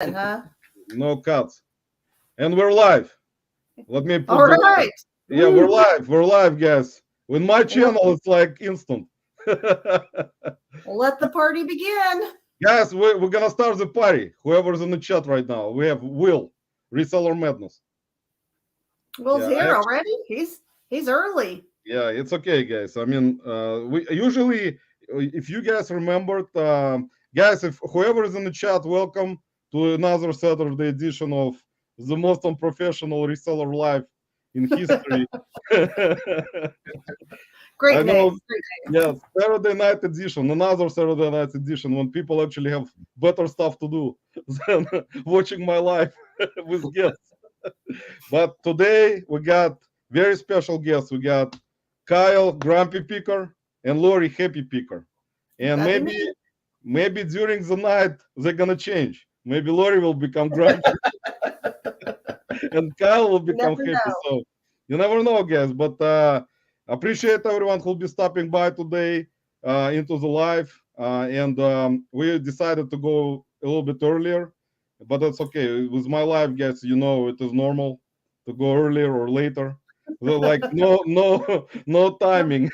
huh? No cuts. And we're live. Let me put All right. Yeah, we're live. We're live, guys. With my channel, it's like instant. Let the party begin. Guys, we're gonna start the party. Whoever's in the chat right now. We have Will, Reseller Madness. Will's here already. He's early. Yeah, it's okay, guys. I mean, we usually, if you guys remembered, guys, if whoever is in the chat, welcome to another Saturday edition of the most unprofessional reseller live in history. Great name. Yes, Saturday night edition, another Saturday night edition when people actually have better stuff to do than watching my live with guests. But today we got very special guests. We got Kyle, Grumpy Picker, and Lori, Happy Picker. And maybe during the night they're gonna change. Maybe Lori will become Grumpy, and Kyle will become Happy. So you never know, guys. But appreciate everyone who'll be stopping by today into the live. And we decided to go a little bit earlier, but that's okay. With my live, guys, you know it is normal to go earlier or later. So, like no timing.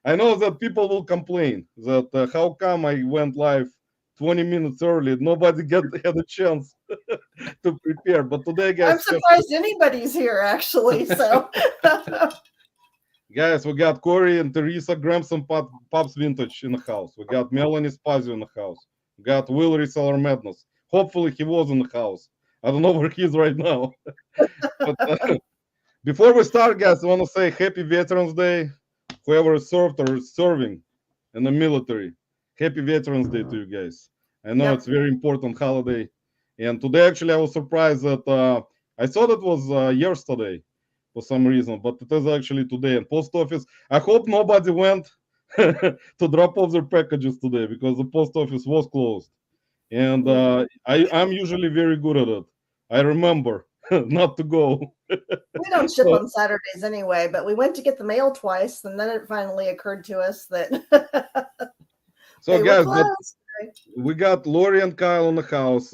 I know that people will complain that how come I went live 20 minutes early? Nobody had a chance to prepare. But today, guys, I'm surprised anybody's here actually. So, guys, we got Corey and Teresa Gramson Pops Vintage in the house. We got Melanie Spazio in the house. We got Will Reseller Madness. Hopefully, he was in the house. I don't know where he is right now. But, before we start, guys, I want to say Happy Veterans Day. Whoever served or is serving in the military, Happy Veterans Day to you guys. I know it's a very important holiday. And today, actually, I was surprised that I thought it was yesterday for some reason, but it is actually today. And post office, I hope nobody went to drop off their packages today because the post office was closed. And I'm usually very good at it. I remember not to go. We don't ship on Saturdays anyway, but we went to get the mail twice, and then it finally occurred to us that so guys, we got Lori and Kyle in the house.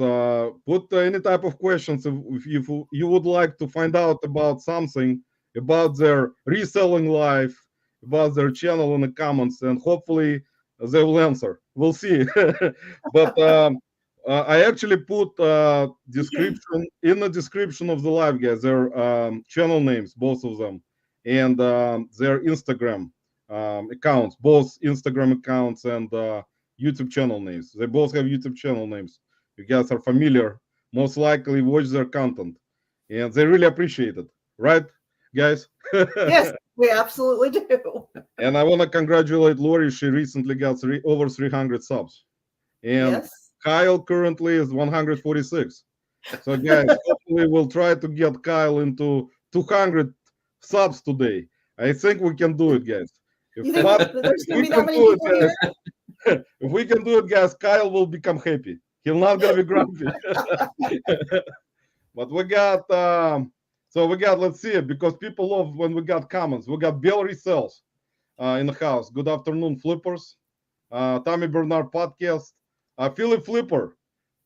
Put any type of questions if you would like to find out about something about their reselling life, about their channel in the comments, and hopefully they will answer. We'll see. But I actually put description in the description of the live, guys. Their channel names, both of them, and their Instagram accounts, both Instagram accounts and YouTube channel names. They both have YouTube channel names. You guys are familiar. Most likely watch their content, and they really appreciate it, right, guys? Yes, we absolutely do. And I want to congratulate Lori. She recently got over 300 subs, and Kyle currently is 146. So, guys, hopefully we'll try to get Kyle into 200 subs today. I think we can do it, guys. If we can do it, guys, Kyle will become happy. He'll not gonna be grumpy. But we got, let's see it, because people love when we got comments. We got Bill Resells in the house. Good afternoon, Flippers. Tommy Bernard Podcast. Philip Flipper.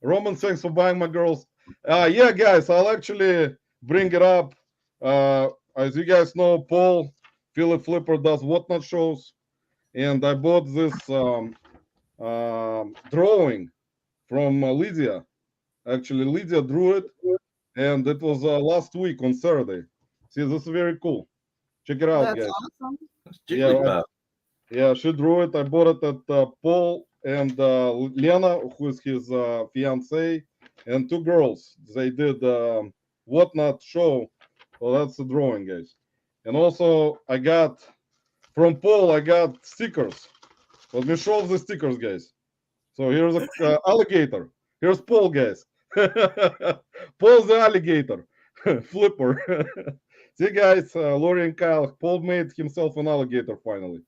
Roman, thanks for buying my girls. Yeah, guys, I'll actually bring it up. As you guys know, Paul, Philip Flipper does Whatnot shows. And I bought this drawing from Lydia. Actually, Lydia drew it. And it was last week on Saturday. See, this is very cool. Check it out, guys. Awesome. Yeah, she drew it. I bought it at Paul and Lena, who is his fiance, and two girls. They did Whatnot show. Well, that's the drawing, guys. And also, I got from Paul, I got stickers. Let me show the stickers, guys. So here's an alligator. Here's Paul, guys. Paul's the alligator. Flipper. See, guys, Lori and Kyle, Paul made himself an alligator finally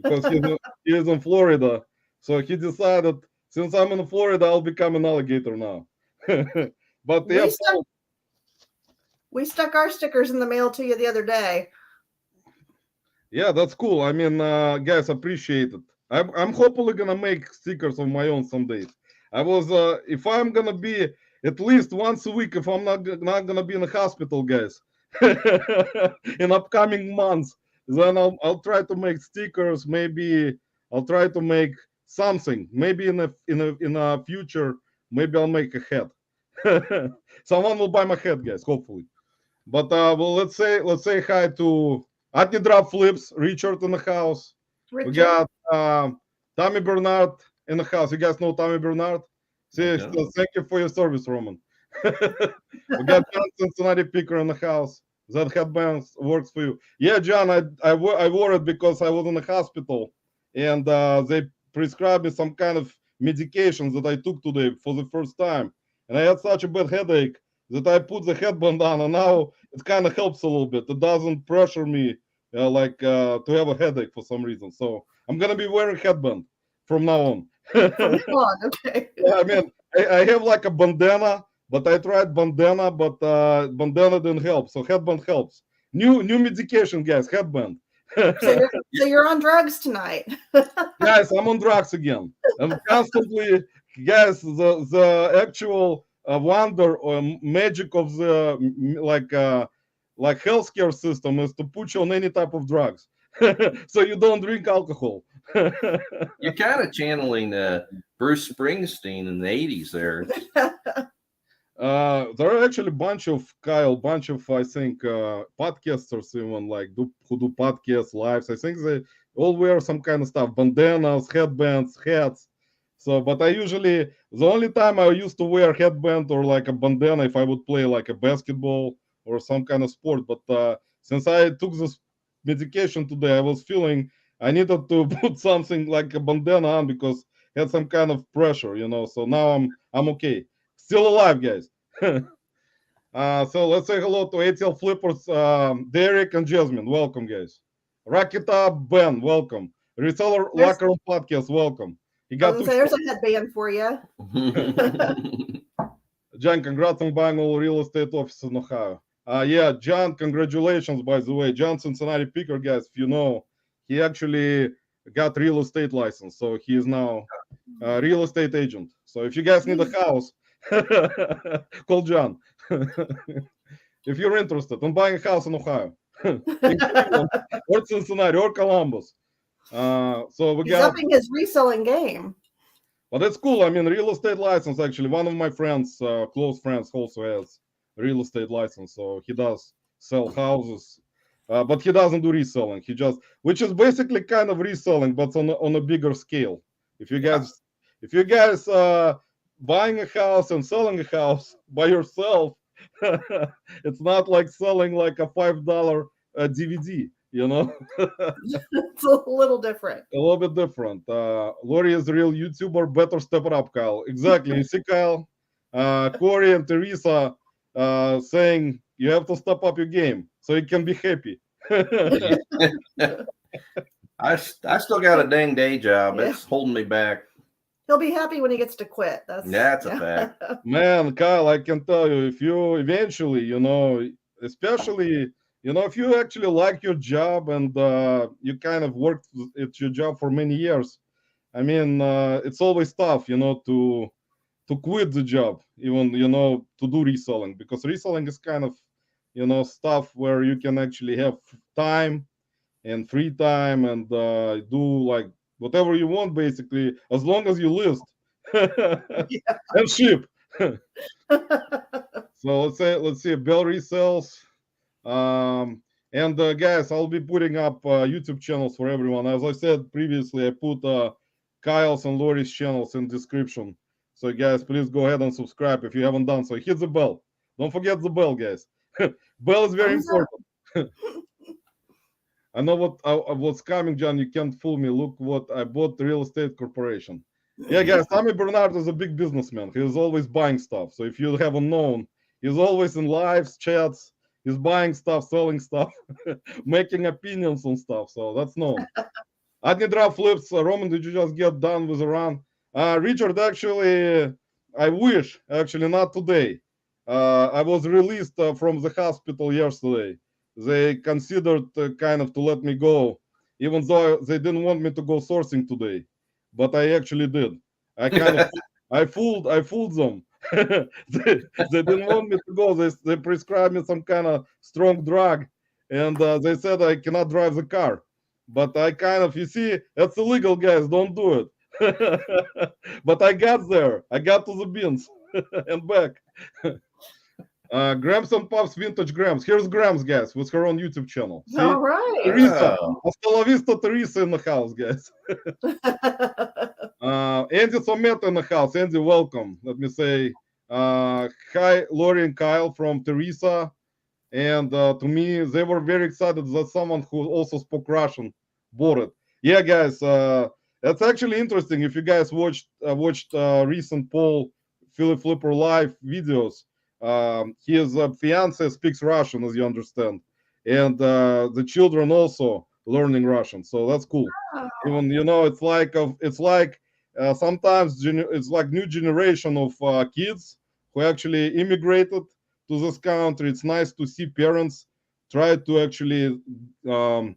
because he is in Florida. So he decided, since I'm in Florida, I'll become an alligator now. But yeah, we stuck our stickers in the mail to you the other day. Yeah, that's cool. I mean, guys, appreciate it. I'm hopefully gonna make stickers of my own some days. I was, if I'm gonna be at least once a week if I'm not gonna be in the hospital, guys. In upcoming months, then I'll try to make stickers. Maybe I'll try to make something. Maybe in a future, maybe I'll make a hat. Someone will buy my hat, guys. Hopefully. But well, let's say hi to Atni Drop Flips, Richard in the house. We Richard, got Tommy Bernard in the house. You guys know Tommy Bernard? See, No. so thank you for your service, Roman. We got John Cincinnati Picker in the house. That headband works for you. Yeah, John, I worried because I was in the hospital and they prescribed me some kind of medications that I took today for the first time. And I had such a bad headache that I put the headband on, and now it kind of helps a little bit. It doesn't pressure me to have a headache for some reason. So I'm gonna be wearing headband from now on. from Claude, okay. I mean, I have like a bandana, but I tried bandana, but bandana didn't help. So headband helps. New medication, guys. Headband. So you're on drugs tonight. Guys, I'm on drugs again. I'm constantly, guys. The actual wonder or magic of the like healthcare system is to put you on any type of drugs, so you don't drink alcohol. You're kind of channeling Bruce Springsteen in the 80s there. There are actually a bunch of I think podcasters even who do podcast lives. I think they all wear some kind of stuff, bandanas, headbands, hats. So, but the only time I used to wear headband or like a bandana if I would play like a basketball or some kind of sport. But since I took this medication today, I was feeling I needed to put something like a bandana on because I had some kind of pressure, So now I'm okay. Still alive, guys. So let's say hello to ATL Flippers, Derek and Jasmine. Welcome, guys. Rakita Ben, welcome. Reseller Locker Room Podcast, welcome. He got There's a headband for you. John, congrats on buying all real estate offices in Ohio. Yeah, John, congratulations, by the way. John Cincinnati Picker, guys, if you know, he actually got real estate license. So he is now a real estate agent. So if you guys need a house, call John. If you're interested in buying a house in Ohio, or Cincinnati, or Columbus. So He's upping his reselling game. But it's cool. I mean, real estate license, actually. One of my friends, close friends, also has real estate license. So he does sell houses, but he doesn't do reselling. Which is basically kind of reselling, but on a bigger scale. If you guys buying a house and selling a house by yourself, it's not like selling like a $5 DVD, It's a little different. A little bit different. Lori is a real YouTuber. Better step it up, Kyle. Exactly. You see, Kyle, Corey and Teresa saying you have to step up your game so you can be happy. I still got a dang day job. It's holding me back. He'll be happy when he gets to quit. That's a fact. Man, Kyle, I can tell you, if you eventually, especially, if you actually like your job and you kind of worked at your job for many years, I mean, it's always tough, to quit the job, even, to do reselling, because reselling is kind of, stuff where you can actually have time and free time and do like whatever you want, basically, as long as you list and ship. So let's see, Bell resells. And guys, I'll be putting up YouTube channels for everyone. As I said previously, I put Kyle's and Lori's channels in description. So guys, please go ahead and subscribe if you haven't done so. Hit the bell. Don't forget the bell, guys. Bell is very important. I know what's coming, John. You can't fool me. Look what I bought, the real estate corporation. Yeah, guys, Tommy Bernard is a big businessman. He's always buying stuff. So if you haven't known, he's always in lives, chats. He's buying stuff, selling stuff, making opinions on stuff. So that's known. Adni Drop Flips. Roman, did you just get done with the run? Richard, actually, I wish. Actually, not today. I was released from the hospital yesterday. They considered kind of to let me go, even though they didn't want me to go sourcing today. But I actually did. I fooled them. they didn't want me to go. They prescribed me some kind of strong drug, and they said I cannot drive the car. But I kind of, you see, that's illegal, guys. Don't do it. But I got there. I got to the bins and back. Grams and Pops Vintage Grams. Here's Grams, guys, with her own YouTube channel. See? All right. Teresa. Oh. Hasta la vista, Teresa in the house, guys. Andy Somet in the house. Andy, welcome. Let me say hi, Lori and Kyle from Teresa. And to me, they were very excited that someone who also spoke Russian bought it. Yeah, guys, that's actually interesting. If you guys watched recent Paul Philip Flipper live videos, his fiance speaks Russian, as you understand, and the children also learning Russian. So that's cool. Even it's like sometimes it's like new generation of kids who actually immigrated to this country. It's nice to see parents try to actually go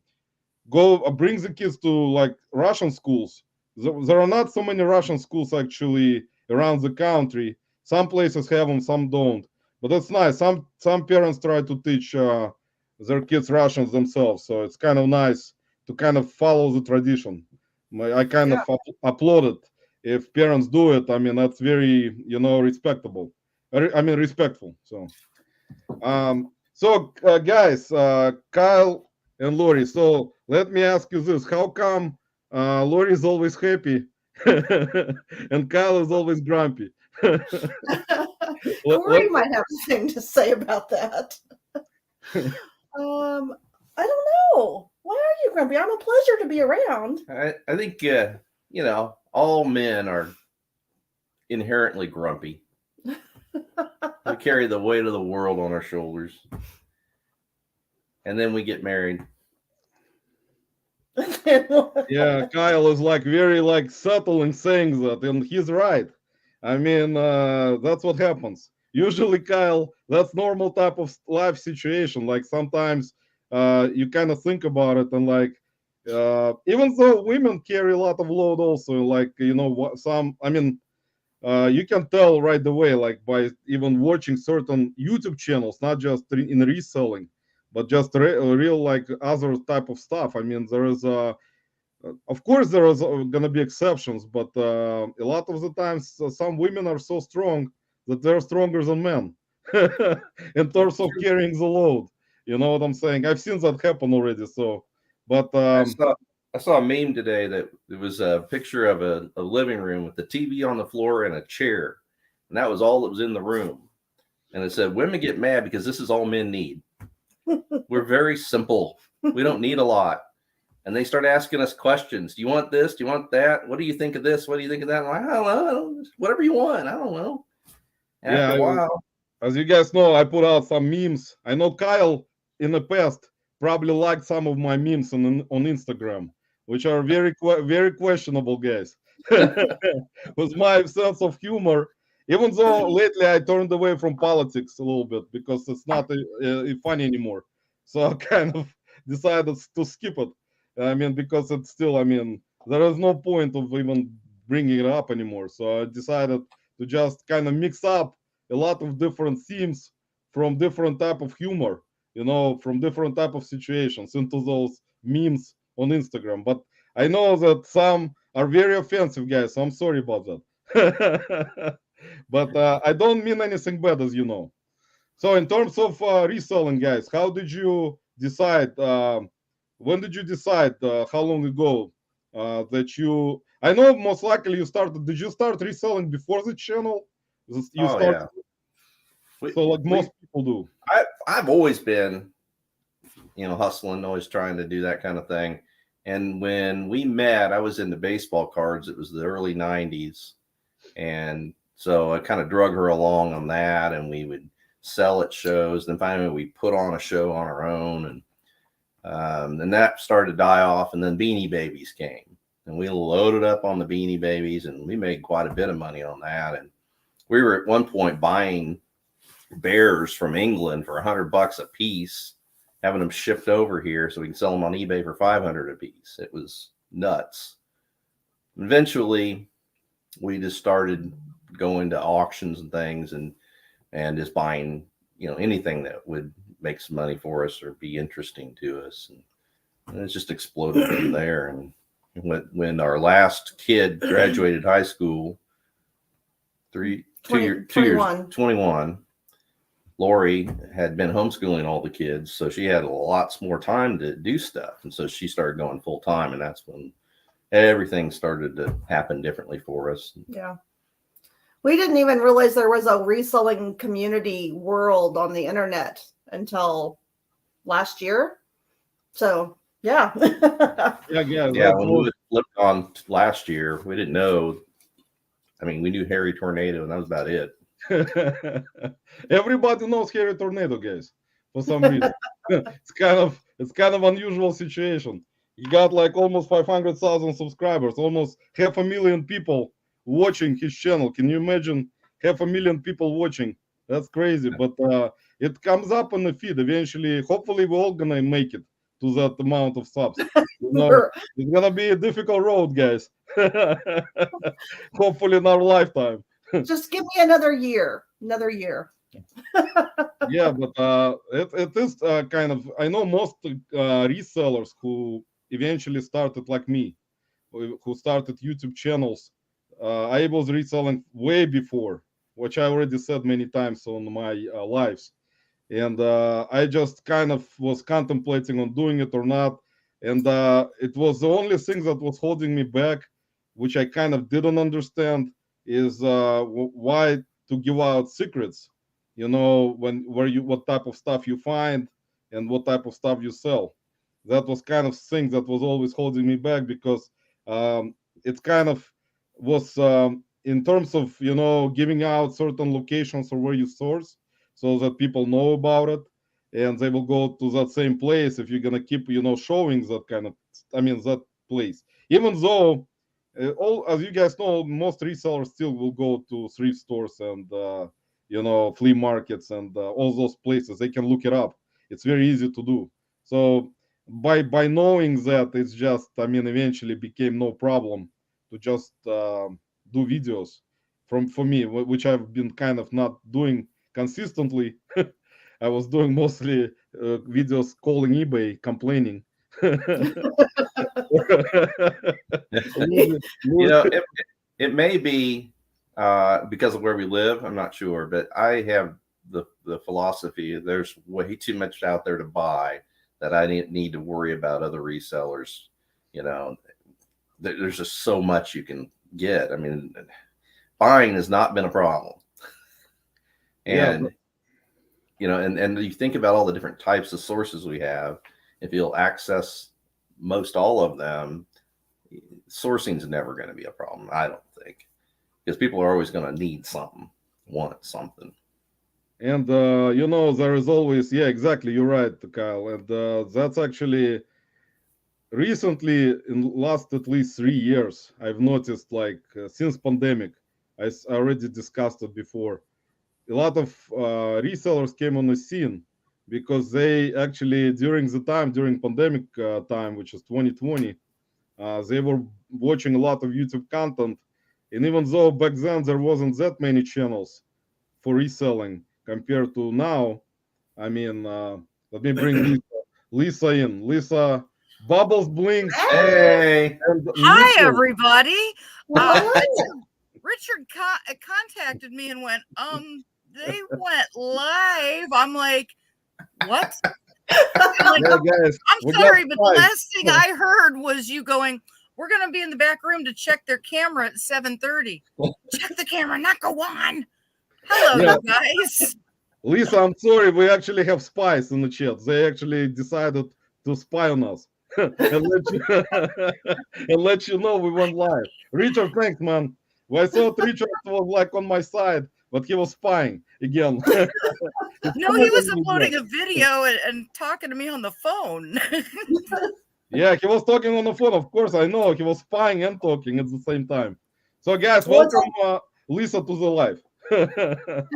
bring the kids to like Russian schools. There are not so many Russian schools actually around the country. Some places have them, some don't. But that's nice. Some parents try to teach their kids Russians themselves. So it's kind of nice to kind of follow the tradition. I kind of applaud it. If parents do it, I mean, that's very, respectable. I mean, respectful. So, guys, Kyle and Lori. So let me ask you this: how come Lori is always happy and Kyle is always grumpy? Corey might have something to say about that. I don't know. Why are you grumpy? I'm a pleasure to be around. I think all men are inherently grumpy. We carry the weight of the world on our shoulders, and then we get married. Yeah, Kyle is like very like subtle in saying that, and he's right. I mean, that's what happens. Usually, Kyle, that's normal type of life situation. Like sometimes you kind of think about it, and like even though women carry a lot of load also, like you can tell right away, like by even watching certain YouTube channels, not just in reselling, but just real like other type of stuff. I mean, there is of course there is gonna be exceptions, but a lot of the times some women are so strong that they're stronger than men in terms of carrying the load. You know what I'm saying? I've seen that happen already. So, but I saw a meme today that it was a picture of a living room with the TV on the floor and a chair, and that was all that was in the room. And it said, "Women get mad because this is all men need. We're very simple. We don't need a lot." And they start asking us questions. Do you want this? Do you want that? What do you think of this? What do you think of that? I'm like, I don't know. Whatever you want. I don't know. And after a while, as you guys know, I put out some memes. I know Kyle in the past probably liked some of my memes on Instagram, which are very questionable, guys. With my sense of humor, even though lately I turned away from politics a little bit because it's not funny anymore. So I kind of decided to skip it. I mean, because it's still, I mean, there is no point of even bringing it up anymore. So I decided to just kind of mix up a lot of different themes from different type of humor, from different type of situations into those memes on Instagram. But I know that some are very offensive, guys. So I'm sorry about that. But I don't mean anything bad, as you know. So in terms of reselling, guys, how did you decide? When did you decide? How long ago that you? I know most likely you started. Did you start reselling before the channel? yeah. So like most people do. I've always been, hustling, always trying to do that kind of thing. And when we met, I was into baseball cards. It was the early 90s. And so I kind of drug her along on that, and we would sell at shows. Then finally we put on a show on our own, and then that started to die off. And then Beanie Babies came, and we loaded up on the Beanie Babies, and we made quite a bit of money on that. And we were at one point buying bears from England for $100 a piece, having them shipped over here so we can sell them on eBay for $500 a piece. It was nuts. Eventually, we just started going to auctions and things and just buying, anything that would make some money for us or be interesting to us. And it's just exploded from there. And when our last kid graduated high school, 2 years, 21, Lori had been homeschooling all the kids, so she had lots more time to do stuff. And so she started going full time, and that's when everything started to happen differently for us. Yeah. We didn't even realize there was a reselling community world on the internet until last year. So, yeah. Yeah. When we flipped on last year, we didn't know. I mean, we knew Harry Tornado, and that was about it. Everybody knows Harry Tornado, guys, for some reason. It's kind of unusual situation. He got like almost 500,000 subscribers, almost 500,000 people watching his channel. Can you imagine 500,000 people watching? That's crazy. But it comes up on the feed eventually. Hopefully, we're all gonna make it to that amount of subs. It's gonna be a difficult road, guys. Hopefully, in our lifetime. Just give me another year. Yeah, but it is kind of. I know most resellers who eventually started like me, who started YouTube channels. I was reselling way before, which I already said many times on my lives, and I just kind of was contemplating on doing it or not, and it was the only thing that was holding me back, which I kind of didn't understand, is why to give out secrets, what type of stuff you find and what type of stuff you sell. That was kind of thing that was always holding me back, because it kind of was in terms of giving out certain locations or where you source, so that people know about it and they will go to that same place if you're gonna keep showing that kind of, that place, even though all, as you guys know, most resellers still will go to thrift stores and flea markets and all those places. They can look it up. It's very easy to do. So by knowing that, it's just, eventually became no problem to just do videos for me, which I've been kind of not doing consistently. I was doing mostly videos calling eBay, complaining. It may be because of where we live. I'm not sure, but I have the philosophy: there's way too much out there to buy that I need to worry about other resellers. There's just so much you can get. Buying has not been a problem. And and you think about all the different types of sources we have. If you'll access most all of them, sourcing is never going to be a problem, I don't think, because people are always going to need something, want something. And there is always, yeah, exactly, you're right, Kyle. And that's actually recently, in last at least 3 years, I've noticed, like since pandemic, I already discussed it before, a lot of resellers came on the scene, because they actually, during pandemic time, which is 2020, they were watching a lot of YouTube content. And even though back then there wasn't that many channels for reselling compared to now, let me bring Lisa in. Lisa, Bubbles Blinks. Hey. Hi, everybody. Richard contacted me and went, they went live. I'm like, what? I'm sorry, but the last thing I heard was you going, we're going to be in the back room to check their camera at 7:30. Check the camera, not go on. Hello, guys. Lisa, I'm sorry. We actually have spies in the chat. They actually decided to spy on us and let you know we went live. Richard, thanks, man. I thought Richard was like on my side, but he was spying again. No, he was uploading a video and talking to me on the phone. Yeah, he was talking on the phone. Of course, I know. He was spying and talking at the same time. So, guys, welcome Lisa to the live. And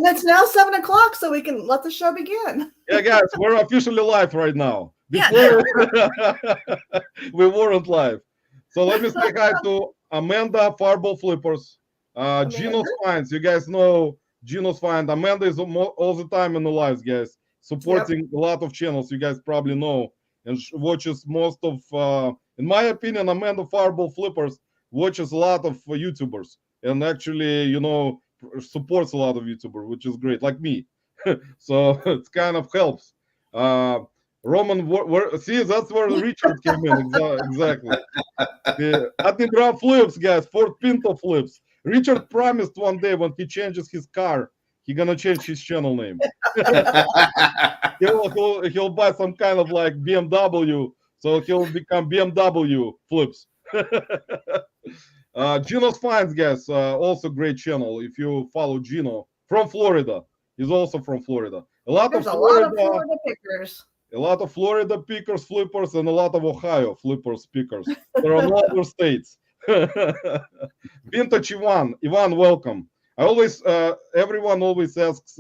it's now 7 o'clock, so we can let the show begin. Yeah, guys, we're officially live right now. Before we weren't live. So let me say hi to Amanda Fireball Flippers. Gino's Finds. You guys know Gino's Find. Amanda is all the time in the lives, guys, supporting a lot of channels you guys probably know, and watches most of, in my opinion, Amanda Fireball Flippers watches a lot of YouTubers, and actually, you know, supports a lot of YouTubers, which is great, like me. So it kind of helps. Roman, see, that's where Richard came in. Exactly. Admiral flips, guys. Ford Pinto flips. Richard promised one day when he changes his car, he gonna change his channel name. he'll buy some kind of like BMW, so he'll become BMW flips. Gino's Finds, guys, also great channel. If you follow Gino from Florida, he's also from Florida. There's a lot of Florida pickers. A lot of Florida pickers, flippers, and a lot of Ohio flippers, pickers. There are no other states. Vintage Ivan, welcome. I always, everyone always asks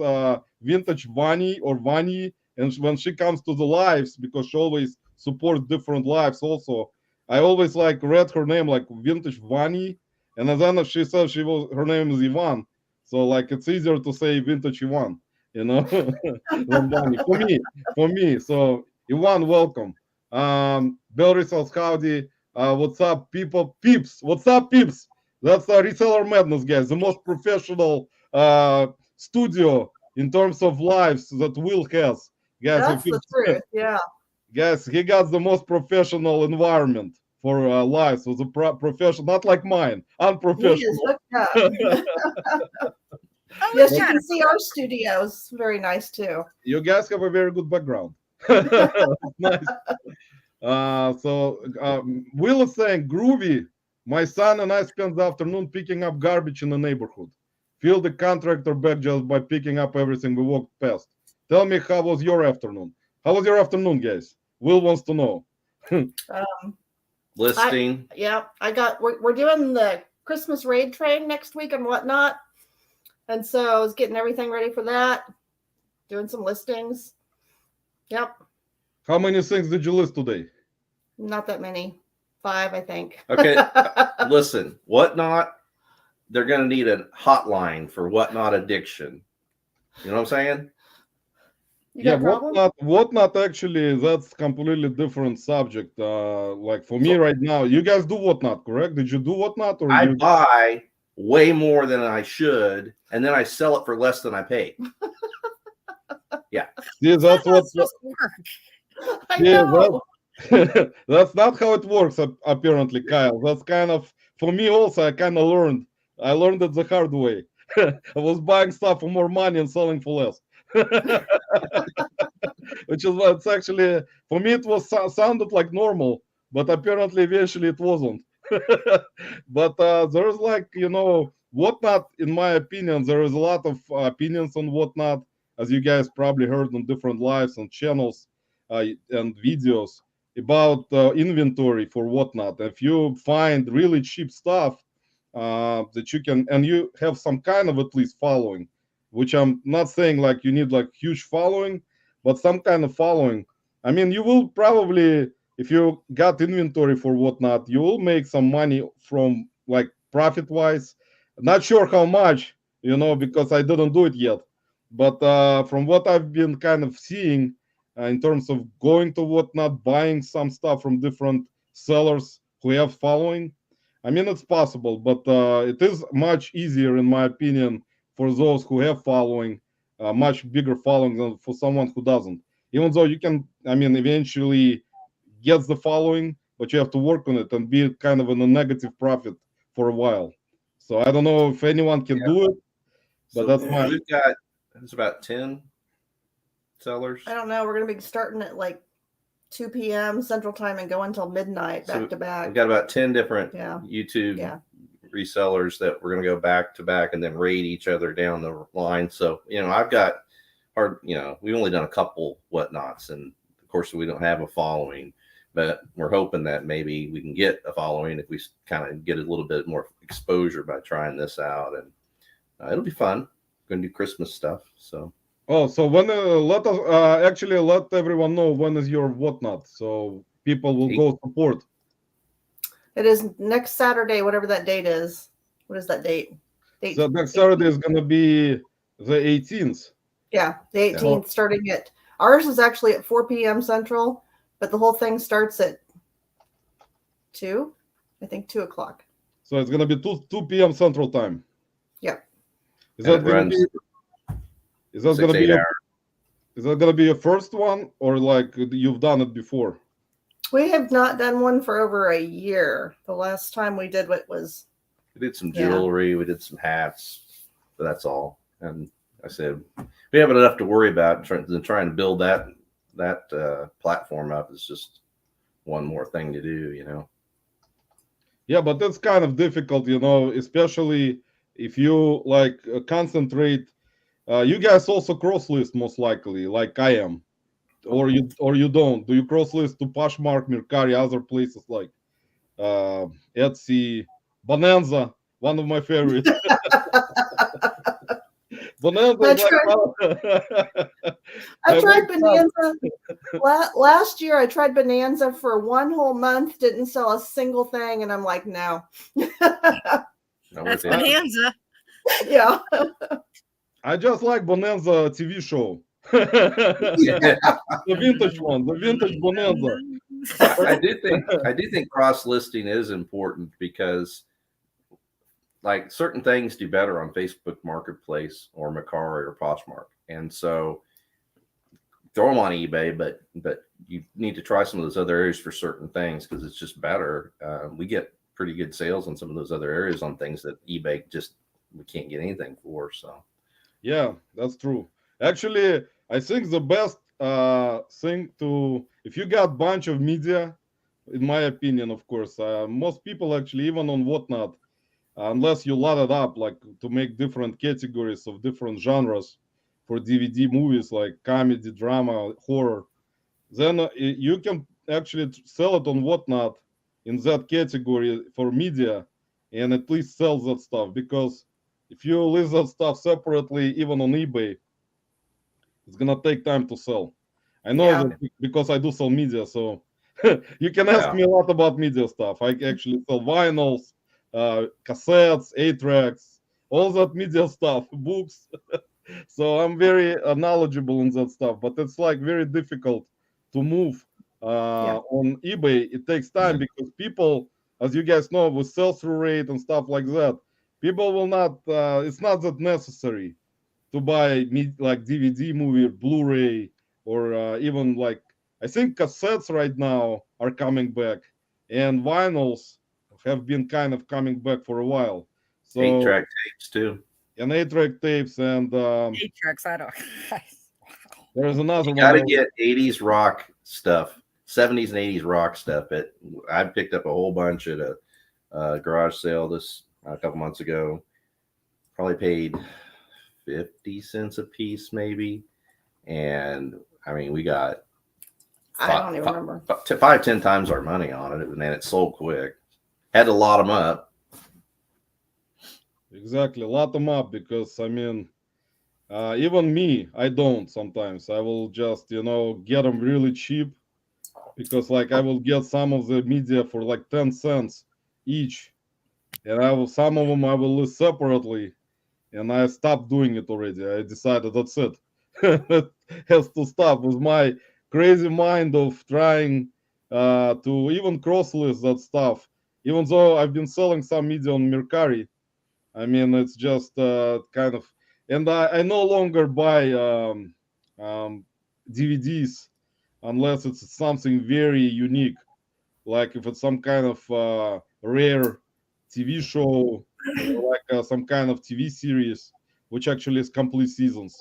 Vintage Vani or Vani, and when she comes to the lives, because she always supports different lives also, I always like read her name like Vintage Vani, and then she said her name is Ivan, so like it's easier to say Vintage Ivan, you know, than Vani. For me. So Ivan, welcome. Bell Results, howdy. What's up, people? Peeps, what's up, peeps? That's Reseller Madness, guys. The most professional studio in terms of lives that Will has. Guys, that's the truth, yeah. Guys, he got the most professional environment for lives. So the professional, not like mine, unprofessional. He is hooked up. Yes, you can see our studios. Very nice too. You guys have a very good background. Nice. Will is saying, groovy. My son and I spent the afternoon picking up garbage in the neighborhood. Fill the contractor back just by picking up everything we walked past. Tell me, how was your afternoon? How was your afternoon, guys? Will wants to know. Listing. We're doing the Christmas raid train next week and whatnot. And so I was getting everything ready for that. Doing some listings. Yep. How many things did you list today? Not that many. 5, I think. Okay. Listen, Whatnot, they're going to need a hotline for Whatnot addiction. You know what I'm saying? Whatnot actually, that's completely different subject. Like for me right now, you guys do Whatnot, correct? Did you do Whatnot? Or I buy way more than I should, and then I sell it for less than I paid. Yeah. Yeah, that's what just work. I know. That's not how it works, apparently, Kyle. That's kind of, for me also, I learned it the hard way. I was buying stuff for more money and selling for less. Which is what it's actually, for me, it was sounded like normal, but apparently eventually it wasn't. But there's like, you know, Whatnot, in my opinion, there is a lot of opinions on Whatnot, as you guys probably heard on different lives and channels and videos about inventory for Whatnot. If you find really cheap stuff that you can, and you have some kind of at least following, which I'm not saying like you need like huge following, but some kind of following. I mean, you will probably, if you got inventory for Whatnot, you will make some money from like profit wise. Not sure how much, you know, because I didn't do it yet. But from what I've been kind of seeing in terms of going to Whatnot, buying some stuff from different sellers who have following, I mean, it's possible, but it is much easier, in my opinion, for those who have following, much bigger following than for someone who doesn't. Even though you can, I mean, eventually get the following, but you have to work on it and be kind of in a negative profit for a while. So I don't know if anyone can do it, but that's my. We've got, it's about 10 sellers. I don't know. We're going to be starting at like 2 p.m. Central Time and go until midnight back to back. We've got about 10 different YouTube resellers that we're going to go back to back and then raid each other down the line. So, you know, I've got we've only done a couple Whatnots, and of course we don't have a following, but we're hoping that maybe we can get a following if we kind of get a little bit more exposure by trying this out, and it'll be fun. We're going to do Christmas stuff. So. Oh, so when let everyone know when is your Whatnot, so people will go support. It is next Saturday, whatever that date is. What is that date? So next Saturday is gonna be the 18th. Yeah, the 18th, starting at ours is actually at 4 p.m. Central, but the whole thing starts at 2 o'clock. So it's gonna be 2 p.m. Central Time. Yep. Is that gonna be? Is that gonna be? Is that gonna be your first one, or like you've done it before? We have not done one for over a year. The last time we did what was. We did some jewelry, we did some hats, but that's all. And I said we have enough to worry about. Trying to build that platform up is just one more thing to do, you know. Yeah, but that's kind of difficult, you know, especially if you like concentrate. You guys also cross list most likely, like I am, or you don't. Do you cross list to Poshmark, Mercari, other places like Etsy, Bonanza, one of my favorites. Bonanza. I tried Bonanza last year. I tried Bonanza for one whole month, didn't sell a single thing, and I'm like, no. That's Bonanza. Yeah. I just like Bonanza TV show. The vintage one, the vintage Bonanza. I do think cross listing is important because like certain things do better on Facebook Marketplace or Mercari or Poshmark, and so throw them on eBay, but you need to try some of those other areas for certain things because it's just better. We get pretty good sales on some of those other areas on things that eBay we can't get anything for. So yeah, that's true. Actually, I think the best thing to, if you got a bunch of media, in my opinion, of course, most people actually, even on Whatnot, unless you lot it up, like to make different categories of different genres for DVD movies, like comedy, drama, horror, then you can actually sell it on Whatnot in that category for media and at least sell that stuff. Because if you list that stuff separately, even on eBay, it's gonna take time to sell. I know that because I do sell media, so you can ask me a lot about media stuff. I actually sell vinyls, cassettes, 8-tracks, all that media stuff, books. So I'm very knowledgeable in that stuff, but it's like very difficult to move on eBay. It takes time because people, as you guys know, with sell-through rate and stuff like that, people will not, it's not that necessary to buy like DVD movie, Blu-ray, or even like, I think cassettes right now are coming back, and vinyls have been kind of coming back for a while. So 8-track tapes too. And 8-track tapes and 8-tracks. I don't. There's another you one. Gotta get 80s rock stuff, 70s and 80s rock stuff. I picked up a whole bunch at a garage sale a couple months ago. Probably paid 50 cents a piece, maybe. And I mean, we got I don't even remember 5-10 times our money on it, and then it sold quick. Had to lot them up. Exactly, lot them up because I mean, even me, I don't sometimes. I will just get them really cheap because like I will get some of the media for like 10 cents each, and some of them I will list separately, and I stopped doing it already. I decided that's it. It has to stop with my crazy mind of trying to even cross list that stuff. Even though I've been selling some media on Mercari, I mean it's just kind of, and I no longer buy DVDs unless it's something very unique, like if it's some kind of rare TV show, or like some kind of TV series, which actually is complete seasons,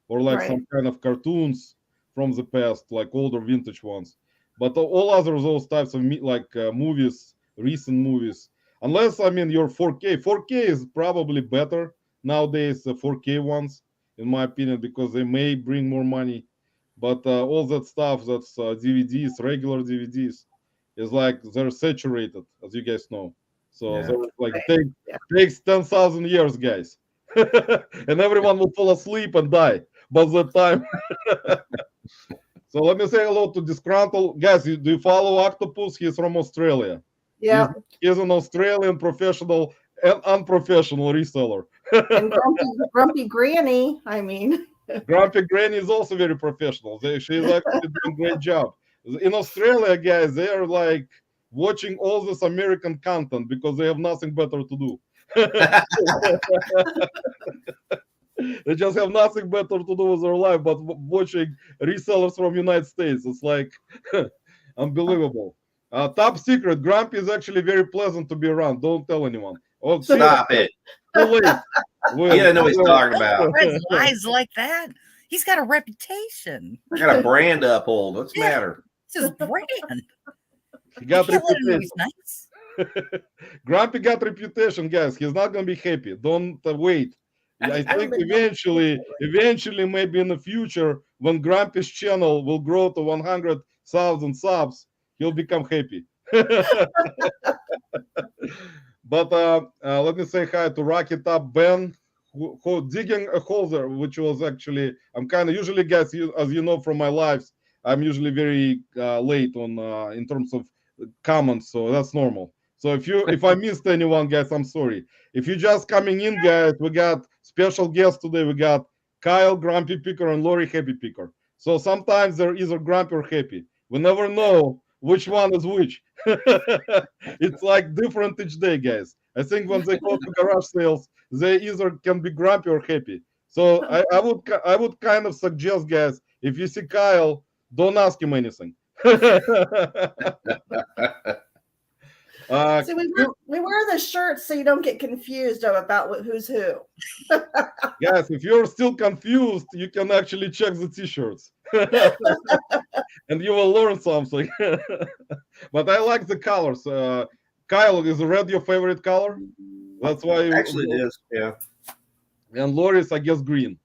or like some kind of cartoons from the past, like older vintage ones. But all other those types of movies, recent movies, unless I mean your 4K. 4K is probably better nowadays, the 4K ones, in my opinion, because they may bring more money. But all that stuff that's DVDs, regular DVDs, is like they're saturated, as you guys know. So they're like takes 10,000 years, guys, and everyone will fall asleep and die by that time. So let me say hello to Disgruntled. Guys, do you follow Octopus? He's from Australia. Yeah. He's an Australian professional and unprofessional reseller. And grumpy Granny, I mean. Grumpy Granny is also very professional. She's actually doing a great job. In Australia, guys, they are like watching all this American content because they have nothing better to do. They just have nothing better to do with their life but watching resellers from United States. It's like unbelievable. Top secret, Grumpy is actually very pleasant to be around. Don't tell anyone. Oh, Stop it. too late. He doesn't know what he's talking about. Spreads lies like that. He's got a reputation. I got a brand to uphold. What's the matter? It's his brand. He got You can't let him know reputation. he's nice. Grumpy got reputation, guys. He's not gonna be happy. Don't wait. I think eventually, maybe in the future, when Grumpy's channel will grow to 100,000 subs, he'll become happy. But let me say hi to Rocky Top Ben, who digging a hole there, which was actually, I'm kind of usually, guys, as you know from my lives, I'm usually very late on in terms of comments, so that's normal. So if I missed anyone, guys, I'm sorry. If you're just coming in, guys, we got special guests today. We got Kyle, Grumpy Picker, and Lori, Happy Picker. So sometimes they're either grumpy or happy. We never know which one is which. It's like different each day, guys. I think when they go to garage sales, they either can be grumpy or happy. So I would kind of suggest, guys, if you see Kyle, don't ask him anything. See, we wear the shirts so you don't get confused about who's who. Guys, if you're still confused, you can actually check the t-shirts. And you will learn something. But I like the colors. Kyle, is red your favorite color? That's why Actually, it is. Yeah. And Lori's, I guess, green.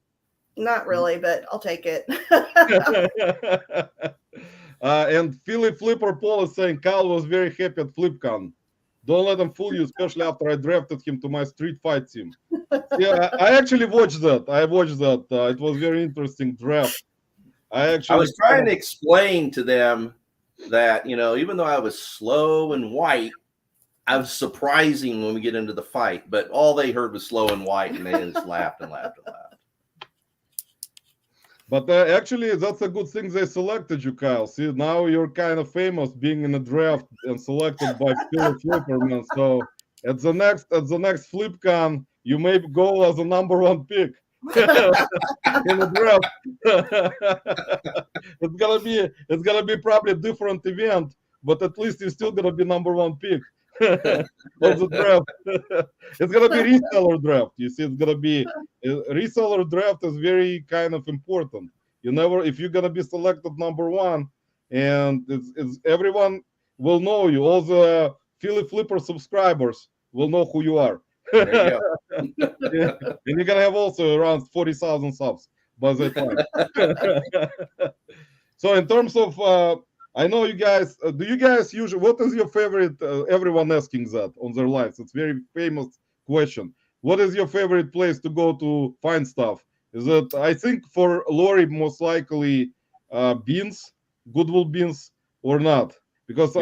Not really, but I'll take it. And Philly Flipper Paul is saying Kyle was very happy at FlipCon. Don't let him fool you, especially after I drafted him to my street fight team. Yeah, I actually watched that. It was very interesting draft. I was trying to explain to them that, even though I was slow and white, I was surprising when we get into the fight. But all they heard was slow and white, and they just laughed and laughed and laughed. But actually, that's a good thing they selected you, Kyle. See, now you're kind of famous being in a draft and selected by Philly Flipperman. So at the next FlipCon, you may go as a #1 pick in the draft. It's gonna be probably a different event, but at least you're still gonna be #1 pick. Of the draft. It's gonna be reseller draft. You see, it's gonna be reseller draft is very kind of important. You never, if you're gonna be selected #1, and it's everyone will know you. All the Philly Flipper subscribers will know who you are. There you go. Yeah. And you're gonna have also around 40,000 subs by that time. So in terms of I know you guys, do you guys usually, what is your favorite, everyone asking that on their lives. It's very famous question. What is your favorite place to go to find stuff? Is it, I think for Lori, most likely beans, Goodwill beans or not? Because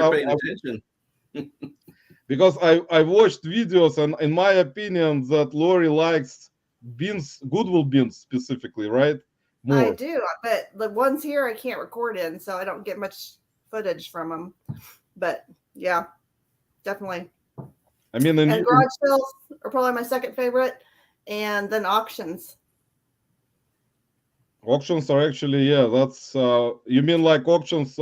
because I watched videos and in my opinion that Lori likes beans, Goodwill beans specifically, right? More. I do, but the ones here I can't record in, so I don't get much footage from them. But yeah, definitely. I mean, and garage sales are probably my second favorite, and then auctions. Auctions are actually, yeah, that's you mean like auctions?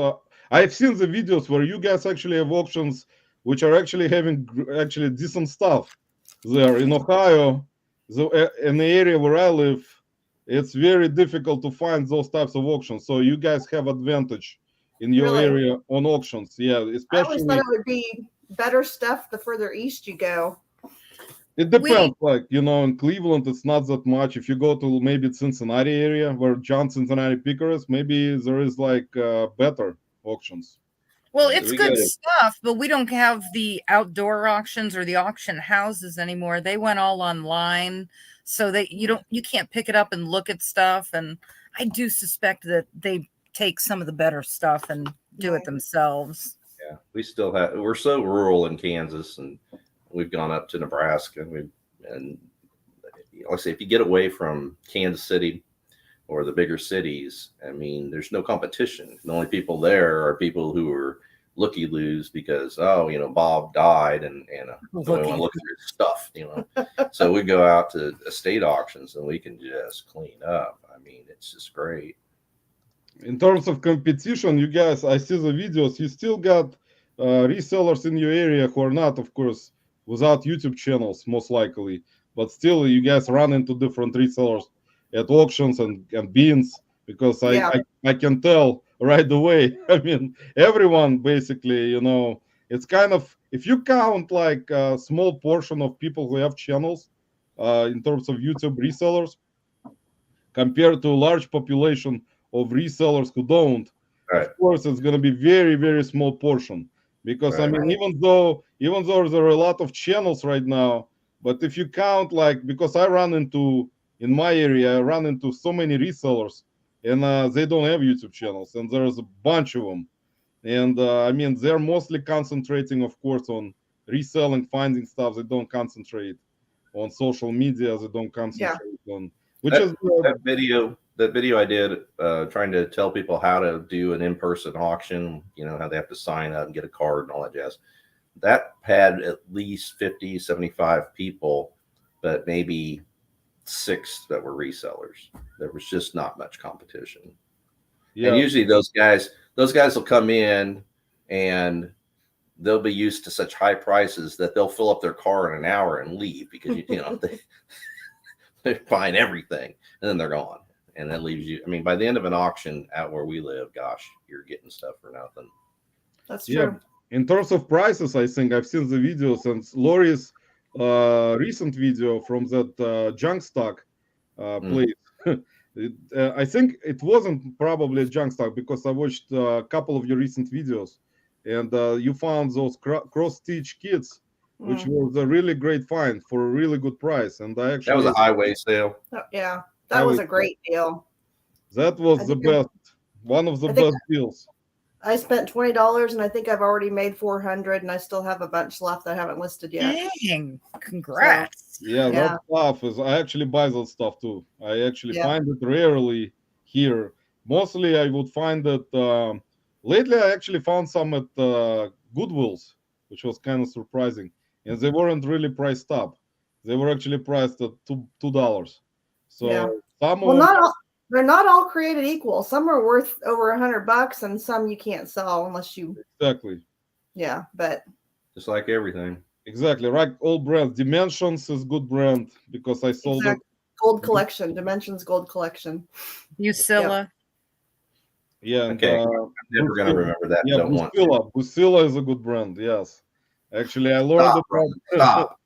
I've seen the videos where you guys actually have auctions which are actually having actually decent stuff there in Ohio, in the area where I live. It's very difficult to find those types of auctions. So you guys have advantage in your area on auctions. Yeah, especially. I always thought it would be better stuff the further east you go. It depends. Like, in Cleveland, it's not that much. If you go to maybe Cincinnati area where John Cincinnati Picker is, maybe there is like better auctions. Well, it's good stuff, but we don't have the outdoor auctions or the auction houses anymore. They went all online. So that you can't pick it up and look at stuff. And I do suspect that they take some of the better stuff and do it themselves. Yeah, we're so rural in Kansas, and we've gone up to Nebraska, and let's say if you get away from Kansas City or the bigger cities, I mean, there's no competition. The only people there are people who are looky-loos because, Bob died and so we want to look through his stuff, So we go out to estate auctions and we can just clean up. I mean, it's just great. In terms of competition, you guys, I see the videos. You still got resellers in your area who are not, of course, without YouTube channels, most likely. But still, you guys run into different resellers at auctions and bins, because I can tell right away. I mean, everyone basically, it's kind of, if you count like a small portion of people who have channels in terms of YouTube resellers, compared to a large population of resellers who don't, Right. of course, it's going to be very, very small portion. Because Right. I mean, even though there are a lot of channels right now, but if you count, like, because in my area, I run into so many resellers, and they don't have YouTube channels, and there's a bunch of them. And I mean, they're mostly concentrating, of course, on reselling, finding stuff. They don't concentrate on social media. They don't concentrate on, that video I did trying to tell people how to do an in-person auction, how they have to sign up and get a card and all that jazz. That had at least 50, 75 people, but maybe 6 that were resellers. There was just not much competition. Yeah. And usually those guys will come in and they'll be used to such high prices that they'll fill up their car in an hour and leave because they're buying everything and then they're gone. And that leaves you, I mean, by the end of an auction out where we live, gosh, you're getting stuff for nothing. That's true. Yeah. In terms of prices, I think I've seen the videos, and Lori's recent video from that junk stock place. I think it wasn't probably a junk stock, because I watched a couple of your recent videos, and you found those cross-stitch kits, which was a really great find for a really good price. And I actually, that was a highway sale. Yeah, that was a great deal. That was the best, one of the best deals. I spent $20, and I think I've already made $400, and I still have a bunch left that I haven't listed yet. Dang, congrats. So, yeah, that stuff is, I actually buy that stuff too. I actually find it rarely here. Mostly I would find it, lately I actually found some at Goodwill's, which was kind of surprising. And they weren't really priced up. They were actually priced at $2. So they're not all created equal. Some are worth over $100, and some you can't sell unless you. Exactly. Yeah, but. Just like everything. Exactly. Right. All brands. Dimensions is good brand because I sold it. Gold Collection. Dimensions Gold Collection. Usilla. Yeah. Okay. I'm never going to remember that. Yeah, Busilla is a good brand. Yes. Actually, I learned Stop.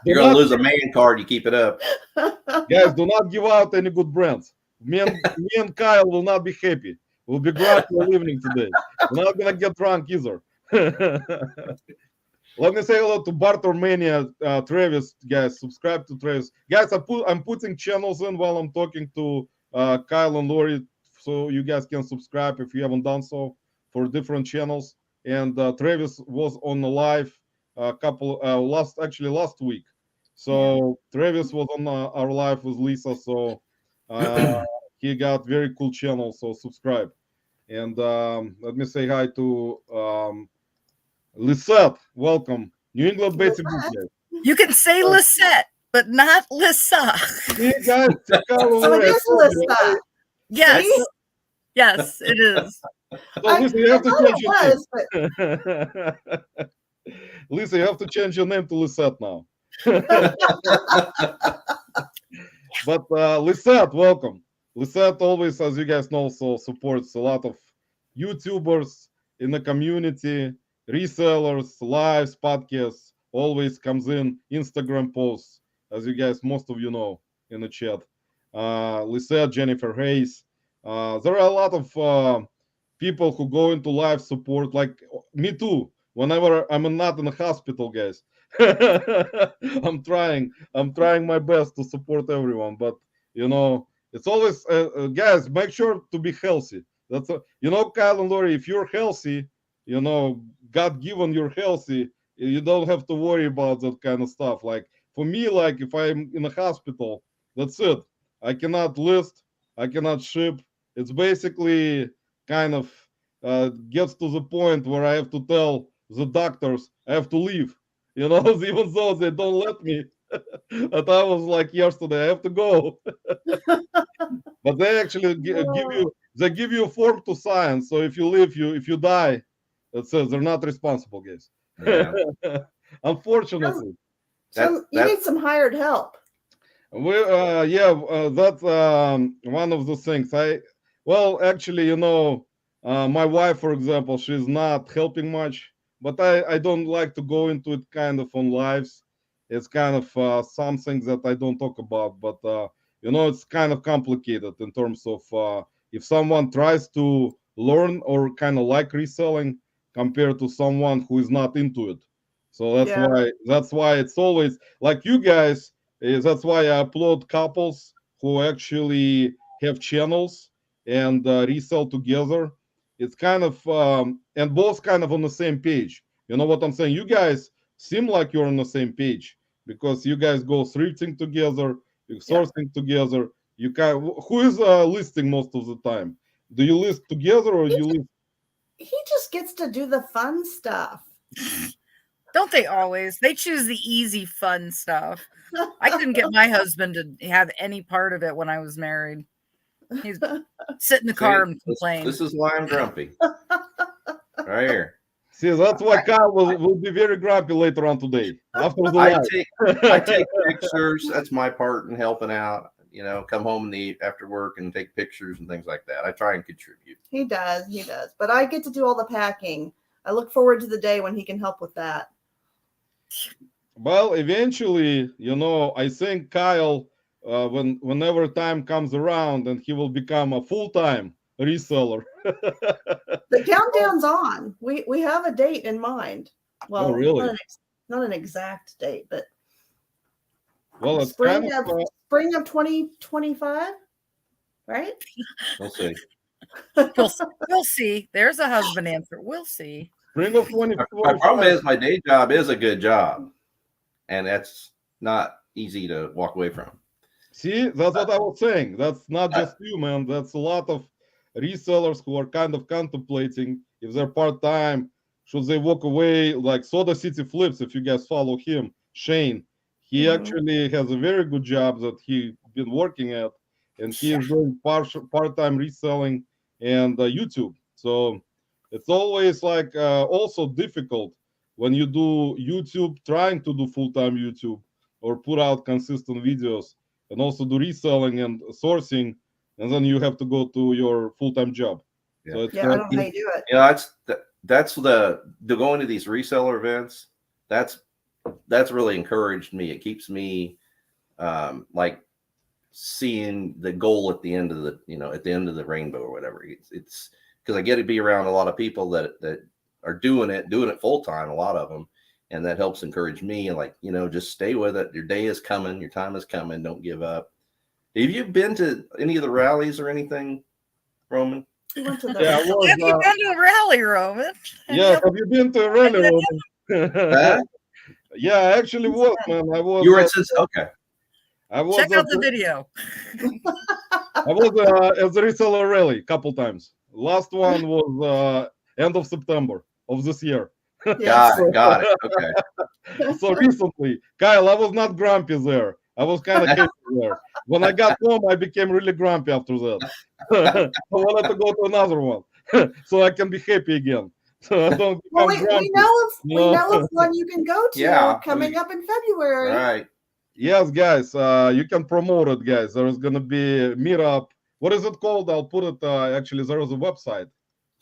You're going to lose a man card. You keep it up. Guys, do not give out any good brands. Me and Kyle will not be happy. We'll be glad for evening today. We're not going to get drunk either. Let me say hello to Bartermania, Travis. Guys, subscribe to Travis. Guys, I'm putting channels in while I'm talking to Kyle and Lori, so you guys can subscribe if you haven't done so for different channels. And Travis was on the live last week. So Travis was on our live with Lisa. So he got very cool channel. So subscribe. And let me say hi to Lisette. Welcome, New England Betsy. You can say Lisette, but not Lisa. Hey guys, so it is Lisa. Yes. Yes, it is. So Lisa, you have to change your name. Lisa, you have to change your name to Lisette now. But Lisette, welcome. Lisette always, as you guys know, so supports a lot of YouTubers in the community, resellers, lives, podcasts, always comes in, Instagram posts, as you guys, most of you know in the chat. Lisette, Jennifer Hayes. There are a lot of people who go into live support, like me too. Whenever I'm not in the hospital, guys, I'm trying my best to support everyone. But it's always, guys, make sure to be healthy. That's Kyle and Lori, if you're healthy, God given you're healthy, you don't have to worry about that kind of stuff. Like for me, like if I'm in a hospital, that's it. I cannot list, I cannot ship. It's basically kind of gets to the point where I have to tell the doctors I have to leave. You know, even though they don't let me. But I was like yesterday, I have to go. But they actually give you a form to sign. So if you leave, if you die, it says they're not responsible, guys. Yeah. Unfortunately. So you need some hired help. That's one of the things. Actually, my wife, for example, she's not helping much, but I don't like to go into it kind of on lives. It's kind of something that I don't talk about, but it's kind of complicated in terms of if someone tries to learn or kind of like reselling compared to someone who is not into it. So that's why it's always like you guys. That's why I upload couples who actually have channels and resell together. It's kind of and both kind of on the same page. You know what I'm saying? You guys seem like you're on the same page because you guys go thrifting together, you sourcing together. You who is listing most of the time? Do you list together or you list? He just gets to do the fun stuff. Don't they always? They choose the easy, fun stuff. I couldn't get my husband to have any part of it when I was married. He'd sit in the car and complain. This is why I'm grumpy. Right here. See, that's why Kyle will be very grumpy later on today. After the I take pictures. That's my part in helping out. Come home after work and take pictures and things like that. I try and contribute. He does. But I get to do all the packing. I look forward to the day when he can help with that. Well, eventually, I think Kyle, whenever time comes around, and he will become a full-time reseller. The countdown's on. We have a date in mind. Well, really? Not an exact date, but it's spring of 2025, right? We'll see. We'll see. There's a husband answer. We'll see. Spring of 2025. My problem is my day job is a good job, and that's not easy to walk away from. See, that's what I was saying. That's not just you, man. That's a lot of resellers who are kind of contemplating if they're part-time, should they walk away. Like Soda City Flips, if you guys follow him, Shane, he actually has a very good job that he's been working at, and he is doing part-time reselling and YouTube. So it's always like also difficult when you do YouTube, trying to do full-time YouTube or put out consistent videos and also do reselling and sourcing, and then you have to go to your full-time job. Yeah, so it's I don't know how you do it. That's the going to these reseller events. That's really encouraged me. It keeps me like seeing the goal at the end of the rainbow or whatever. It's because I get to be around a lot of people that are doing it full time, a lot of them, and that helps encourage me. And just stay with it. Your day is coming. Your time is coming. Don't give up. Have you been to any of the rallies or anything, Roman? Have you been to a rally, Roman? Yeah, have you been to a rally, Roman? Yeah, I actually was, man. I was. You were at okay. I was Check out the video. I was at the reseller rally a couple times. Last one was end of September of this year. Got it. Okay. So recently, Kyle, I was not grumpy there. I was kind of happy there. When I got home, I became really grumpy after that. I wanted to go to another one so I can be happy again. So I don't well, we know of one you can go to coming up in February. All right. Yes, guys, you can promote it, guys. There is going to be a meetup. What is it called? I'll put it, actually, there is a website.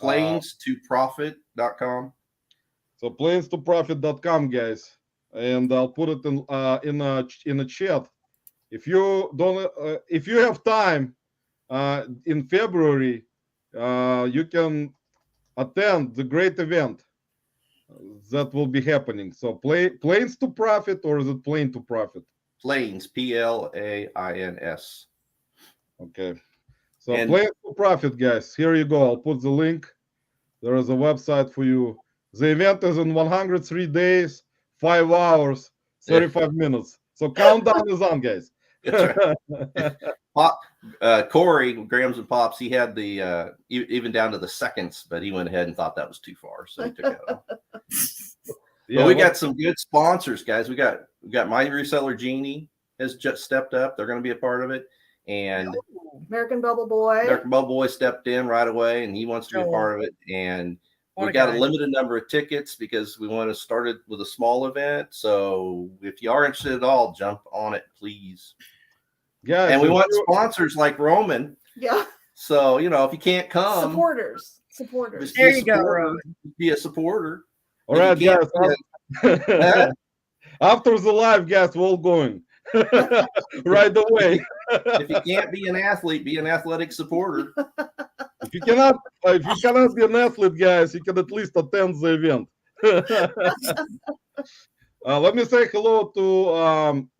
Planes2profit.com. So planes2profit.com, guys. And I'll put it in a chat. If you have time in February, you can attend the great event that will be happening. So Planes to Profit, or is it Plane to Profit? Planes, Plains. Okay. So Planes to Profit, guys. Here you go. I'll put the link. There is a website for you. The event is in 103 days, 5 hours, 35 minutes. So countdown is on, guys. That's right. Pop, Corey, Grams and Pops, he had the even down to the seconds, but he went ahead and thought that was too far, so he took it out. Yeah, But we got some good sponsors, guys. We got My Reseller Genie has just stepped up. They're going to be a part of it, and American Bubble Boy. American Bubble Boy stepped in right away, and he wants to be a part of it. And What we a got guy. a limited number of tickets because we want to start it with a small event. So if you are interested at all, jump on it, please. guys, And we want sponsors like Roman. Yeah. So, you know, if you can't come, Supporters. just There be a you go, supporter. Roman. Be a supporter. all right, If you guys. can't After the live, guys, we're all going right away. if you can't be an athlete, be an athletic supporter. If you cannot be an athlete, guys, you can at least attend the event. Let me say hello to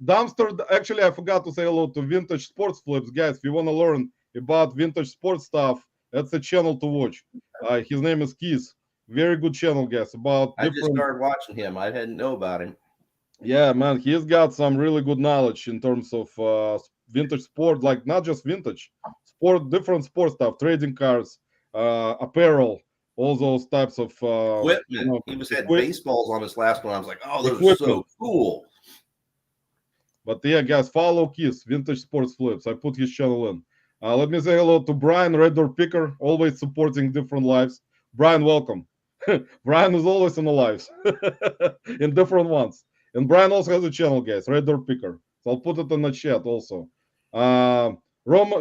Dumpster. Actually, I forgot to say hello to Vintage Sports Flips, guys. If you want to learn about vintage sports stuff, that's a channel to watch. His name is Keith. Very good channel, guys. About I just different. started watching him. I didn't know about him. Yeah, man, he's got some really good knowledge in terms of vintage sport, like not just vintage sport, different sport stuff, trading cards, apparel, all those types of Equipment. He had baseballs on his last one. I was like, oh, those are so cool. But yeah, guys, follow Keith, Vintage Sports Flips. I put his channel in. Let me say hello to Brian, Red Door Picker, always supporting different lives. Brian, welcome. Brian is always in the lives, in different ones. And Brian also has a channel, guys, Red Door Picker. So I'll put it in the chat also.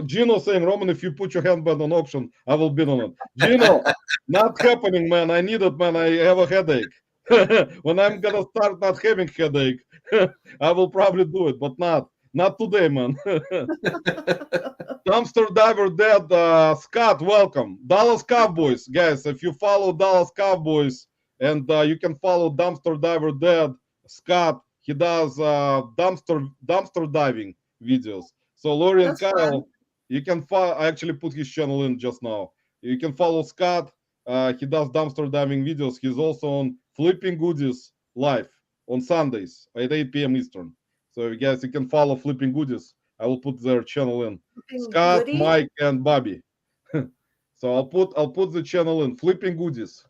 Gino saying, Roman, if you put your handband on auction, I will bid on it. Gino, not happening, man. I need it, man. I have a headache. When I'm gonna start not having headache, I will probably do it, but not today, man. Dumpster Diver Dead, Scott, welcome. Dallas Cowboys, guys. If you follow Dallas Cowboys, and you can follow Dumpster Diver Dead, Scott, he does dumpster diving videos. So Lori and Kyle, fun. you can follow. I actually put his channel in just now. You can follow Scott. He does dumpster diving videos. He's also on Flipping Goodies live on Sundays at 8 p.m. Eastern. So you guys, you can follow Flipping Goodies. I will put their channel in. Scott, Goody? Mike, and Bobby. So I'll put the channel in Flipping Goodies.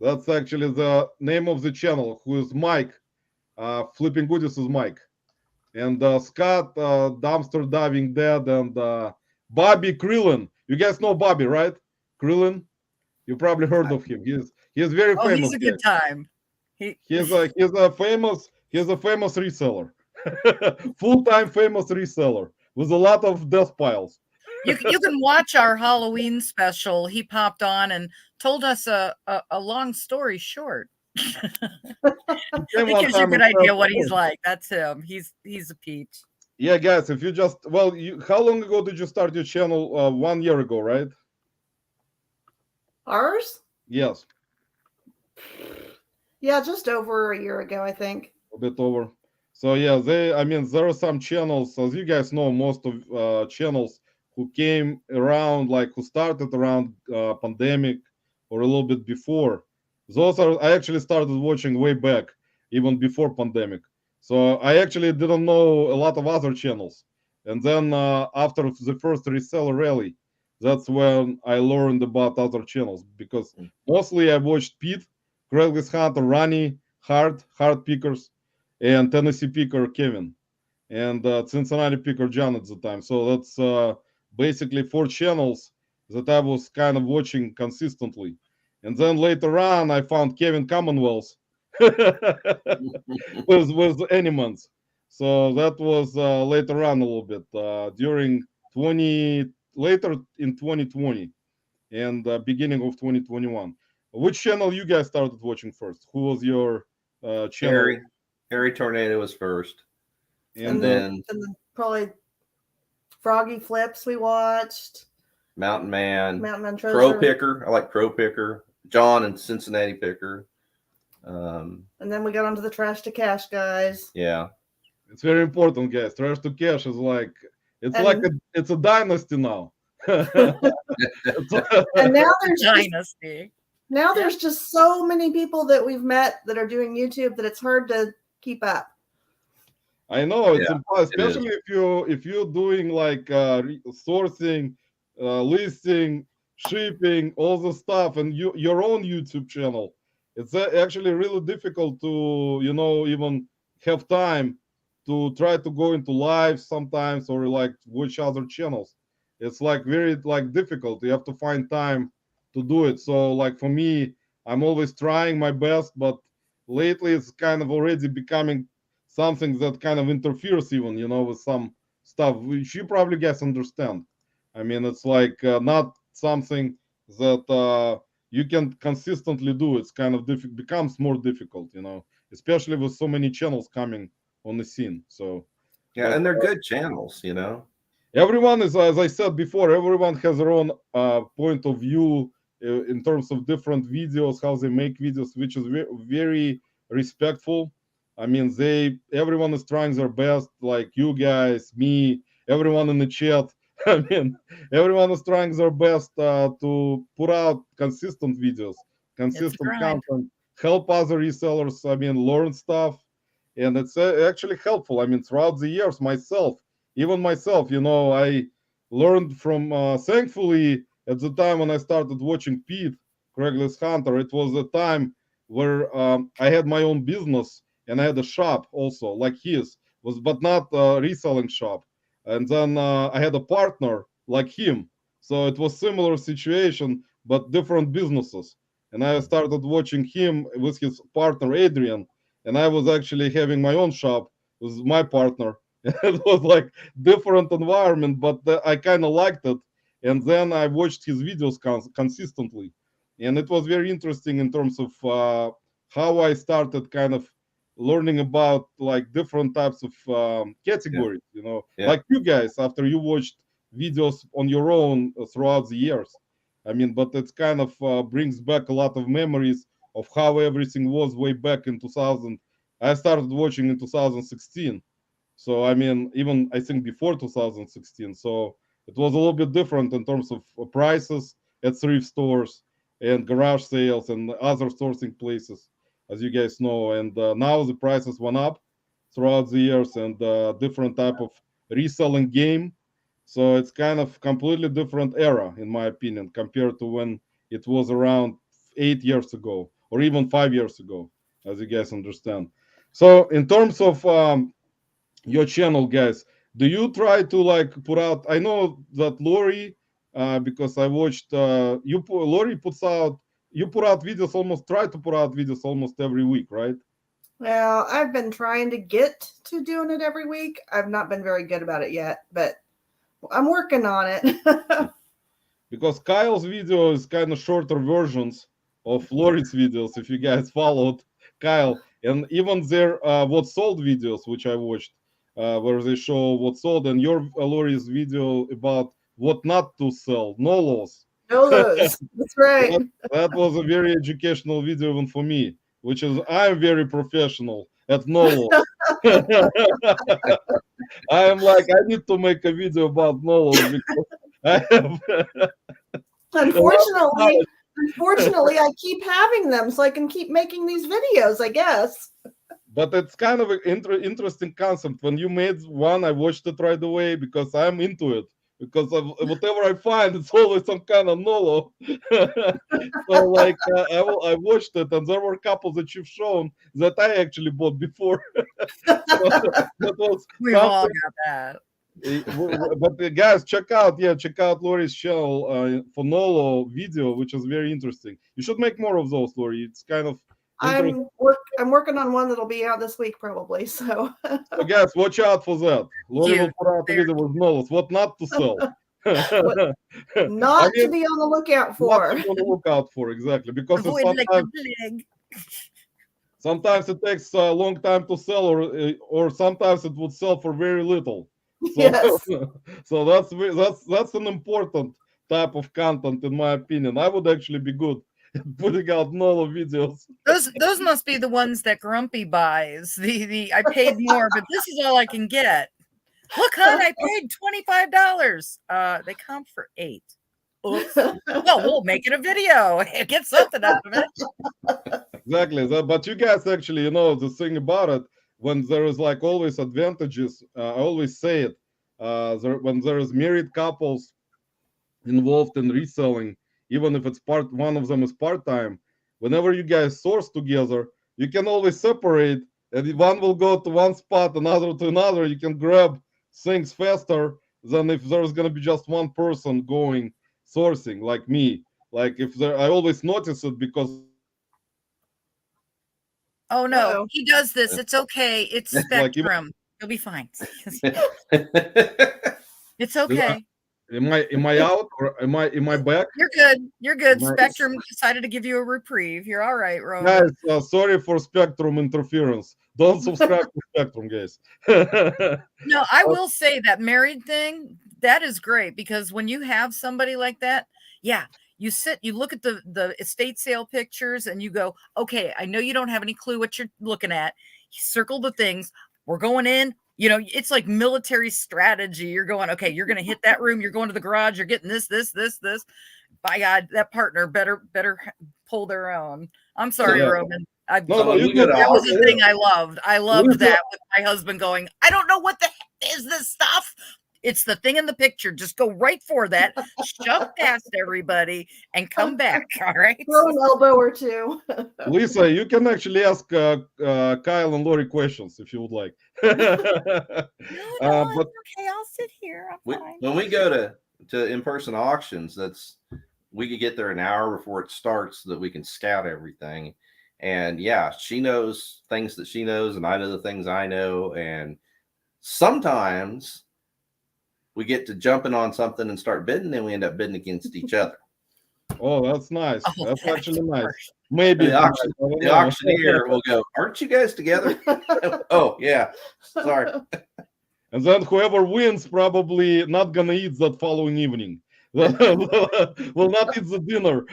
That's actually the name of the channel. Who is Mike? Flipping Goodies is Mike. And Scott, Dumpster Diving Dead, and Bobby Krillin. You guys know Bobby, right? Krillin. You probably heard of him. He's very famous. He's a good time. He's a famous reseller. Full-time famous reseller with a lot of death piles. You can watch our Halloween special. He popped on and told us a long story short. It gives you a good idea what he's like. That's him. He's a peach. Yeah, guys, if you just how long ago did you start your channel? 1 year ago, right? Ours? Yes. Yeah, just over a year ago, I think. A bit over. So yeah, there are some channels, as you guys know, most of channels who came around, like who started around pandemic or a little bit before. I actually started watching way back, even before pandemic. So I actually didn't know a lot of other channels. And then after the first reseller rally, that's when I learned about other channels, because mostly I watched Pete, Craigslist Hunter, Ronnie, Hard Pickers, and Tennessee Picker Kevin, and Cincinnati Picker John at the time. So that's basically 4 channels that I was kind of watching consistently. And then later on, I found Kevin Commonwealth with Animans. So that was later on a little bit later in 2020 and beginning of 2021. Which channel you guys started watching first? Who was your channel? Harry Tornado was first. And then probably Froggy Flips we watched. Mountain Man Treasure. Pro Picker. I like Pro Picker. John and Cincinnati Picker. And then we got onto the Trash to Cash guys. Yeah. It's very important, guys. Trash to Cash is it's a dynasty now. And now there's dynasty. Now there's just so many people that we've met that are doing YouTube that it's hard to keep up. I know it's Yeah, impossible, especially if you're doing like sourcing, listing, shipping, all the stuff, and your own YouTube channel. It's actually really difficult to even have time to try to go into live sometimes or like watch other channels. It's like very like difficult. You have to find time to do it. So like for me, I'm always trying my best, but lately it's kind of already becoming something that kind of interferes even with some stuff which you probably guys understand. I mean, it's like not something that you can consistently do. It's kind of becomes more difficult, especially with so many channels coming on the scene. So yeah, but and they're good channels. everyone is, as I said before, everyone has their own point of view in terms of different videos, how they make videos, which is very respectful. I mean, everyone is trying their best, like you guys, me, everyone in the chat. I mean, everyone is trying their best to put out consistent videos, It's a consistent grind. content, help other resellers. I mean, learn stuff, and it's actually helpful. I mean, throughout the years, even myself, I learned from, thankfully, at the time when I started watching Pete, Craigslist Hunter, it was a time where I had my own business and I had a shop also, like his, but not a reselling shop. And then I had a partner like him. So it was similar situation, but different businesses. And I started watching him with his partner, Adrian. And I was actually having my own shop with my partner. It was like different environment, but I kind of liked it. And then I watched his videos consistently, and it was very interesting in terms of how I started kind of learning about like different types of Yeah, categories. yeah, Like you guys after you watched videos on your own throughout the years. I mean, but it kind of brings back a lot of memories of how everything was way back in 2000. I started watching in 2016, so I mean, even I think before 2016. So it was a little bit different in terms of prices at thrift stores and garage sales and other sourcing places, as you guys know. And now the prices went up throughout the years, and different type of reselling game. So it's kind of completely different era, in my opinion, compared to when it was around 8 years ago or even 5 years ago, as you guys understand. So in terms of your channel, guys, do you try to like put out? I know that Lori, because I watched Lori puts out, you put out videos, almost try to put out videos almost every week, right? Well, I've been trying to get to doing it every week. I've not been very good about it yet, but I'm working on it. Because Kyle's video is kind of shorter versions of Lori's videos. If you guys followed Kyle, and even their what sold videos, which I watched, where they show what sold, and your Lori's video about what not to sell, no loss. No lose. That's right. That was a very educational video even for me, which is I'm very professional at no loss. I am like I need to make a video about no loss because I have Unfortunately, I keep having them so I can keep making these videos, I guess. but it's kind of an interesting concept. When you made one, I watched it right away because I'm into it. Because of whatever I find, it's always some kind of nolo. So like I watched it, and there were a couple that you've shown that I actually bought before. So that was We've all something. got that. But guys, check out Lori's channel for Nolo video, which is very interesting. You should make more of those, Lori. It's kind of interesting. I'm working on one that'll be out this week probably. So So guys, watch out for that. Lori will put out a video with Nolos. What not to sell. not to be on the lookout for. Not to be on the lookout for, exactly. Because Avoid like the plague. sometimes it takes a long time to sell, or sometimes it would sell for very little. So, Yes. so that's an important type of content, in my opinion. I would actually be good at putting out Nolo videos. Those must be the ones that Grumpy buys. The I paid more, but this is all I can get. Look, hon, I paid $25. They come for $8. Oops. Well, we'll make it a video. Get something out of it. Exactly. But you guys actually, the thing about it, when there is like always advantages, I always say it, when there is married couples involved in reselling, even if it's one of them is part-time, whenever you guys source together, you can always separate, and one will go to one spot, another to another. You can grab things faster than if there's going to be just one person going sourcing, like me. Like if there, I always notice it because Oh no, Uh-oh. he does this. It's okay. It's Like, even- Spectrum. You'll be fine. It's do I- okay. am I out or am I back? You're good. You're good. Nice. Spectrum decided to give you a reprieve. You're all right, Roman. Guys, sorry for Spectrum interference. Don't subscribe to Spectrum, guys. No, I will say that married thing, that is great, because when you have somebody like that, yeah, you sit, you look at the estate sale pictures and you go, okay, I know you don't have any clue what you're looking at. You circle the things. We're going in. You know, it's like military strategy. You're going, okay, you're going to hit that room. You're going to the garage. You're getting this. By God, that partner better pull their own. I'm sorry, Yeah. Roman. No, you go to that was the Hollywood. thing I loved. I loved Listen. that with my husband going, I don't know what the heck is this stuff. It's the thing in the picture. Just go right for that, shove past everybody, and come back. All right. Throw an elbow or two. Lisa, you can actually ask Kyle and Lori questions if you would like. No, But it's okay. I'll sit here. I'm fine. When we go to in-person auctions, we could get there an hour before it starts so that we can scout everything. And yeah, she knows things that she knows, and I know the things I know. And sometimes we get to jumping on something and start bidding, and we end up bidding against each other. oh, that's nice. Oh, That's that's actually nice. harsh. Maybe The, it's auction, nice. I don't the know. auctioneer will go, "Aren't you guys together?" Oh yeah, sorry. And then whoever wins probably not gonna eat that following evening. Will not eat the dinner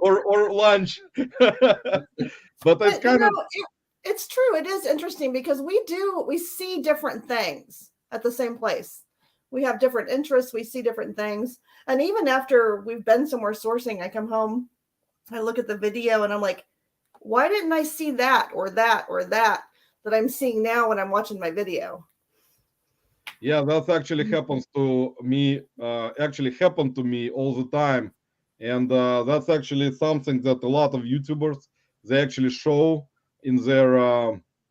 or lunch. But it's But, kind of it's true. It is interesting because we see different things at the same place. We have different interests. We see different things. And even after we've been somewhere sourcing, I come home, I look at the video and I'm like, why didn't I see that or that or that I'm seeing now when I'm watching my video? yeah, that actually happens to me. Actually happened to me all the time, and that's actually something that a lot of YouTubers they actually show in their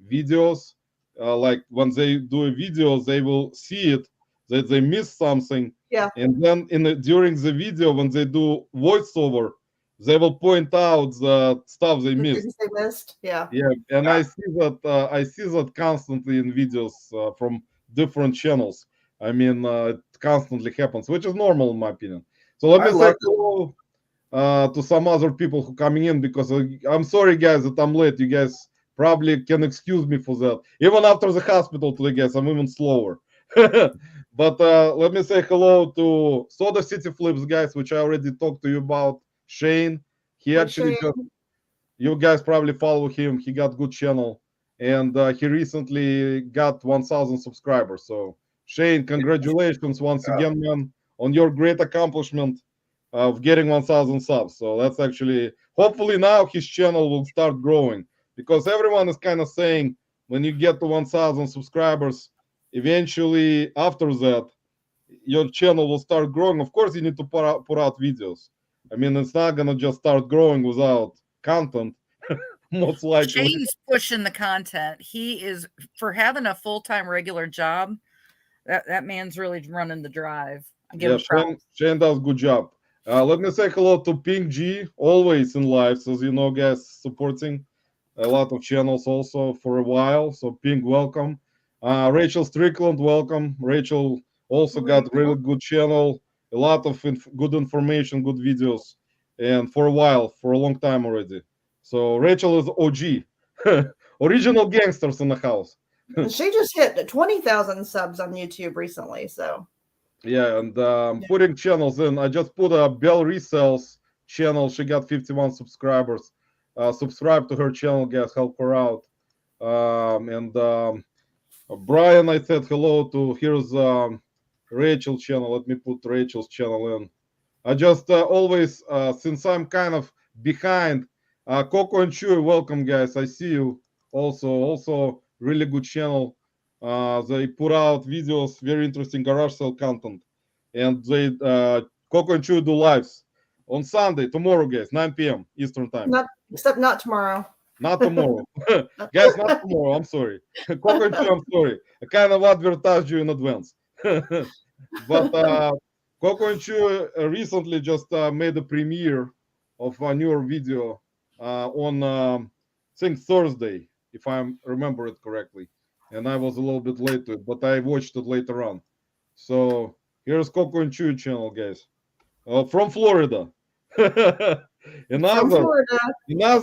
videos. Like when they do a video, they will see it that they miss something, Yeah. and then during the video when they do voiceover, they will point out the stuff they The missed. things they missed. Yeah. Yeah, and I see that constantly in videos from different channels. I mean, it constantly happens, which is normal in my opinion. So let I me say love hello to some other people who coming in because I'm sorry, guys, that I'm late. You guys probably can excuse me for that. Even after the hospital today, guys, I'm even slower. But let me say hello to Soda City Flips, guys, which I already talked to you about. Shane, he Hi, actually Shane. just you guys probably follow him. He got good channel, and he recently got 1,000 subscribers. So Shane, congratulations once again, man, on your great accomplishment of getting 1,000 subs. So that's actually hopefully now his channel will start growing because everyone is kind of saying when you get to 1,000 subscribers, eventually after that your channel will start growing. Of course, you need to put out videos. I mean, it's not gonna just start growing without content, most likely. Shane's pushing the content. He is, for having a full-time regular job, that man's really running the drive. I give Yeah, him props. Shane does good job. Let me say hello to Pink G, always in live, as you know, guys, supporting a lot of channels also for a while. So Pink, welcome. Rachel Strickland, welcome. Rachel also got really good channel, a lot of good information, good videos, and for a while, for a long time already. So Rachel is OG, original gangsters in the house. And she just hit 20,000 subs on YouTube recently. So Yeah, and putting channels in. I just put a Bell Resells channel. She got 51 subscribers. Subscribe to her channel, guys. Help her out. Brian, I said hello to. Here's Rachel channel. Let me put Rachel's channel in. I just always, since I'm kind of behind, Coco and Chewy, welcome, guys. I see you. Also, really good channel. They put out videos, very interesting garage sale content, and they Coco and Chewy do lives on Sunday, tomorrow, guys, 9 p.m. Eastern time. Not tomorrow. Not tomorrow. Guys, not tomorrow. I'm sorry. Coco and Chewy, I'm sorry. I kind of advertised you in advance. But Coco and Chewy recently just made a premiere of a newer video on, I think, Thursday, if I remember it correctly. And I was a little bit late to it, but I watched it later on. So here's Coco and Chewy channel, guys. From Florida. Another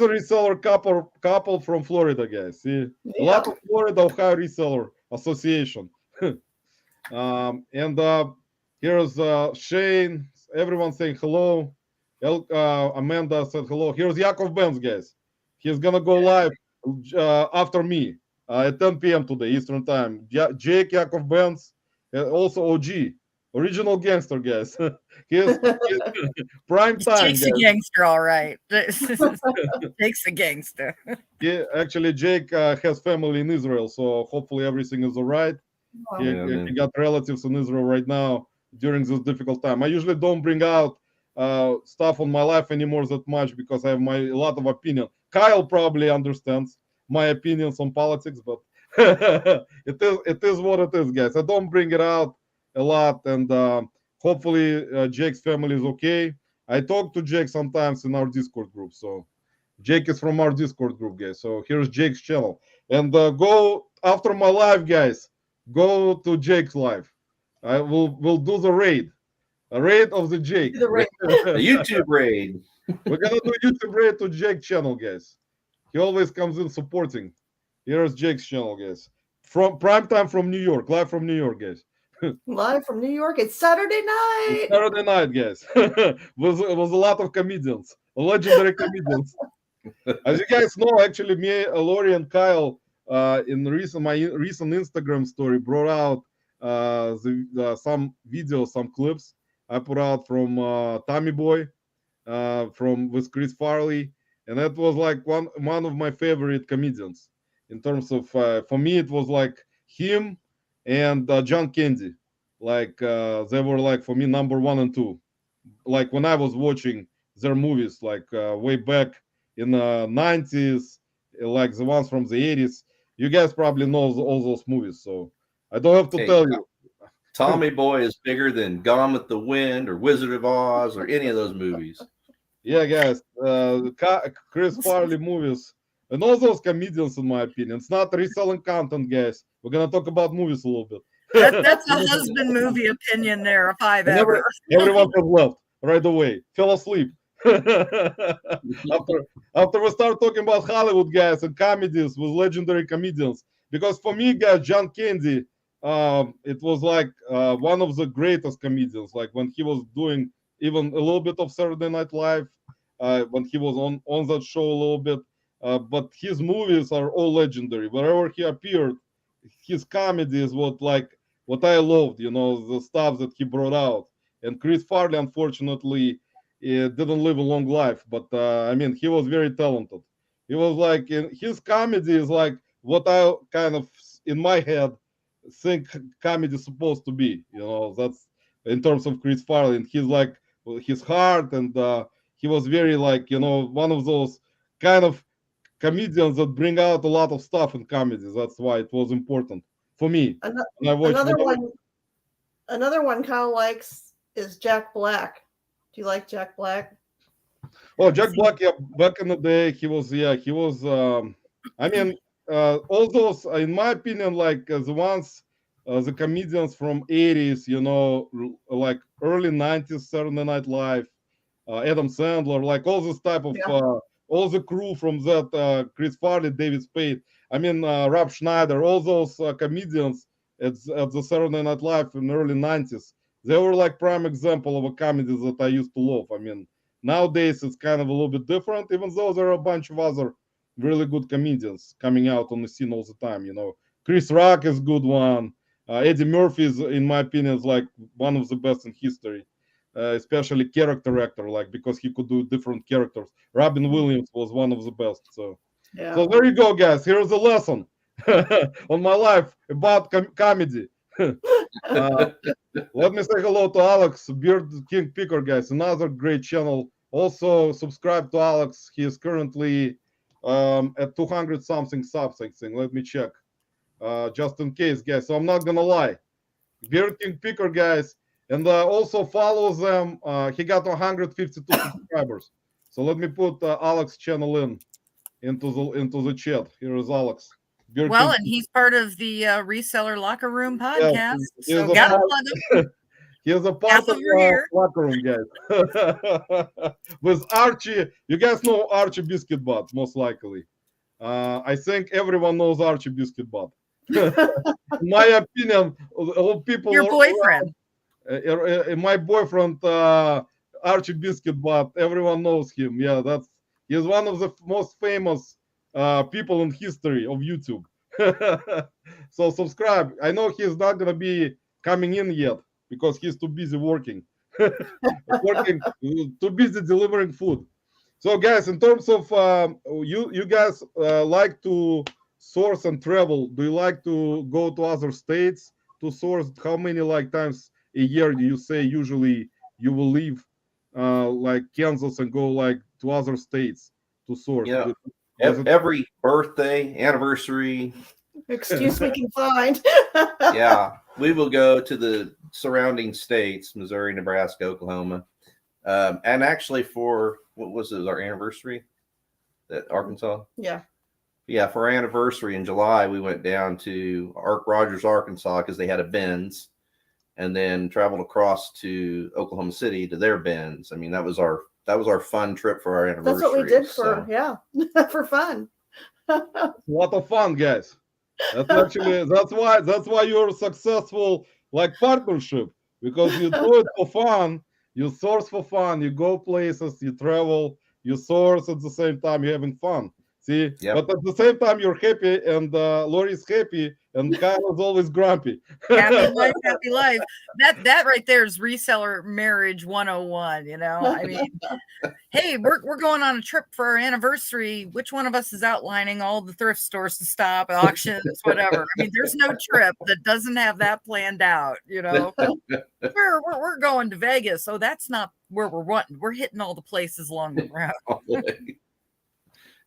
reseller couple from Florida, guys. See, a lot of Florida Ohio Reseller Association. And here's Shane. Everyone saying hello. Amanda said hello. Here's Yakov Benz, guys. He's gonna go live after me at 10 p.m. today Eastern time. Jake Yakov Benz, also OG. Original gangster, guys. He's prime time. Jake's a gangster, all right. Jake's a gangster. Yeah, actually, Jake has family in Israel, so hopefully everything is all right. He got relatives in Israel right now during this difficult time. I usually don't bring out stuff on my life anymore that much because I have a lot of opinion. Kyle probably understands my opinions on politics, but it is what it is, guys. I don't bring it out a lot, and hopefully Jake's family is okay. I talk to Jake sometimes in our Discord group, so Jake is from our Discord group, guys. So here's Jake's channel, and go after my live, guys. Go to Jake's live. I will do the raid, a raid of the Jake, the YouTube raid. We're gonna do YouTube raid to Jake's channel, guys. He always comes in supporting. Here's Jake's channel, guys. From prime time from New York, live from New York, guys. Live from New York. It's Saturday night. It's Saturday night, guys. was a lot of comedians, legendary comedians. As you guys know, actually, me, Lori, and Kyle in my recent Instagram story brought out some videos, some clips I put out from Tommy Boy, with Chris Farley, and that was like one of my favorite comedians in terms of for me it was like him and John Candy, like they were like for me number 1 and 2. Like when I was watching their movies, like way back in the 90s, like the ones from the 80s. You guys probably know all those movies, so I don't have to tell you. Tommy Boy is bigger than Gone with the Wind or Wizard of Oz or any of those movies. Yeah, guys, Chris Farley movies and all those comedians, in my opinion. It's not reselling content, guys. We're gonna talk about movies a little bit. That's a husband movie opinion there, if I've ever. Everyone has left right away, fell asleep. after we start talking about Hollywood, guys, and comedies with legendary comedians, because for me, guys, John Candy, it was like one of the greatest comedians. Like when he was doing even a little bit of Saturday Night Live, when he was on that show a little bit, but his movies are all legendary. Wherever he appeared, his comedy is what I loved, the stuff that he brought out. And Chris Farley, unfortunately, didn't live a long life, but I mean, he was very talented. He was like, his comedy is like what I kind of in my head think comedy is supposed to be. That's in terms of Chris Farley, and he's like his heart, and he was very like one of those kind of comedians that bring out a lot of stuff in comedies. That's why it was important for me. Another one Kyle likes is Jack Black. Do you like Jack Black? Oh, Jack Black, yeah, back in the day, he was I mean, all those, in my opinion, like the ones, the comedians from 80s, like early 90s, Saturday Night Live, Adam Sandler, like all this type of, all the crew from that, Chris Farley, David Spade, I mean, Rob Schneider, all those comedians at the Saturday Night Live in the early 90s, they were like prime example of a comedy that I used to love. I mean, nowadays it's kind of a little bit different, even though there are a bunch of other really good comedians coming out on the scene all the time. Chris Rock is a good one. Eddie Murphy is, in my opinion, is like one of the best in history, especially character actor, like because he could do different characters. Robin Williams was one of the best. So there you go, guys. Here's a lesson. on my life about comedy. Let me say hello to Alex, Beard King Picker, guys. Another great channel. Also, subscribe to Alex. He is currently at 200 something subs, I think. Let me check. Just in case, guys. So I'm not gonna lie. Beard King Picker, guys. And also follow them. He got 152 subscribers. So let me put Alex channel into the chat. Here is Alex. Beard Well, King. and he's part of the Reseller Locker Room podcast. he's So a gotta part- plug him. He's a part That's of over here. locker room, guys. With Archie, you guys know Archie Biscuit Butt, most likely. I think everyone knows Archie Biscuit Butt. In my opinion, all people. Your boyfriend. My boyfriend, Archie Biscuit Butt. Everyone knows him. Yeah, he's one of the most famous people in history of YouTube. So subscribe. I know he's not gonna be coming in yet because he's too busy working, too busy delivering food. So, guys, in terms of you guys like to source and travel. Do you like to go to other states to source? How many times a year do you say usually you will leave like Kansas and go to other states to source? Yeah. Every birthday, anniversary, excuse we can find. yeah, we will go to the surrounding states, Missouri, Nebraska, Oklahoma. And actually for, what was it, our anniversary? That Arkansas? Yeah. Yeah, for our anniversary in July, we went down to Rogers, Arkansas, because they had a Benz, and then traveled across to Oklahoma City to their Benz. I mean, that was our fun trip for our anniversary. That's what we did for fun. A lot of fun, guys. That's why you're successful partnership, because you do it for fun, you source for fun, you go places, you travel, you source at the same time, you're having fun. See, yep. But at the same time you're happy, and Lori's happy, and Kyle is always grumpy. Happy life, happy life. That right there is reseller marriage 101. You know, I mean, hey, we're going on a trip for our anniversary. Which one of us is outlining all the thrift stores to stop, auctions, whatever? I mean, there's no trip that doesn't have that planned out. You know, we're going to Vegas, so that's not where we're wanting. We're hitting all the places along the route.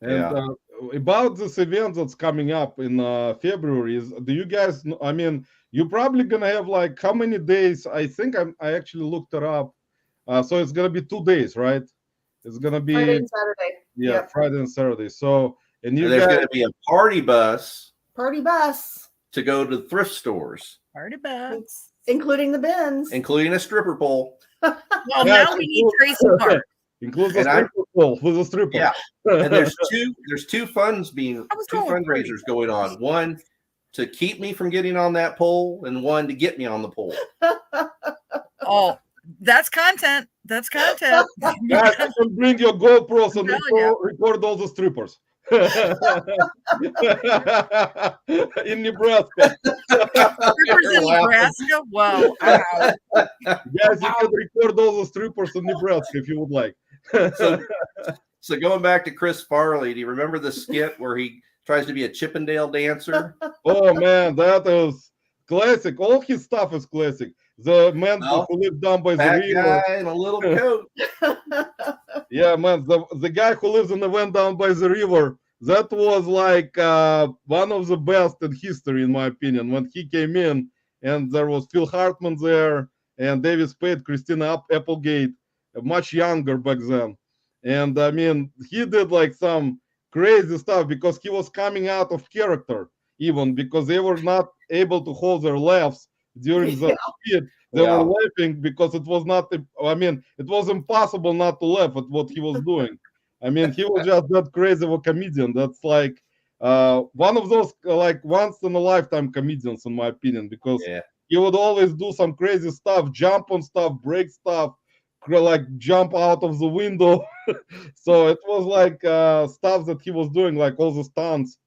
And about this event that's coming up in February, do you guys? I mean, you're probably gonna have how many days? I think I actually looked it up. So it's gonna be 2 days, right? It's gonna be Friday and Saturday. Yeah, Yep. Friday and Saturday. So there's gonna be a party bus to go to thrift stores. Party bus, including the bins, including a stripper pole. Well, now we need Tracy Park. Includes a stripper pole with a stripper. Yeah, and there's two fundraisers going on. One to keep me from getting on that pole, and one to get me on the pole. Oh, that's content. That's content. Guys, you can bring your GoPros and record all the strippers. In Nebraska. Strippers in Nebraska? Wow. Guys, you can record all the strippers in Nebraska if you would like. So going back to Chris Farley, do you remember the skit where he tries to be a Chippendale dancer? Oh man, that is classic. All his stuff is classic. The man who lived down by the river. Guy in a little coat. Yeah, man, the guy who lives in the van down by the river. That was one of the best in history, in my opinion. When he came in, and there was Phil Hartman there, and David Spade, Christina Applegate, much younger back then. And I mean, he did some crazy stuff because he was coming out of character, even because they were not able to hold their laughs during the skit. They were laughing because it was not, I mean, it was impossible not to laugh at what he was doing. I mean, he was just that crazy of a comedian. That's one of those once in a lifetime comedians, in my opinion, because he would always do some crazy stuff, jump on stuff, break stuff, jump out of the window. So it was stuff that he was doing, all the stunts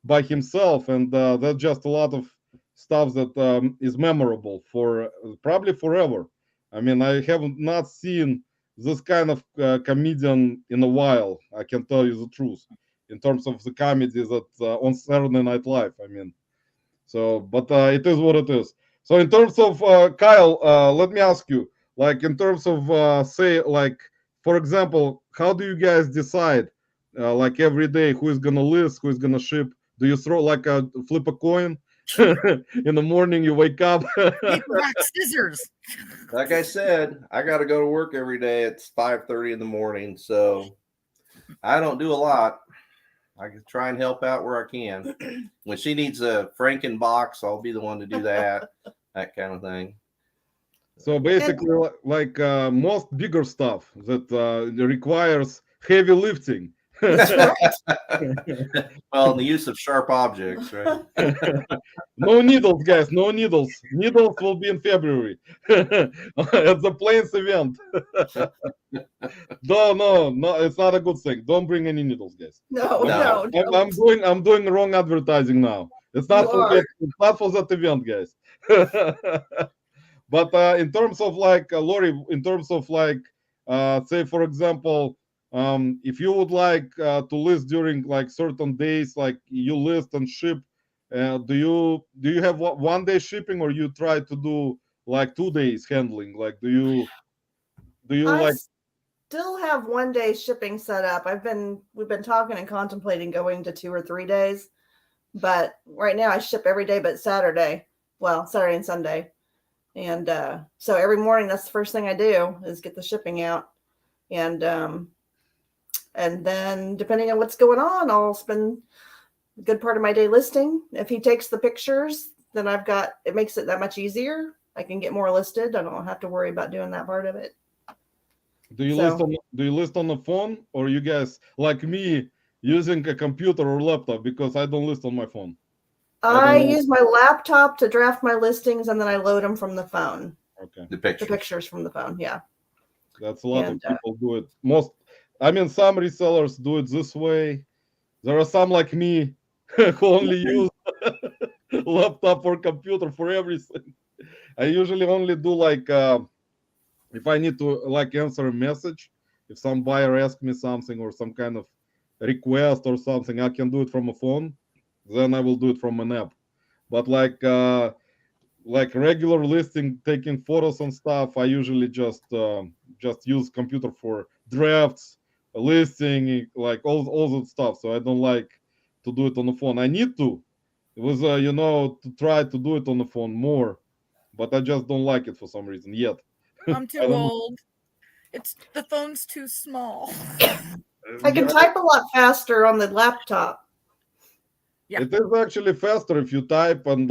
by himself, and that's just a lot of stuff that is memorable for probably forever. I mean, I have not seen this kind of comedian in a while. I can tell you the truth. in terms of the comedy that on Saturday Night Live. I mean, so but it is what it is. So in terms of Kyle, let me ask you, like in terms of say, like for example, how do you guys decide, like every day, who is gonna list, who is gonna ship? Do you throw like a flip a coin? In the morning you wake up. Paper, rock, scissors. Like I said, I got to go to work every day. It's 5:30 in the morning, so I don't do a lot. I can try and help out where I can. When she needs a Franken box, I'll be the one to do that, that kind of thing. So basically, like most bigger stuff that requires heavy lifting. That's right. Well, the use of sharp objects, right? No needles, guys. No needles. Needles will be in February at the Plains event. No, it's not a good thing. Don't bring any needles, guys. No, No. no. I'm doing wrong advertising now. It's not You for are. that, it's not for that event, guys. But in terms of like Lori, in terms of like say for example, if you would like to list during like certain days, like you list and ship, do you have 1 day shipping, or you try to do like 2 days handling? Like do you I like still have 1 day shipping set up. We've been talking and contemplating going to 2 or 3 days, but right now I ship every day but Saturday. Well, Saturday and Sunday. And so every morning, that's the first thing I do is get the shipping out. And then depending on what's going on, I'll spend a good part of my day listing. If he takes the pictures, then it makes it that much easier. I can get more listed. I don't have to worry about doing that part of it. do you list on the phone, or you guys like me using a computer or laptop? Because I don't list on my phone. I use my laptop to draft my listings, and then I load them from the phone. Okay. The The pictures from the phone, yeah. That's a lot of people do it. Some resellers do it this way. There are some like me who only use laptop or computer for everything. I usually only do like if I need to like answer a message, if some buyer asks me something or some kind of request or something, I can do it from a phone. Then I will do it from an app. But like regular listing, taking photos and stuff, I usually just use computer for drafts, listing, like all that stuff. So I don't like to do it on the phone. I need to. It was to try to do it on the phone more, but I just don't like it for some reason yet. I'm too old. The phone's too small. I can type a lot faster on the laptop. Yeah. It is actually faster if you type, and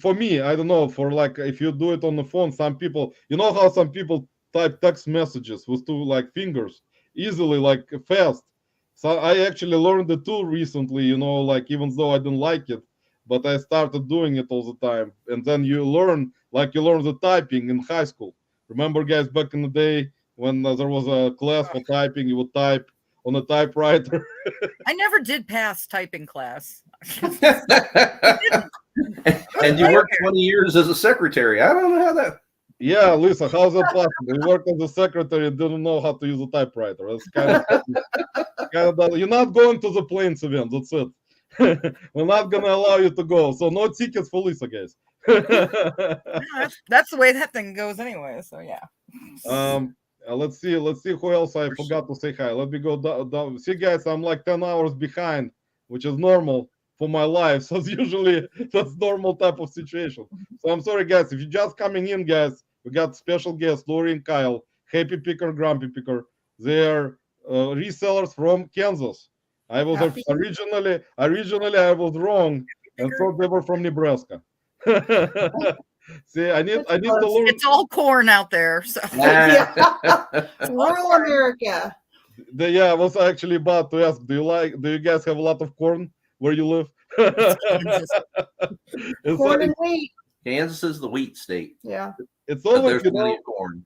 for me, I don't know, for like if you do it on the phone, some people, you know how some people type text messages with two like fingers easily, like fast. So I actually learned the tool recently, like even though I didn't like it, but I started doing it all the time. And then you learn the typing in high school. Remember, guys, back in the day when there was a class for typing, you would type on a typewriter. I never did pass typing class. And you worked 20 years as a secretary. I don't know how that. Yeah, Lisa, how's that possible? You worked as a secretary and didn't know how to use a typewriter. That's kind of you're not going to the Plains event. That's it. We're not gonna allow you to go. So no tickets for Lisa, guys. That's the way that thing goes anyway. So yeah. Let's see who else I forgot to say hi. Let me go down. See, guys, I'm like 10 hours behind, which is normal for my life. So that's normal type of situation. So I'm sorry, guys. If you're just coming in, guys, we got special guests, Lori and Kyle, Happy Picker, Grumpy Picker. They're resellers from Kansas. I was originally I was wrong and thought they were from Nebraska. See, I need to learn. It's all corn out there. So Rural America. I was actually about to ask, do you guys have a lot of corn where you live? Corn and wheat. Kansas is the wheat state. Yeah. It's always, there's plenty of corn.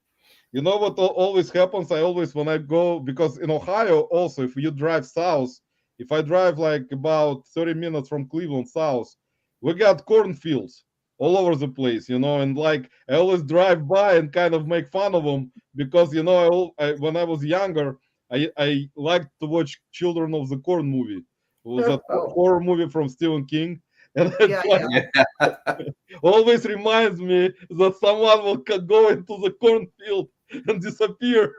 You know what always happens? When I go, because in Ohio also, if you drive south, if I drive like about 30 minutes from Cleveland south, we got cornfields all over the place, and like I always drive by and kind of make fun of them because, when I was younger, I liked to watch Children of the Corn movie. was a Oh. horror movie from Stephen King, and it's Yeah, like yeah. always reminds me that someone will go into the cornfield and disappear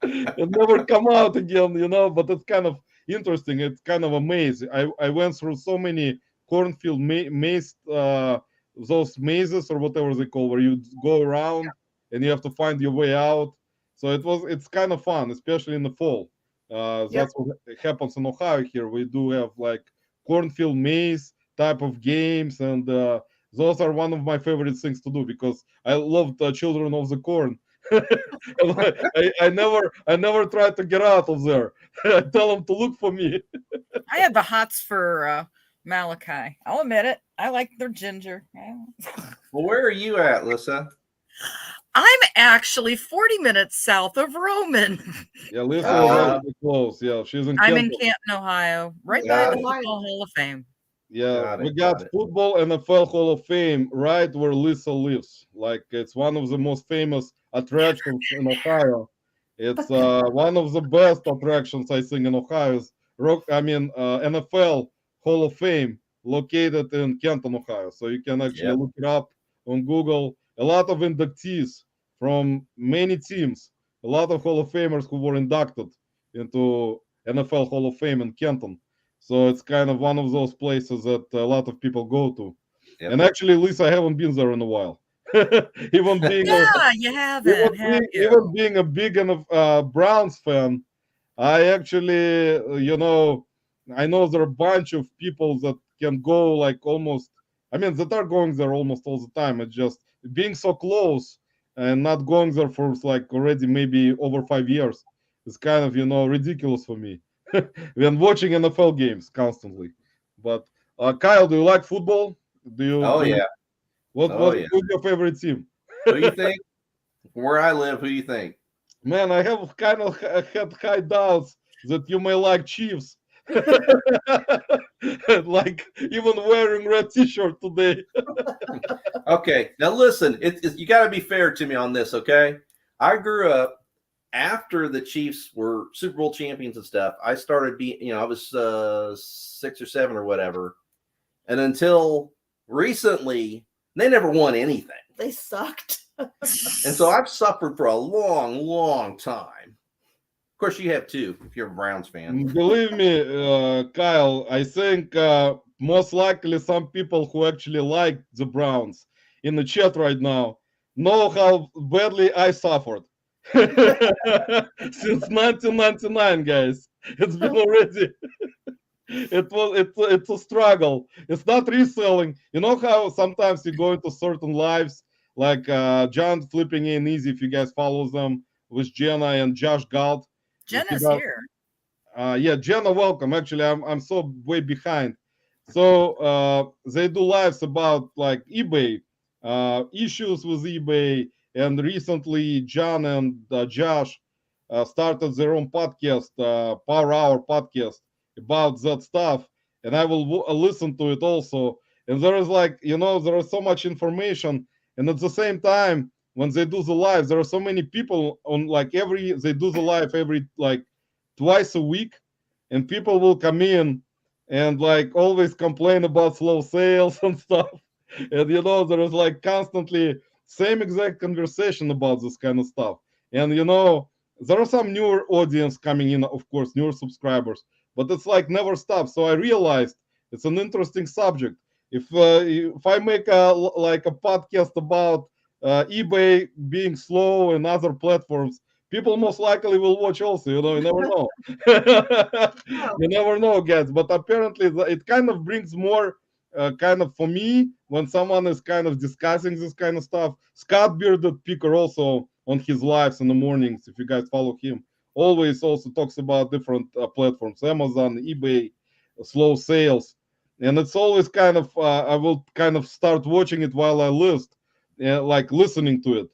and never come out again, you know. But it's kind of interesting. It's kind of amazing. I went through so many cornfield maze, those mazes or whatever they call, where you go around and you have to find your way out. So it's kind of fun, especially in the fall. Yep. That's what happens in Ohio here. We do have like cornfield maze type of games, and those are one of my favorite things to do because I love Children of the Corn. I never try to get out of there. I tell them to look for me. I have the hots for Malachi. I'll admit it. I like their ginger. Well, where are you at, Lissa? I'm actually 40 minutes south of Roman. Yeah, Lisa is really close. Yeah, she's in I'm in Canton. Canton, Ohio, right Got by the it. Football Hall of Fame. Yeah, Got we it, got got it. Football NFL Hall of Fame right where Lisa lives. Like it's one of the most famous attractions in Ohio. It's one of the best attractions I think in Ohio. Is NFL Hall of Fame located in Canton, Ohio. So you can actually Yep. look it up on Google. A lot of inductees from many teams, a lot of Hall of Famers who were inducted into NFL Hall of Fame in Canton. So it's kind of one of those places that a lot of people go to. Yep. And actually, Lisa, I haven't been there in a while. even being a, Yeah, you haven't, have you? even being a big Browns fan, I actually, I know there are a bunch of people that can go like almost, that are going there almost all the time. It's just being so close and not going there for like already maybe over 5 years. It's kind of, ridiculous for me when watching NFL games constantly. But Kyle, do you like football? Oh yeah. What's your favorite team? Who you think? Where I live, who you think? Man, I have kind of had high doubts that you may like Chiefs. Like even wearing red T-shirt today. Okay, now listen, you got to be fair to me on this, okay? I grew up after the Chiefs were Super Bowl champions and stuff. I started being, I was 6 or 7 or whatever, and until recently, they never won anything. They sucked. And so I've suffered for a long, long time. Of course, you have too, if you're a Browns fan. Believe me, Kyle, I think most likely some people who actually like the Browns in the chat right now know how badly I suffered. Since 1999, guys. It's been already it's a struggle. It's not reselling. You know how sometimes you go into certain lives like John Flipping in Easy, if you guys follow them, with Jenna and Josh Galt. Jenna's here. Yeah, Jenna, welcome. Actually, I'm so way behind. So they do lives about like eBay, issues with eBay, and recently John and Josh started their own podcast, Power Hour podcast, about that stuff, and I will listen to it also. And there is like, there is so much information, and at the same time, when they do the live, there are so many people on like they do the live every like twice a week, and people will come in and like always complain about slow sales and stuff. And there is like constantly same exact conversation about this kind of stuff. And there are some newer audience coming in, of course, newer subscribers, but it's like never stops. So I realized it's an interesting subject. If I make a podcast about eBay being slow and other platforms, people most likely will watch also. You never know. You never know, guys. But apparently, it kind of brings more, kind of for me, when someone is kind of discussing this kind of stuff. Scott Bearded Picker also on his lives in the mornings, if you guys follow him, always also talks about different platforms, Amazon, eBay, slow sales. And it's always kind of, I will kind of start watching it while I list, like listening to it.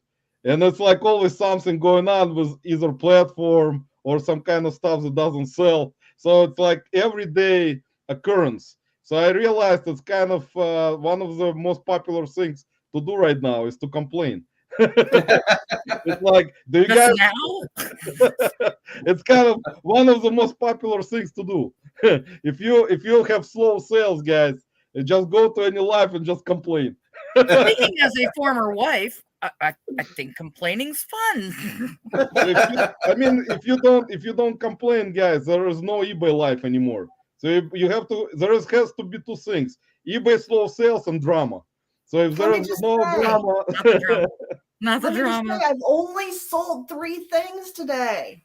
And it's like always something going on with either platform or some kind of stuff that doesn't sell. So it's like everyday occurrence. So I realized it's kind of one of the most popular things to do right now is to complain. It's like, do you guys? Now? It's kind of one of the most popular things to do. If you have slow sales, guys, just go to any live and just complain. Speaking as a former wife, I think complaining's fun. If you don't complain, guys, there is no eBay life anymore. So you have to. Has to be two things: eBay slow sales and drama. So if there is no drama, Not the drama. Not the Let me just drama. say, I've only sold 3 things today.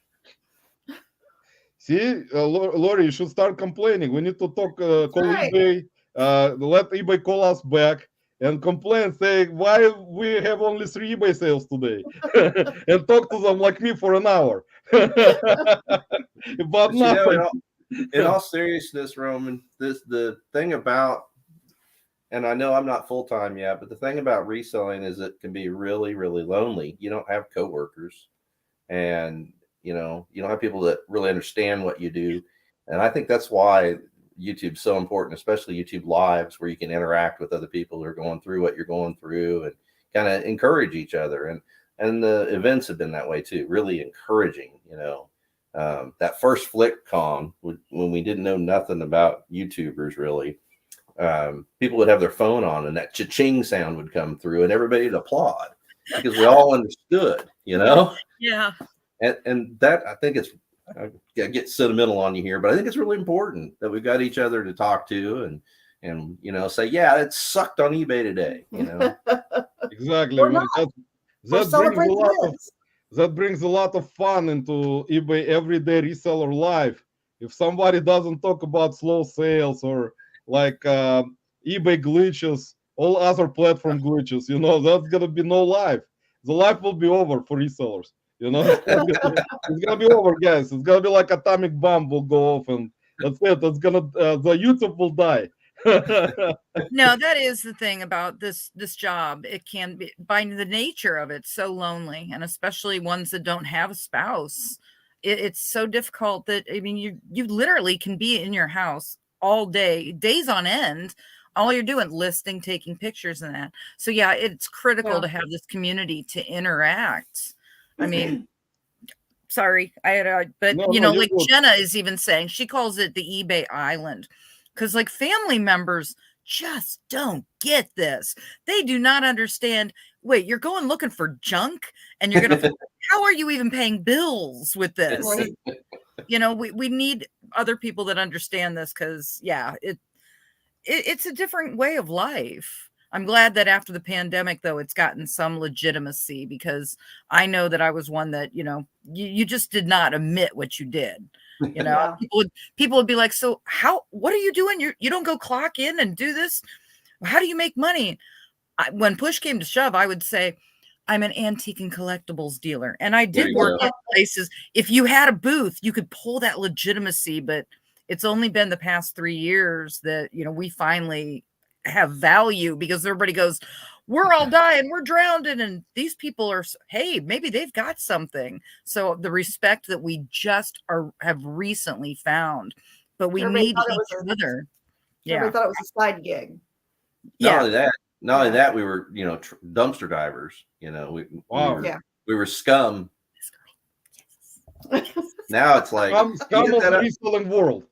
see, Lori, you should start complaining. We need to talk. Call right. eBay. Let eBay call us back and complain, saying why we have only 3 eBay sales today, and talk to them like me for an hour. But nothing. In all seriousness, Roman, the thing about, and I know I'm not full time yet, but the thing about reselling is it can be really, really lonely. You don't have coworkers, and you don't have people that really understand what you do. And I think that's why YouTube's so important, especially YouTube Lives, where you can interact with other people who are going through what you're going through and kind of encourage each other. And the events have been that way too, really encouraging. That first FlickCon, when we didn't know nothing about YouTubers really, people would have their phone on and that cha-ching sound would come through and everybody would applaud because we all understood, Yeah. And that, I think it's, I get sentimental on you here, but I think it's really important that we've got each other to talk to and say, yeah, it sucked on eBay today. Exactly. That brings a lot of fun into eBay Everyday Reseller Live. If somebody doesn't talk about slow sales or like eBay glitches, all other platform glitches, that's gonna be no live. The live will be over for resellers. It's gonna be over, guys. It's gonna be like atomic bomb will go off, and that's it. That's gonna the YouTube will die. No, that is the thing about this job. It can be, by the nature of it, so lonely, and especially ones that don't have a spouse. It's so difficult that you literally can be in your house all day, days on end. All you're doing, listing, taking pictures, and that. So yeah, it's critical to have this community to interact. I mean, sorry, but like Jenna is even saying, she calls it the eBay Island, because like family members just don't get this. They do not understand. Wait, you're going looking for junk, and you're gonna. How are you even paying bills with this? We need other people that understand this, because it's a different way of life. I'm glad that after the pandemic, though, it's gotten some legitimacy, because I know that I was one that, you just did not admit what you did. People would be like, so what are you doing? You don't go clock in and do this? How do you make money? When push came to shove, I would say, I'm an antique and collectibles dealer. And I did work at places. If you had a booth, you could pull that legitimacy, but it's only been the past 3 years that, we finally have value, because everybody goes, we're all dying, we're drowning, and these people are, hey, maybe they've got something. So the respect that we just have recently found, but we need each other. Yeah, we thought it was a side gig. Not only that, we were dumpster divers. We were scum. Now it's like scum of the reselling world.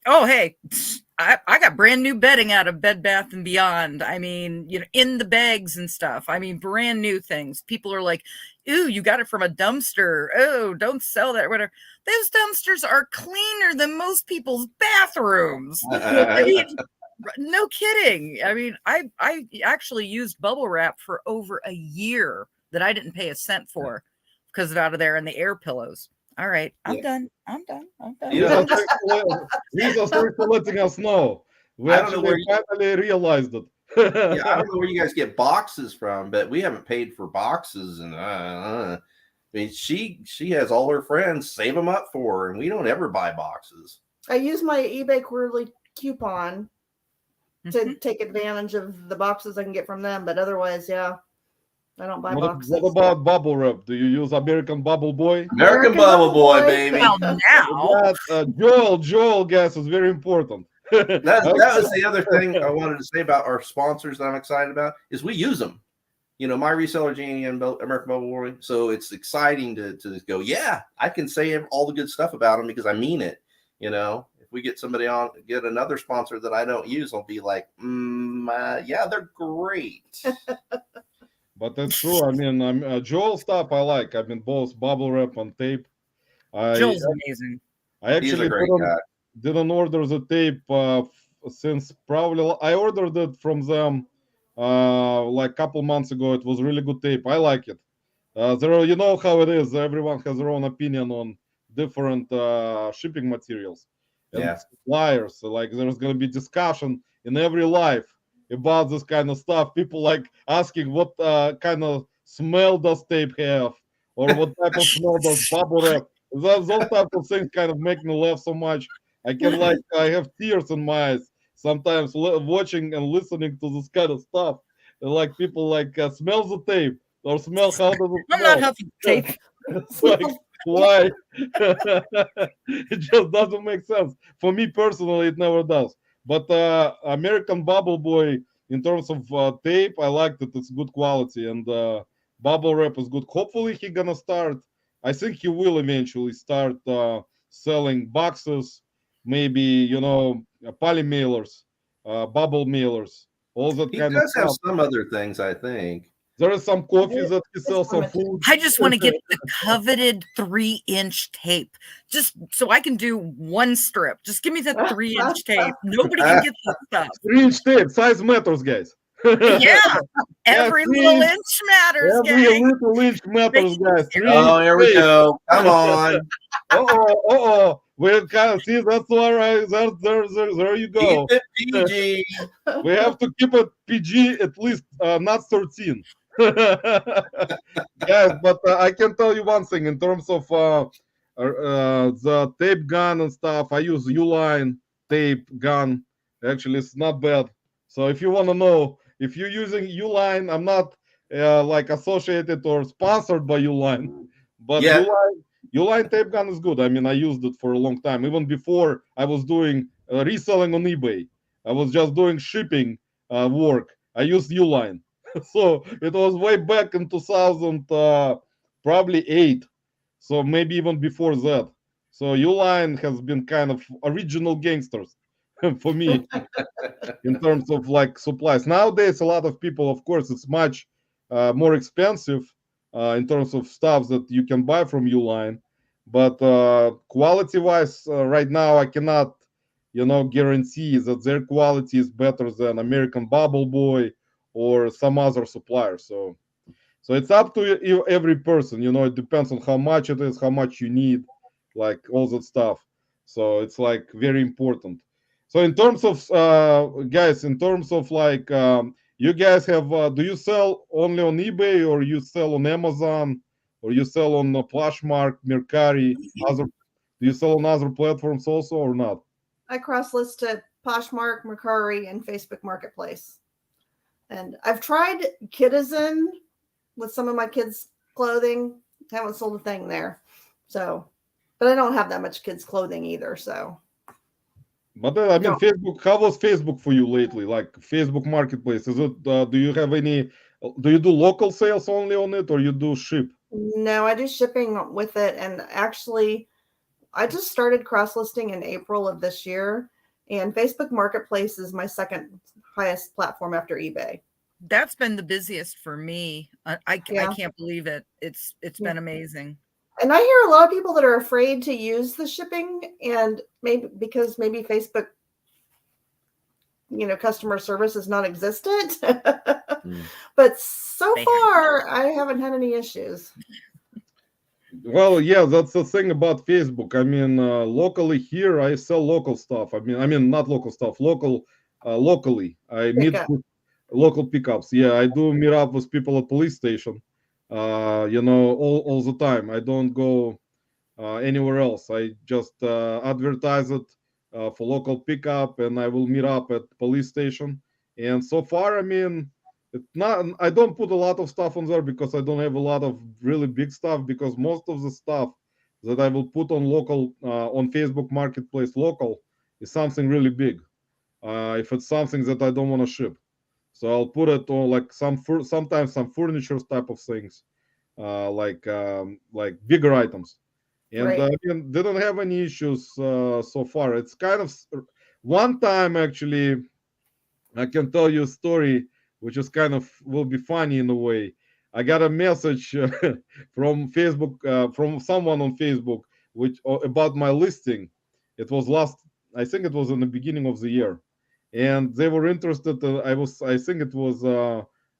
Oh, hey, I got brand new bedding out of Bed Bath & Beyond. I mean, in the bags and stuff. I mean, brand new things. People are like, ooh, you got it from a dumpster. Oh, don't sell that. Whatever. Those dumpsters are cleaner than most people's bathrooms. I mean, no kidding. I mean, I actually used bubble wrap for over a year that I didn't pay a cent for, because of out of there and the air pillows. All right, I'm done. Lisa, sorry for letting us know. We actually finally realized it. I don't know where you guys get boxes from, but we haven't paid for boxes, and I mean, she has all her friends save them up for her, and we don't ever buy boxes. I use my eBay quarterly coupon to take advantage of the boxes I can get from them, but otherwise, I don't buy boxes. What about bubble wrap? Do you use American Bubble Boy? American Bubble Boy, baby. Well, now. Joel, guess is very important. That was the other thing I wanted to say about our sponsors that I'm excited about, is we use them. my reseller Janie and American Bubble Boy. So it's exciting to go, yeah, I can say all the good stuff about them because I mean it. If we get somebody on, get another sponsor that I don't use, I'll be like, yeah, they're great. But that's true. I mean, Joel stuff I like. I mean, both bubble wrap and tape. Joel's amazing. I He's a actually great guy. didn't order the tape since probably I ordered it from them like a couple months ago. It was really good tape. I like it. You know how it is. Everyone has their own opinion on different shipping materials and suppliers. So, like, there's going to be discussion in every life about this kind of stuff. People like asking what kind of smell does tape have, or what type of smell does bubble wrap. Those type of things kind of make me laugh so much. I have tears in my eyes sometimes watching and listening to this kind of stuff. And like people smell the tape or smell how does it I'm smell. not helping tape. It's like, why? It just doesn't make sense. For me personally, it never does. But American Bubble Boy, in terms of tape, I like that it's good quality, and bubble wrap is good. Hopefully, he gonna start. I think he will eventually start selling boxes, maybe poly mailers, bubble mailers, all that He kind of does have stuff. some other things, I think. There is some coffees that he sells, some food. I just want to get the coveted 3-inch tape, just so I can do one strip. Just give me that 3-inch tape. Nobody can get that stuff. 3-inch tape, size matters, guys. Yeah, every little inch matters, Every guys. little inch matters, guys. Oh, here we go. Come on. We kind of see that's all right. There you go. Keep it PG. We have to keep it PG at least, not 13. Guys, but I can tell you one thing in terms of the tape gun and stuff. I use Uline tape gun. Actually, it's not bad. So if you want to know, if you're using Uline, I'm not like associated or sponsored by Uline, but Uline tape gun is good. I mean, I used it for a long time, even before I was doing reselling on eBay. I was just doing shipping work. I used Uline. So it was way back in 2000, probably 8. So maybe even before that. So Uline has been kind of original gangsters for me in terms of like supplies. Nowadays, a lot of people, of course, it's much more expensive in terms of stuff that you can buy from Uline. But quality-wise, right now, I cannot, guarantee that their quality is better than American Bubble Boy or some other supplier. So it's up to every person. It depends on how much it is, how much you need, like all that stuff. So it's like very important. So in terms of guys, in terms of like you guys have, do you sell only on eBay, or you sell on Amazon, or you sell on Poshmark, Mercari? Do you sell on other platforms also or not? I cross-listed Poshmark, Mercari, and Facebook Marketplace. And I've tried Kidizen with some of my kids' clothing. Haven't sold a thing there. So, but I don't have that much kids' clothing either. So, but I mean, Facebook. How was Facebook for you lately? Like Facebook Marketplace? Is it? Do you have any? Do you do local sales only on it, or you do ship? No, I do shipping with it. And actually, I just started cross-listing in April of this year. And Facebook Marketplace is my second highest platform after eBay. That's been the busiest for me. I can't believe it. It's been amazing. And I hear a lot of people that are afraid to use the shipping, and maybe Facebook, customer service is non-existent. But so far, I haven't had any issues. Well, yeah, that's the thing about Facebook. I mean, locally here, I sell local stuff. I mean, not local stuff, locally. I meet with local pickups. Yeah, I do meet up with people at police station, all the time. I don't go anywhere else. I just advertise it for local pickup, and I will meet up at police station. And so far, I mean, I don't put a lot of stuff on there because I don't have a lot of really big stuff, because most of the stuff that I will put on local on Facebook Marketplace local is something really big. If it's something that I don't want to ship. So I'll put it on like sometimes some furniture type of things, like bigger items. And Right. again, didn't have any issues so far. It's kind of one time actually. I can tell you a story which is kind of will be funny in a way. I got a message from Facebook from someone on Facebook which about my listing. It was I think it was in the beginning of the year, and they were interested. I think it was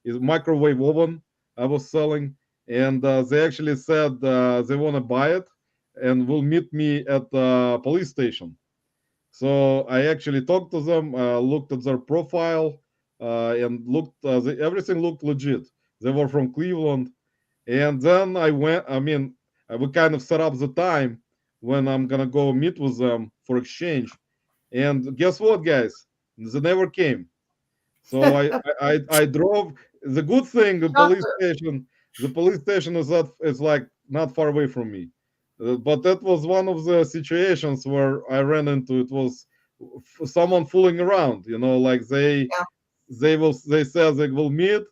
is microwave oven I was selling, and they actually said they want to buy it and will meet me at the police station. So I actually talked to them, looked at their profile, and looked. Everything looked legit. They were from Cleveland, and then I went. I mean, we kind of set up the time when I'm gonna go meet with them for exchange. And guess what, guys? They never came. So I drove. The good thing, Shocker. the police station is that it's like not far away from me. But that was one of the situations where I ran into. It was someone fooling around. Like Yeah. they said they will meet,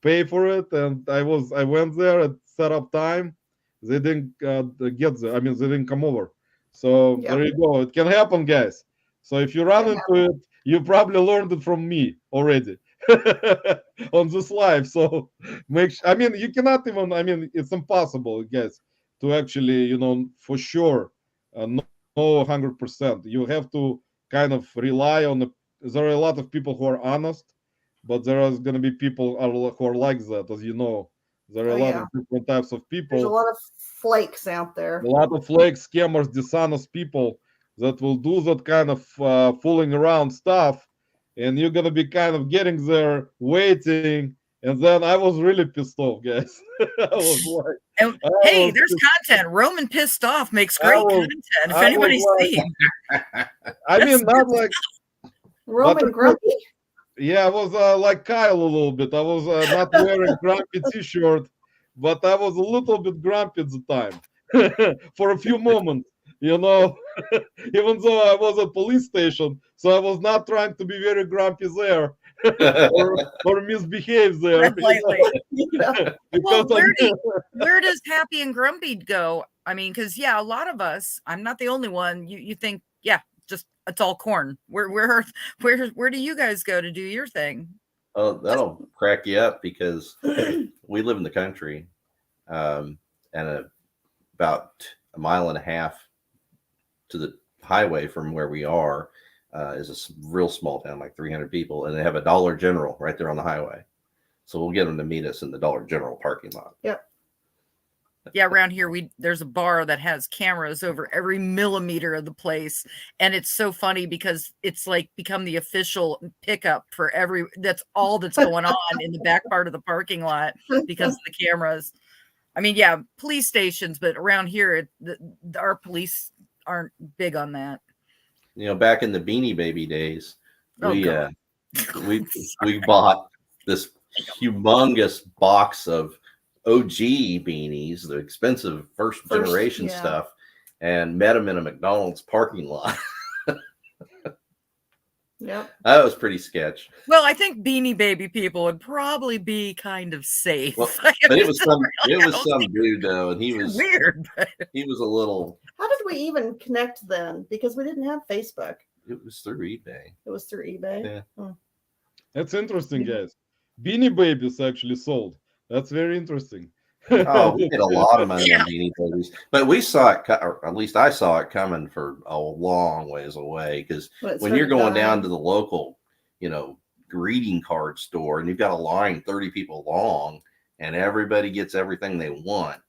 pay for it, and I went there at set up time. They didn't get there. I mean, they didn't come over. So Yeah. there you go. It can happen, guys. So if you run Can into it, you probably learned it from me already on this live. So I mean, you cannot even. I mean, it's impossible, guys, to actually, for sure, know 100%. You have to kind of rely on the. There are a lot of people who are honest, but there is going to be people who are like that, as you know. There are Oh a lot yeah. of different types of There's a people, lot of flakes out a there. lot of flake scammers, dishonest people that will do that kind of fooling around stuff, and you're going to be kind of getting there waiting. And then I was really pissed off, guys. I was like, And, I hey, was, there's content. Roman pissed off makes I great was, content. If I anybody's was seen, like, I that's mean, not like, Roman but Grumpy. yeah, I was like Kyle a little bit. I was not wearing grumpy t-shirt, but I was a little bit grumpy at the time for a few moments, you know. Even though I was at police station, so I was not trying to be very grumpy there or misbehave there, tread lightly. Yeah. Well, because where does happy and grumpy go? I mean, because yeah, a lot of us. I'm not the only one. You think, yeah, just it's all corn. Where do you guys go to do your thing? Oh, that'll crack you up because we live in the country, and about a mile and a half to the highway from where we are is a real small town, like 300 people, and they have a Dollar General right there on the highway. So we'll get them to meet us in the Dollar General parking lot. Yep. Yeah, around here there's a bar that has cameras over every millimeter of the place, and it's so funny because it's like become the official pickup for that's all that's going on in the back part of the parking lot because of the cameras. I mean, yeah, police stations, but around here our police aren't big on that. Back in the Beanie Baby days, Oh, we God. we bought this humongous box of OG beanies, the expensive first generation yeah. stuff, and met them in a McDonald's parking lot. Yep. That was pretty sketch. Well, I think Beanie Baby people would probably be kind of safe. Well, but it was some dude though, and he was weird. He was a little. How did we even connect then? Because we didn't have Facebook. It was through eBay. It was through eBay. Yeah. Hmm. That's interesting, guys. Beanie Babies actually sold. That's very interesting. Oh, we made a lot of money on Beanie Babies, but we saw it, or at least I saw it coming for a long ways away. Because when you're going down to the local, greeting card store, and you've got a line 30 people long, and everybody gets everything they want,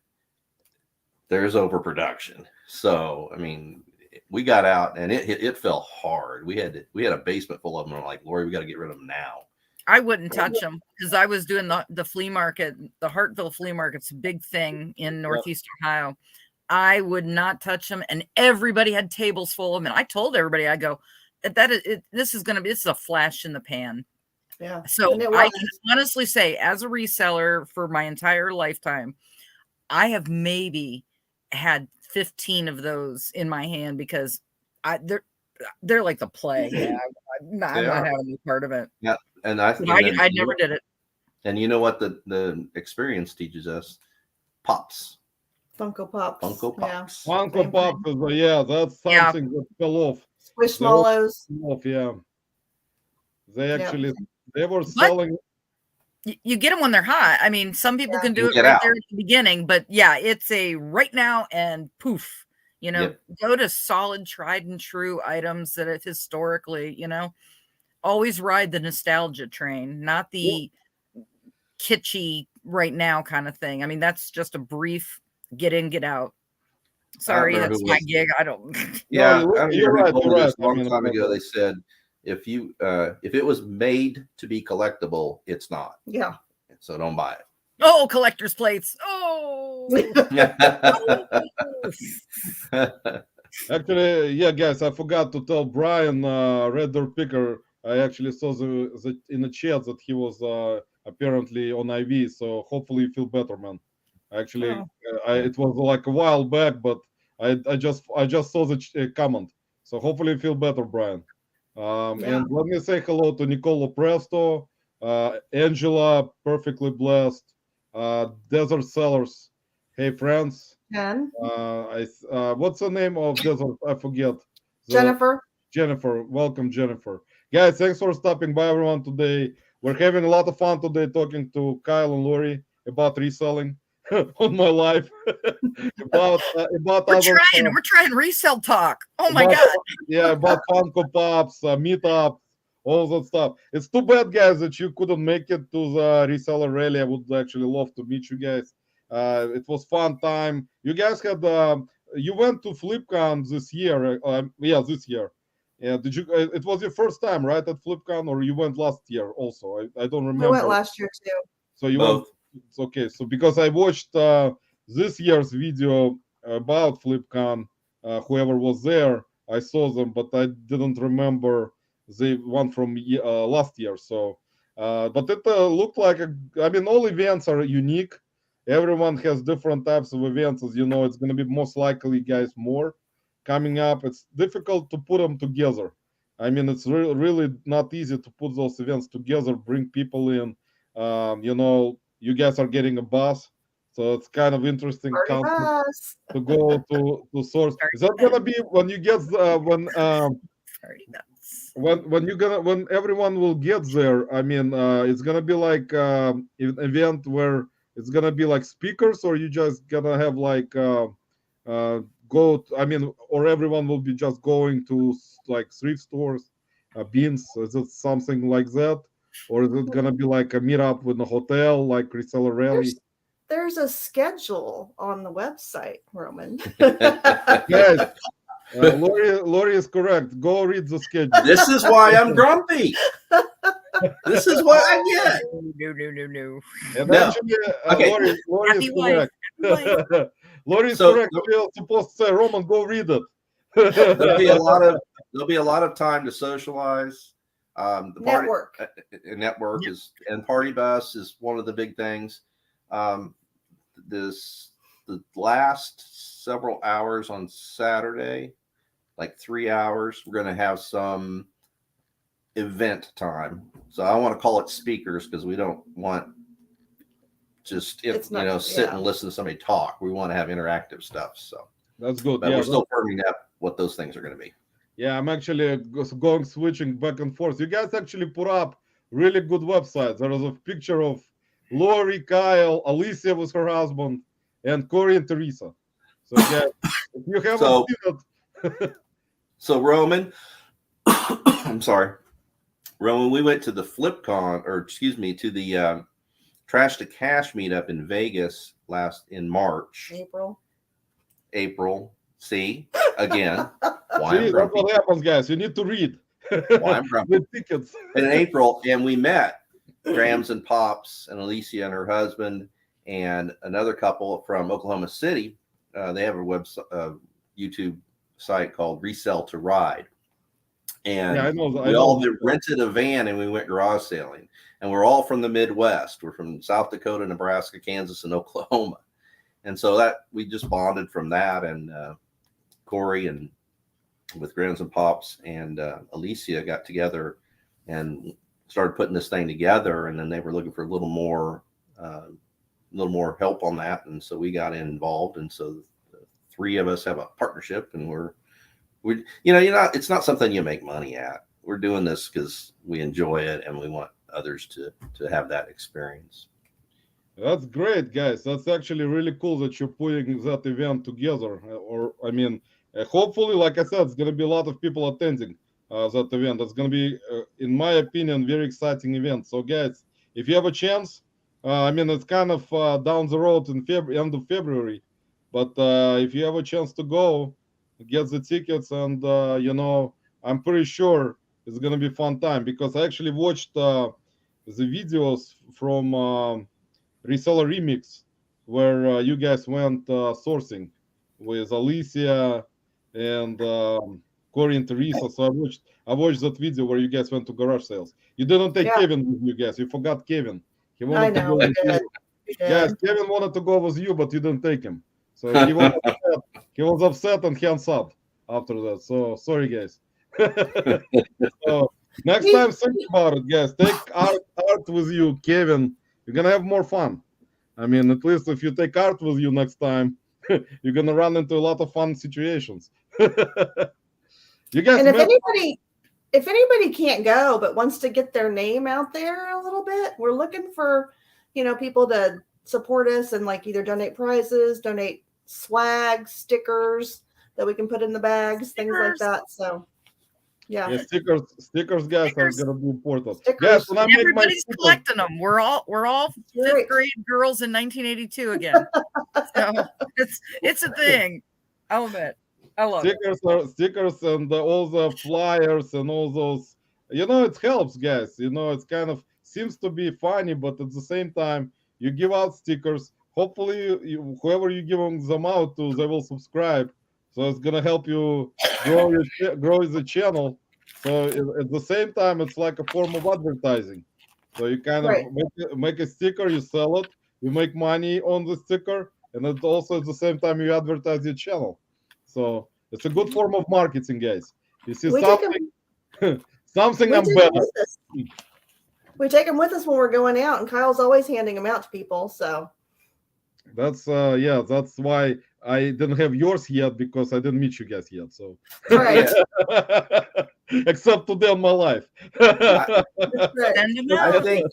there's overproduction. So, I mean, we got out, and it fell hard. We had a basement full of them. I'm like, Lori, we got to get rid of them now. I wouldn't touch them because I was doing the flea market. The Hartville flea market's a big thing in Northeast Ohio. I would not touch them, and everybody had tables full of them. And I told everybody, I go, this is a flash in the pan. Yeah. So I can honestly say, as a reseller for my entire lifetime, I have maybe had 15 of those in my hand because they're like the plague. Yeah, I'm not having any part of it. Yeah. And I never did it. And you know what the experience teaches us? Pops. Funko Pops. Funko Pops. Yeah. Funko Same Pops thing. is that's something that fell off. Squishmallows. Yeah. They actually Yep. they were But selling. you get them when they're hot. I mean, some people can do it Get right out. there at the beginning, but yeah, it's a right now and poof. You know, Yep. go to solid, tried and true items that have historically, you know, always ride the nostalgia train, not the kitschy right now kind of thing. I mean, that's just a brief get in, get out. Sorry, remember that's who my was- gig. I don't. Yeah, No, I don't you're remember right. who told You're me this right. a long time ago. They said if it was made to be collectible, it's not. Yeah. So don't buy it. Oh, collector's plates. Oh. Actually, yeah, guys, I forgot to tell Brian, Red Door Picker. I actually saw the in the chat that he was apparently on IV. So hopefully you feel better, man. Actually, Oh. it was like a while back, but I just saw the comment. So hopefully you feel better, Brian. Yeah. And let me say hello to Nicola Presto, Angela, perfectly blessed, Desert Sellers. Hey, friends. Ken. What's the name of Desert? I forget. Jennifer. Jennifer. Welcome, Jennifer. Guys, thanks for stopping by, everyone, today. We're having a lot of fun today talking to Kyle and Lori about reselling on my life. about We're trying resell talk. Oh my God. Yeah, about Funko Pops, meetups, all that stuff. It's too bad, guys, that you couldn't make it to the reseller rally. I would actually love to meet you guys. It was fun time. You guys had you went to FlipCon this year. This year. Yeah, did you? It was your first time, right, at FlipCon, or you went last year also? I don't remember. We went last year too. So you Both. went. It's okay. So because I watched this year's video about FlipCon, whoever was there, I saw them, but I didn't remember the one from last year. So, but it looked like I mean, all events are unique. Everyone has different types of events. As you know, it's going to be most likely, guys, more coming up. It's difficult to put them together. I mean, it's really not easy to put those events together, bring people in. You know, you guys are getting a bus, so it's kind of interesting Party bus. to go to source. Is that gonna be when you get when everyone will get there? I mean, it's gonna be like an event where it's gonna be like speakers, or you just gonna have like I mean, or everyone will be just going to like thrift stores, beans. Is it something like that? Or is it gonna be like a meetup with a hotel, like reseller rally? There's a schedule on the website, Roman. Yes, Lori is correct. Go read the schedule. This is why I'm grumpy. This is what I get. No. And No. actually, Okay. Lori is Happy wife. correct. Lori is So- correct. You're supposed to say, Roman, go read it. There'll be a lot of time to socialize. The party, Network. network is, and party bus is one of the big things. The last several hours on Saturday, like 3 hours, we're going to have some event time. So I want to call it speakers because we don't want just sit and listen to somebody talk. We want to have interactive stuff. So That's good. but Yeah, we're still firming up what those things are going to be. Yeah, I'm actually switching back and forth. You guys actually put up really good websites. There was a picture of Lori, Kyle, Alicia with her husband, and Corey and Teresa. So yeah, if you haven't seen it. So Roman, I'm sorry, Roman, we went to the FlipCon, or excuse me, to the Trash to Cash meetup in Vegas in March. April. See, again, why I'm That's grumpy. what happens, guys. You need to read. Why I'm grumpy. The tickets. In April, and we met Grams and Pops and Alicia and her husband and another couple from Oklahoma City. They have a website, YouTube site called Resell to Ride. And Yeah, I know. we all rented a van and we went garage sailing. And we're all from the Midwest. We're from South Dakota, Nebraska, Kansas, and Oklahoma. And so that we just bonded from that. And Corey and with Grams and Pops and Alicia got together and started putting this thing together, and then they were looking for a little more help on that, and so we got involved, and so the three of us have a partnership, and we it's not something you make money at. We're doing this because we enjoy it, and we want others to have that experience. That's great, guys. That's actually really cool that you're putting that event together. Hopefully, like I said, it's going to be a lot of people attending that event. It's going to be, in my opinion, very exciting event. So, guys, if you have a chance, it's kind of down the road in end of February, but if you have a chance to go, get the tickets, and I'm pretty sure it's going to be a fun time, because I actually watched the videos from Reseller Remix, where you guys went sourcing with Alicia and Corey and Teresa. So I watched that video where you guys went to garage sales. You didn't take Kevin with you guys. You forgot Kevin. He wanted to go with you. Guys, Kevin wanted to go with you, but you didn't take him. So he was upset and hands up after that. So sorry, guys. So next time, think about it, guys. Take art with you, Kevin. You're gonna have more fun. At least if you take art with you next time, you're gonna run into a lot of fun situations. You guys. And if anybody can't go but wants to get their name out there a little bit, we're looking for people to support us and like either donate prizes, donate swag, stickers that we can put in the bags, things like that. So. Yeah, stickers, guys, are gonna be important. Stickers. Yes, Everybody's collecting them. We're all fifth grade girls in 1982 again. So it's a thing. I love it. Stickers and all the flyers and all those. It helps, guys. It's kind of seems to be funny, but at the same time, you give out stickers. Hopefully, whoever you give them out to, they will subscribe. So it's gonna help you grow the channel. So at the same time, it's like a form of advertising. So you kind of make a sticker, you sell it, you make money on the sticker, and it also at the same time you advertise your channel. So it's a good form of marketing, guys. You see something I'm better. We take them with us when we're going out, and Kyle's always handing them out to people. So that's that's why I didn't have yours yet, because I didn't meet you guys yet. So right. Except today in my life. I think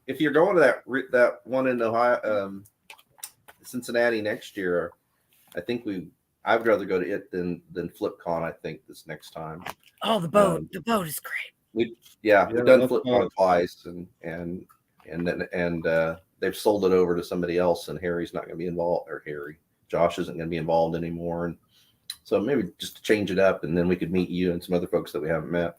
if you're going to that one in Ohio, Cincinnati next year, I think I'd rather go to it than FlipCon. I think this next time. Oh, the boat is great. We've done FlipCon twice, and they've sold it over to somebody else, and Harry's not going to be involved, or Josh isn't going to be involved anymore. And so maybe just to change it up, and then we could meet you and some other folks that we haven't met.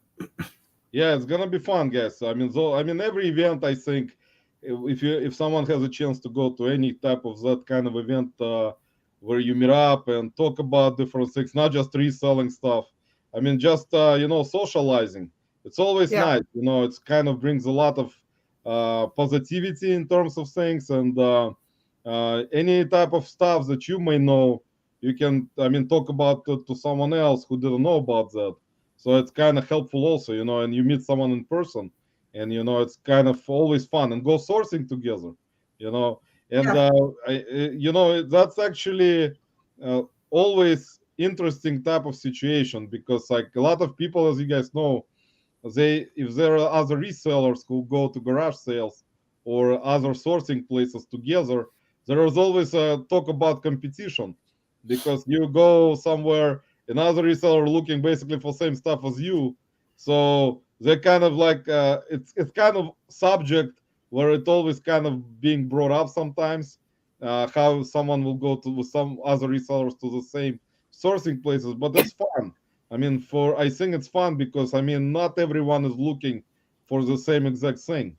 Yeah, it's going to be fun, guys. Every event, I think, if someone has a chance to go to any type of that kind of event where you meet up and talk about different things, not just reselling stuff. Just socializing. It's always nice. It's kind of brings a lot of positivity in terms of things, and any type of stuff that you may know, you can talk about to someone else who didn't know about that. So it's kind of helpful also, and you meet someone in person, and it's kind of always fun, and go sourcing together, and that's actually always interesting type of situation, because like a lot of people, as you guys know, if there are other resellers who go to garage sales or other sourcing places together, there is always a talk about competition, because you go somewhere, another reseller looking basically for same stuff as you, so they're kind of like it's kind of subject where it always kind of being brought up sometimes, how someone will go to with some other resellers to the same sourcing places, but that's fun. I think it's fun because not everyone is looking for the same exact thing,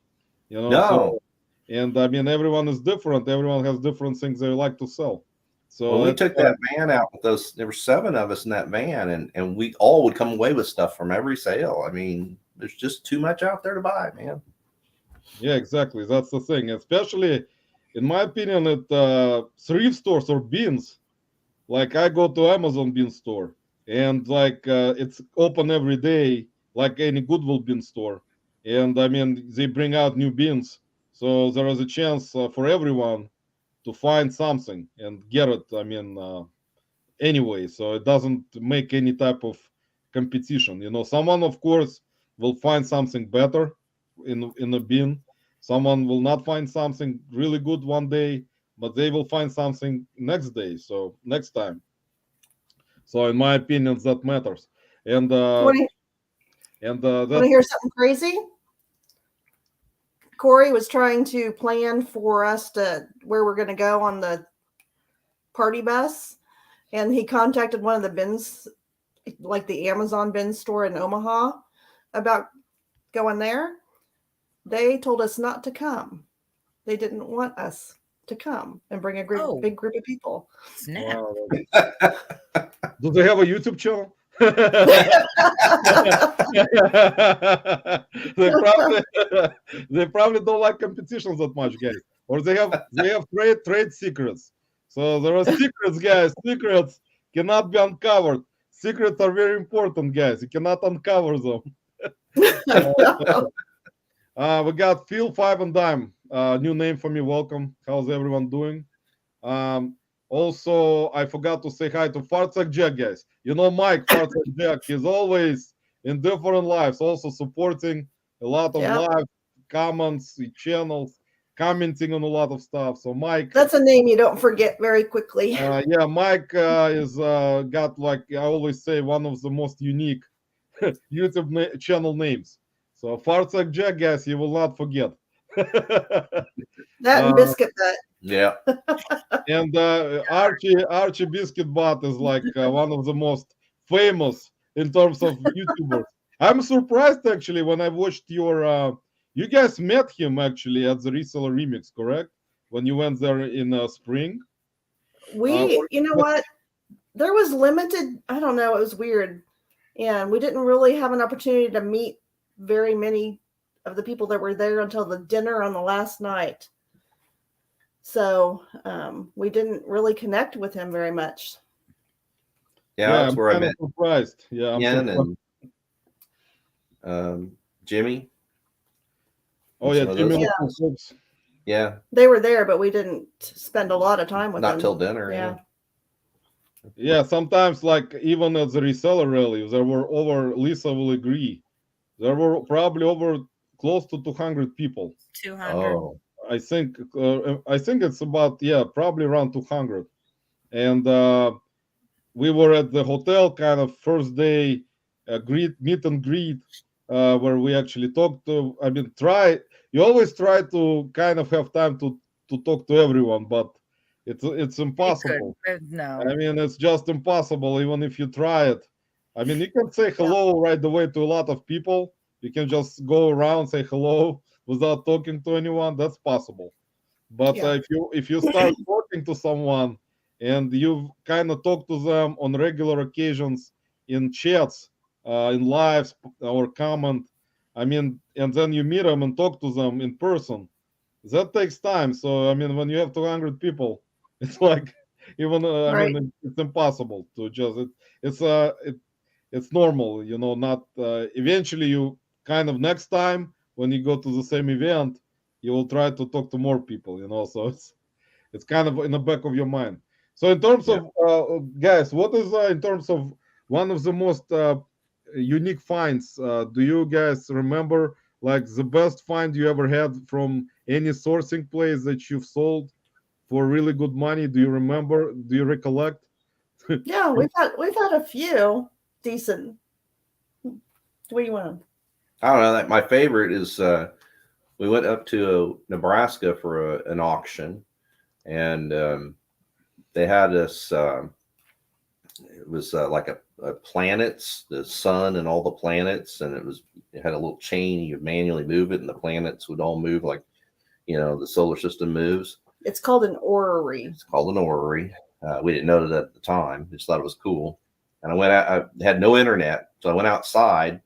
No. So, and everyone is different. Everyone has different things they like to sell. So we took that van out with those. There were 7 of us in that van, and we all would come away with stuff from every sale. There's just too much out there to buy, man. Yeah, exactly. That's the thing. Especially, in my opinion, at thrift stores or bins. Like I go to Amazon bin store, and like it's open every day, like any Goodwill bin store. And I mean, they bring out new bins. So there is a chance for everyone to find something and get it. I mean, anyway, so it doesn't make any type of competition. Someone, of course, will find something better in a bin. Someone will not find something really good one day, but they will find something next day. So next time. So in my opinion, that matters. And Want to that hear something crazy? Corey was trying to plan for us to where we're going to go on the party bus, and he contacted one of the bins, like the Amazon bin store in Omaha, about going there. They told us not to come. They didn't want us to come and bring a big group of people. Snap. Wow. Do they have a YouTube channel? they probably don't like competitions that much, guys. Or they have trade secrets. So there are secrets, guys. Secrets cannot be uncovered. Secrets are very important, guys. You cannot uncover them. We got Phil 5 and Dime. New name for me. Welcome. How's everyone doing? Also, I forgot to say hi to Fartsak Jack, guys. Mike Fartsak Jack, he's always in different lives, also supporting a lot of live comments, channels, commenting on a lot of stuff. So Mike, that's a name you don't forget very quickly. Yeah, Mike is got, like I always say, one of the most unique YouTube channel names. So Fartsak Jack, guys, you will not forget. That and Biscuit Butt. Yeah. And Archie Biscuit Butt is like one of the most famous in terms of YouTubers. I'm surprised actually when I watched your. You guys met him actually at the Reseller Remix, correct? When you went there in spring. You know what? There was limited. I don't know. It was weird, and we didn't really have an opportunity to meet very many of the people that were there until the dinner on the last night. So we didn't really connect with him very much. Yeah, that's where I met. Surprised. Yeah, I'm surprised. And Jimmy. Oh yeah, Jimmy. Yeah, they were there, but we didn't spend a lot of time with them. Not till dinner. Yeah. Yeah, sometimes like even at the reseller rally, there were over. Lisa will agree. There were probably over close to 200 people. 200. Oh. I think it's about probably around 200, and we were at the hotel kind of first day meet and greet where we actually talked to. I mean, you always try to kind of have time to talk to everyone, but it's impossible. No, I mean, it's just impossible even if you try it. I mean, you can say hello right away to a lot of people. You can just go around, say hello without talking to anyone. That's possible. But if you start talking to someone and you kind of talk to them on regular occasions in chats, in lives or comment, I mean, and then you meet them and talk to them in person, that takes time. So I mean, when you have 200 people, it's like even I mean, it's impossible to just it's normal, not eventually you kind of next time when you go to the same event, you will try to talk to more people, so it's kind of in the back of your mind. So in terms of guys, what is in terms of one of the most unique finds, do you guys remember like the best find you ever had from any sourcing place that you've sold for really good money? Do you remember? Do you recollect? Yeah, we've had a few decent. What do you want? I don't know. My favorite is we went up to Nebraska for an auction, and they had this. It was like a planets, the sun and all the planets, and it had a little chain. You would manually move it, and the planets would all move like the solar system moves. It's called an orrery. It's called an orrery. We didn't know that at the time. Just thought it was cool. And I went out. I had no internet, so I went outside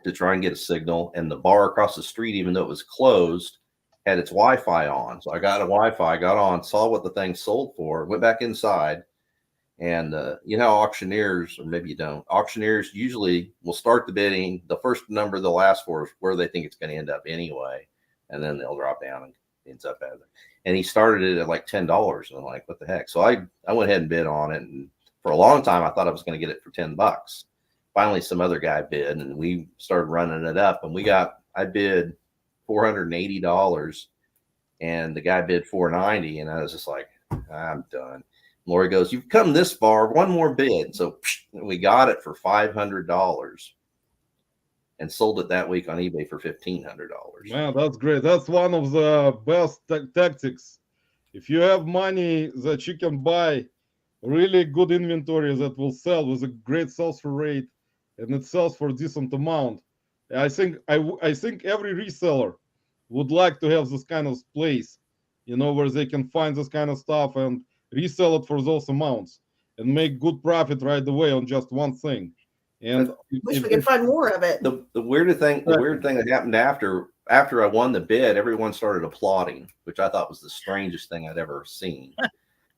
to try and get a signal. And the bar across the street, even though it was closed, had its Wi-Fi on. So I got a Wi-Fi, got on, saw what the thing sold for, went back inside, And you know, auctioneers, or maybe you don't, auctioneers usually will start the bidding. The first number they'll ask for is where they think it's going to end up anyway. And then they'll drop down and ends up as it. And he started it at like $10. And I'm like, what the heck? So I went ahead and bid on it. And for a long time, I thought I was going to get it for $10. Finally, some other guy bid, and we started running it up. And I bid $480, and the guy bid $490. And I was just like, I'm done. Lori goes, you've come this far, one more bid. So we got it for $500 and sold it that week on eBay for $1,500. Man, that's great. That's one of the best tactics. If you have money that you can buy really good inventory that will sell with a great sell-through rate, and it sells for a decent amount, I think every reseller would like to have this kind of place, you know, where they can find this kind of stuff and resell it for those amounts and make good profit right away on just one thing. And wish we could find more of it. The weird thing that happened after I won the bid, everyone started applauding, which I thought was the strangest thing I'd ever seen.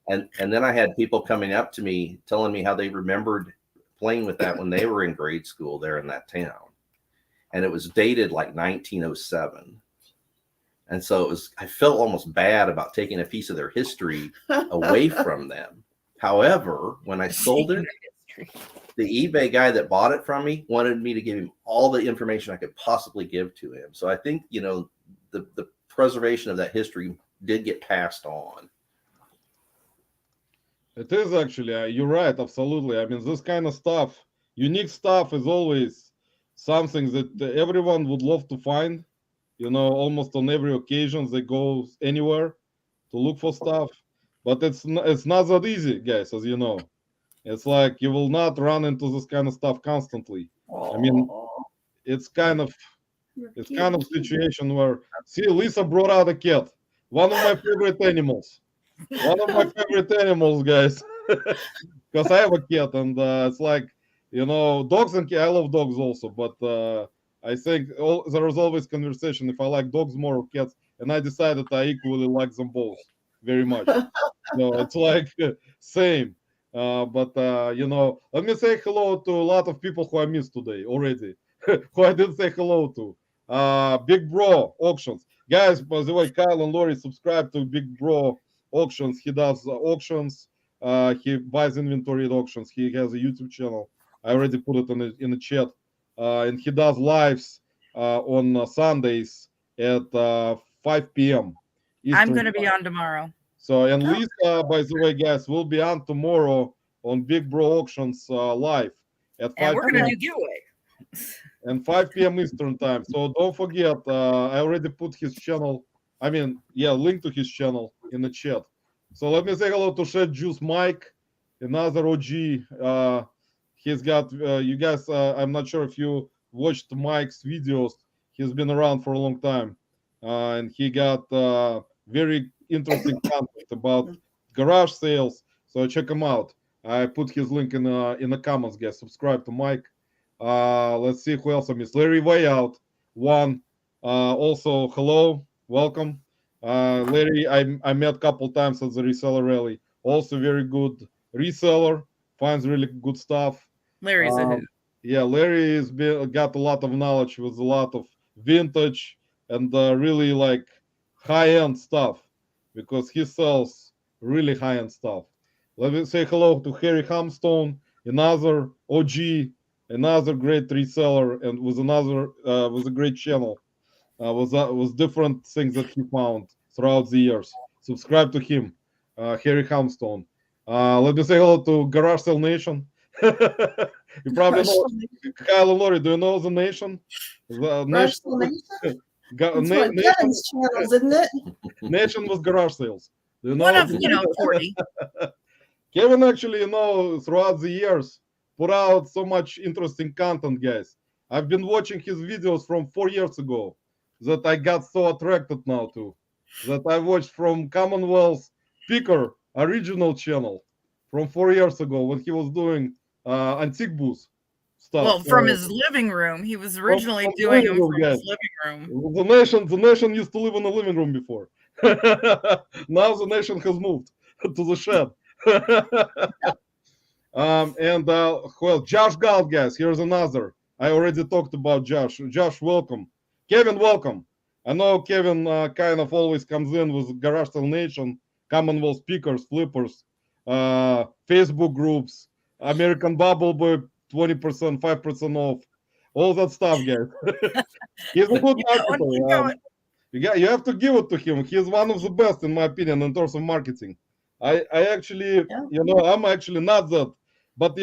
And then I had people coming up to me telling me how they remembered playing with that when they were in grade school there in that town. And it was dated like 1907. And so I felt almost bad about taking a piece of their history away from them. However, when I sold it, the eBay guy that bought it from me wanted me to give him all the information I could possibly give to him. So I think, you know, the preservation of that history did get passed on. It is actually, you're right, absolutely. I mean, this kind of stuff, unique stuff is always something that everyone would love to find. You know, almost on every occasion they go anywhere to look for stuff. But it's not that easy, guys, as you know. It's like you will not run into this kind of stuff constantly. I mean, it's kind of situation where, see, Lisa brought out a cat, one of my favorite animals. One of my favorite animals, guys, because I have a cat, and it's like, you know, dogs and cats. I love dogs also, but I think there is always conversation if I like dogs more or cats, and I decided I equally like them both very much. So it's like same. But you know, let me say hello to a lot of people who I missed today already, who I didn't say hello to. Big Bro Auctions, guys. By the way, Kyle and Lori subscribe to Big Bro Auctions. He does auctions. He buys inventory at auctions. He has a YouTube channel. I already put it in the chat. And he does lives on Sundays at 5 p.m. Eastern I'm going to be time. on tomorrow. So, and Lisa, by the way, guys, will be on tomorrow on Big Bro Auctions live at 5 And we're p.m. going to do giveaway. And 5 p.m. Eastern time. So don't forget, I already put his channel, link to his channel in the chat. So let me say hello to Shed Juice Mike, another OG. He's got, you guys, I'm not sure if you watched Mike's videos. He's been around for a long time. And he got very interesting content about garage sales. So check him out. I put his link in the comments, guys. Subscribe to Mike. Let's see who else I missed. Larry Way Out, one. Also, hello, welcome. Larry, I met a couple times at the reseller rally. Also very good reseller, finds really good stuff. Larry's a hoot. Yeah, Larry has got a lot of knowledge with a lot of vintage and really like high-end stuff, because he sells really high-end stuff. Let me say hello to Harry Hamstone, another OG, another great reseller, and with a great channel. Was different things that he found throughout the years. Subscribe to him, Harry Hamstone. Let me say hello to Garage Sale Nation. You probably know Kyle and Lori. Do you know the Nation? The Nation. Kevin's channels, isn't it? Nation was garage sales. Do you know? One of 40. Kevin actually, throughout the years, put out so much interesting content, guys. I've been watching his videos from 4 years ago that I got so attracted now to, that I watched from Commonwealth Picker original channel from 4 years ago when he was doing antique booth stuff. Well, from his living room. He was originally doing them from his living room. The nation used to live in the living room before. Now the nation has moved to the shed. Well, Josh Galt, guys. Here's another. I already talked about Josh. Josh, welcome. Kevin, welcome. I know Kevin kind of always comes in with Garage Sale Nation, Commonwealth speakers, flippers, Facebook groups, American Bubble Boy, 20%, 5% off, all that stuff, guys. He's a good marketer. You have to give it to him. He's one of the best, in my opinion, in terms of marketing. I actually, I'm actually not that, but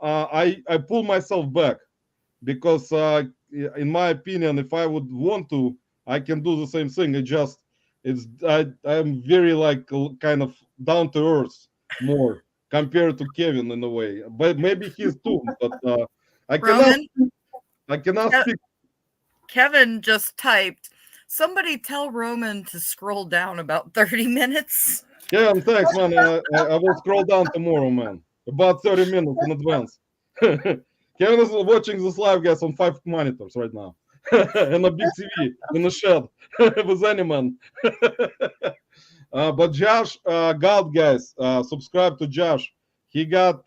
I pull myself back because, in my opinion, if I would want to, I can do the same thing. I'm very like kind of down to earth more compared to Kevin in a way, but maybe he's too. But I cannot speak. Kevin just typed, somebody tell Roman to scroll down about 30 minutes. Yeah, thanks, man. I will scroll down tomorrow, man. About 30 minutes in advance. Kevin is watching this live, guys, on 5 monitors right now. And a big TV in the shed with anyone. But Josh Galt, guys, subscribe to Josh. He got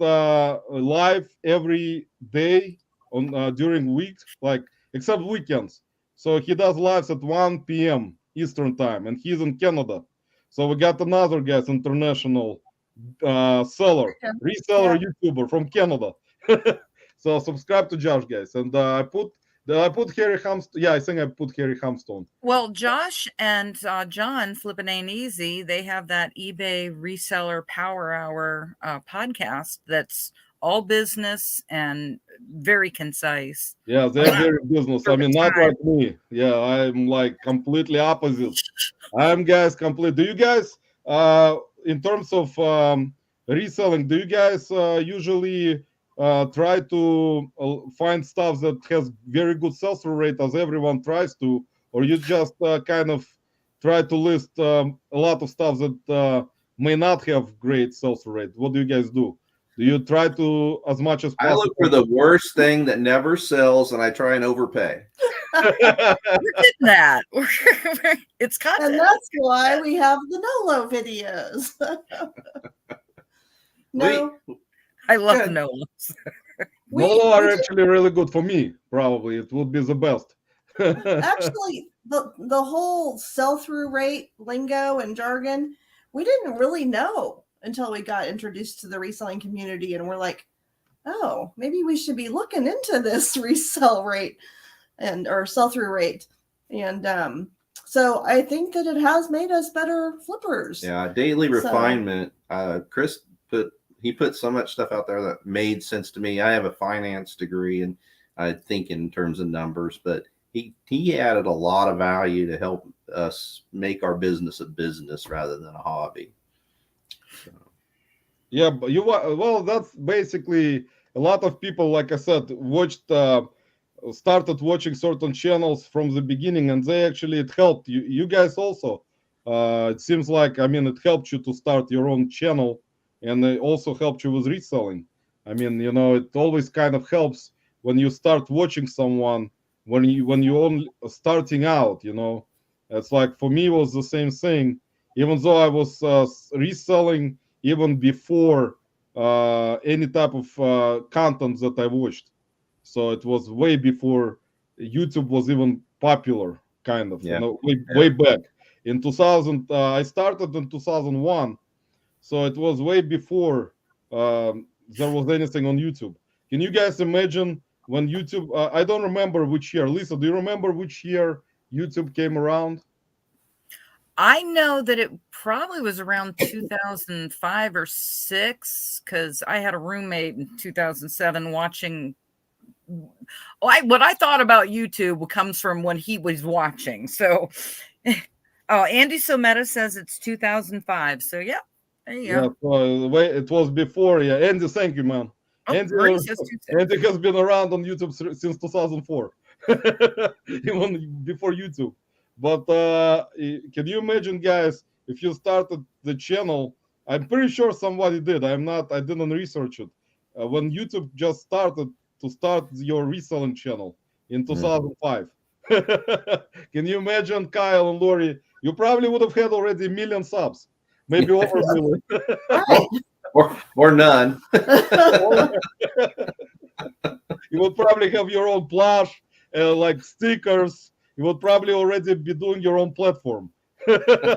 live every day on during weeks, like except weekends. So he does lives at 1 p.m. Eastern time, and he's in Canada. So we got another guys, international reseller, YouTuber from Canada. So subscribe to Josh, guys, and I put Harry Hamstone. Yeah, I think I put Harry Hamstone. Well, Josh and John, Flippin' Ain't Easy, they have that eBay Reseller Power Hour podcast that's all business and very concise. Yeah, they're very business. I mean, not like me. Yeah, I'm like completely opposite. I'm guys complete. Do you guys, in terms of reselling, do you guys usually try to find stuff that has very good sell-through rate as everyone tries to, or you just kind of try to list a lot of stuff that may not have great sell-through rate? What do you guys do? Do you try to, as much as possible? I look for the worst thing that never sells, and I try and overpay. We're getting that. It's content. And that's why we have the NOLO videos. No. I love the NOLOs. NOLO are actually really good for me. Probably it would be the best. Actually, the whole sell-through rate lingo and jargon, we didn't really know until we got introduced to the reselling community, and we're like, oh, maybe we should be looking into this resell rate or sell-through rate. And so I think that it has made us better flippers. Yeah, daily refinement. Chris put so much stuff out there that made sense to me. I have a finance degree, and I think in terms of numbers, but he added a lot of value to help us make our business a business rather than a hobby. So. Yeah, but well, that's basically a lot of people, like I said, started watching certain channels from the beginning, and it helped you guys also. It seems like, I mean, it helped you to start your own channel, and it also helped you with reselling. I mean, it always kind of helps when you start watching someone when you only starting out. It's like, for me, it was the same thing. Even though I was reselling even before any type of content that I watched. So it was way before YouTube was even popular, kind of, way back. In 2000, I started in 2001. So it was way before there was anything on YouTube. Can you guys imagine when YouTube, I don't remember which year. Lisa, do you remember which year YouTube came around? I know that it probably was around 2005 or 6, because I had a roommate in 2007 watching. What I thought about YouTube comes from when he was watching. So, Andy Sometta says it's 2005. So, yeah, there you go. So it was before. Yeah, Andy, thank you, man. Andy has been around on YouTube since 2004, even before YouTube. But can you imagine, guys, if you started the channel? I'm pretty sure somebody did. I didn't research it. When YouTube just started to start your reselling channel in 2005. Can you imagine, Kyle and Lori? You probably would have had already 1 million subs, maybe over 1 million. or none. You would probably have your own plush, like stickers. You would probably already be doing your own platform. Yeah.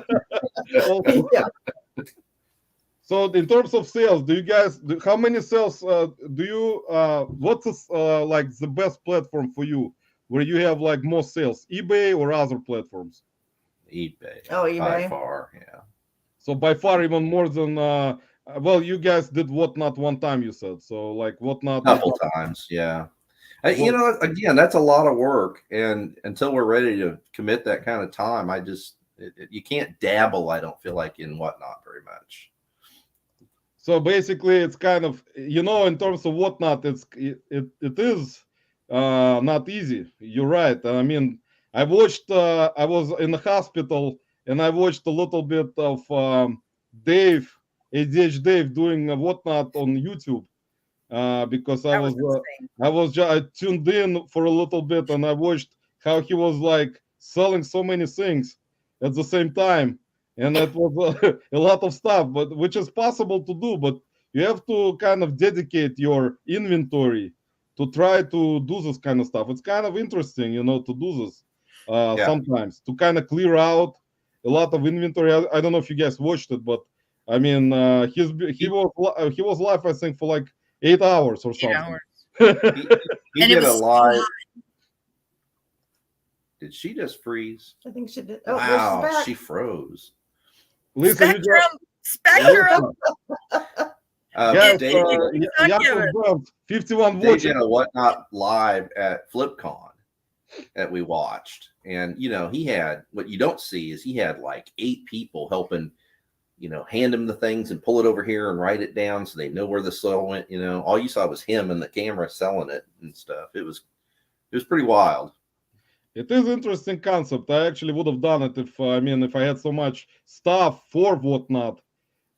So in terms of sales, do you guys, how many sales do you, what's like the best platform for you where you have like most sales, eBay or other platforms? eBay. Oh, By eBay. far, yeah. So by far even more than, well, you guys did Whatnot one time, you said. So like Whatnot. Couple times, yeah. You Well- know, again, that's a lot of work, and until we're ready to commit that kind of time, I just you can't dabble. I don't feel like in Whatnot very much. So basically, it's kind of, you know, in terms of Whatnot, it is not easy. You're right. I mean, I watched. I was in the hospital, and I watched a little bit of Dave, ADH Dave, doing Whatnot on YouTube because I I tuned in for a little bit, and I watched how he was like selling so many things at the same time, and it was a lot of stuff, but which is possible to do, but you have to kind of dedicate your inventory to try to do this kind of stuff. It's kind of interesting, you know, to do this Yeah. sometimes to kind of clear out a lot of inventory. I don't know if you guys watched it, but I mean, he was live, I think, for like 8 hours or 8 something. hours. He And it did a was so live. Did she just freeze? I think she did. Oh, Wow, there's back. she froze. Lisa, you just, Spectrum. guys, Dave, Yakov Burns, 51 Dave watching. did a Whatnot live at FlipCon that we watched, and you know, he had, what you don't see is he had like 8 people helping, you know, hand him the things and pull it over here and write it down so they know where the sale went. You know, all you saw was him and the camera selling it and stuff. It was pretty wild. It is interesting concept. I actually would have done it if I mean if I had so much stuff for Whatnot.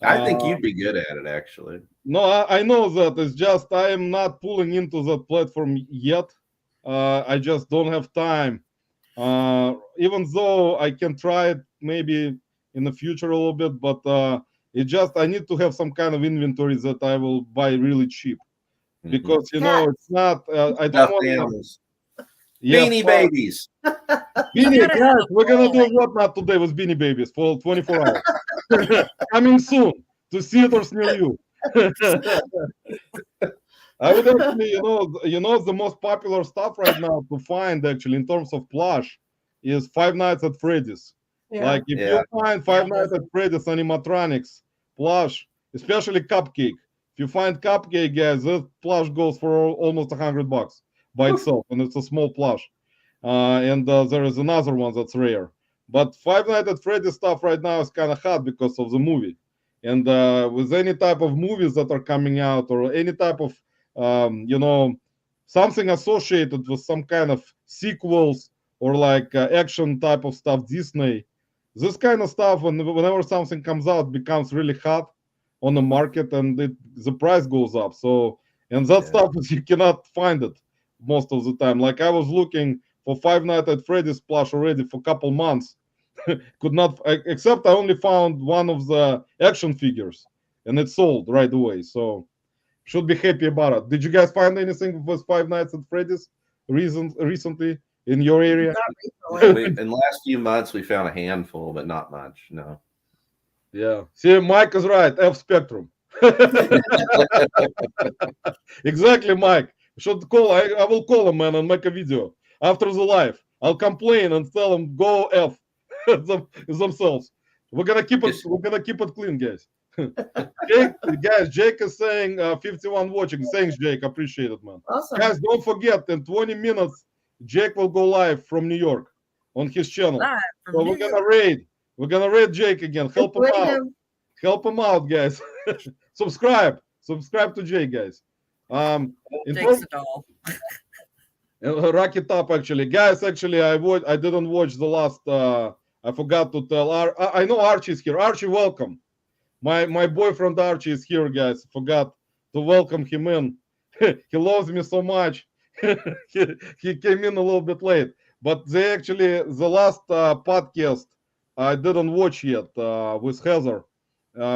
I think you'd be good at it, actually. No, I know that. It's just I am not pulling into that platform yet. I just don't have time. Even though I can try it maybe in the future a little bit, but it just I need to have some kind of inventory that I will buy really cheap because you know it's not. I don't want animals. Yeah, Beanie Babies. Beanie, guys, we're gonna do Whatnot today with Beanie Babies for 24 hours. Coming soon to theaters near you. I would actually, you know, the most popular stuff right now to find actually in terms of plush is Five Nights at Freddy's. Yeah. Like if you find Five Nights at Freddy's animatronics plush, especially Cupcake, if you find Cupcake, guys, this plush goes for almost $100 by itself, and it's a small plush. And there is another one that's rare. But Five Nights at Freddy's stuff right now is kind of hot because of the movie. And with any type of movies that are coming out or any type of, you know, something associated with some kind of sequels or like action type of stuff, Disney, this kind of stuff, whenever something comes out, becomes really hot on the market and the price goes up. So, and that stuff is you cannot find it most of the time. Like I was looking for Five Nights at Freddy's plush already for a couple months. Could not, except I only found one of the action figures and it sold right away. So should be happy about it. Did you guys find anything with Five Nights at Freddy's recently in your area? In the last few months, we found a handful, but not much. No. Yeah. See, Mike is right. F Spectrum. Exactly, Mike. Should call. I will call him, man, and make a video after the live. I'll complain and tell him go F themselves. We're gonna keep it. We're gonna keep it clean, guys. Jake is saying 51 watching. Thanks, Jake. Appreciate it, man. Awesome. Guys, don't forget in 20 minutes, Jake will go live from New York on his channel. So we're gonna raid. We're gonna raid Jake again. Help him out. Help him out, guys. Subscribe to Jake, guys. Takes it all. Rocky Top, actually, guys. Actually, I didn't watch the last. I forgot to tell. I know Archie's here. Archie, welcome. My boyfriend Archie is here, guys. Forgot to welcome him in. He loves me so much. he came in a little bit late, but the last podcast I didn't watch yet with Heather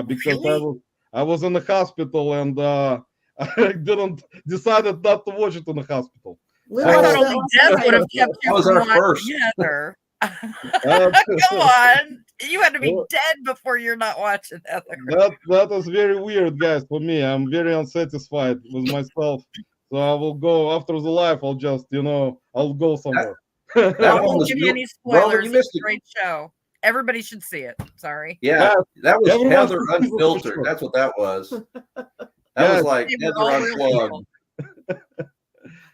because I was in the hospital, and I didn't decided not to watch it in the hospital. We I watched thought it only last Deb night. would have kept you That was from our watching first. Heather. Uh, Come on. You had to be Well- dead before you're not watching Heather. that was very weird, guys, for me. I'm very unsatisfied with myself. So I will go after the live. I'll just, I'll go somewhere. That I one won't was give you any Roman, spoilers. you It's missed a it. great show. Everybody should see it. Sorry. Yeah, that was Everyone Heather should see it for Unfiltered. sure. That's what that was. That Guys, was like They were Heather all real Unplugged. people.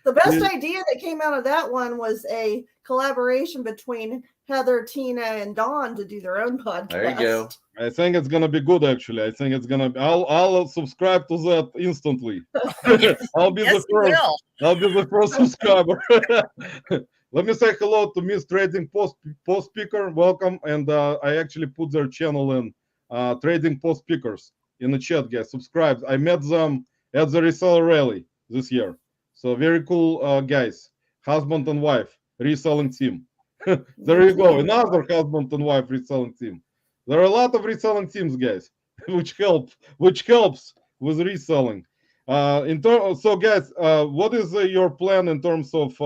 The best Yeah. idea that came out of that one was a collaboration between Heather, Tina, and Dawn to do their own podcast. There you go. I think it's gonna be good. Actually, I think it's gonna be. I'll subscribe to that instantly. I'll be Yes, the you first. will. I'll be the first subscriber. Let me say hello to Miss Trading Post Speaker. Welcome, and I actually put their channel in Trading Post Speakers in the chat, guys. Subscribe. I met them at the Reseller Rally this year. So very cool guys, husband and wife reselling team. There you go, another husband and wife reselling team. There are a lot of reselling teams, guys, which helps with reselling. So guys, what is your plan in terms of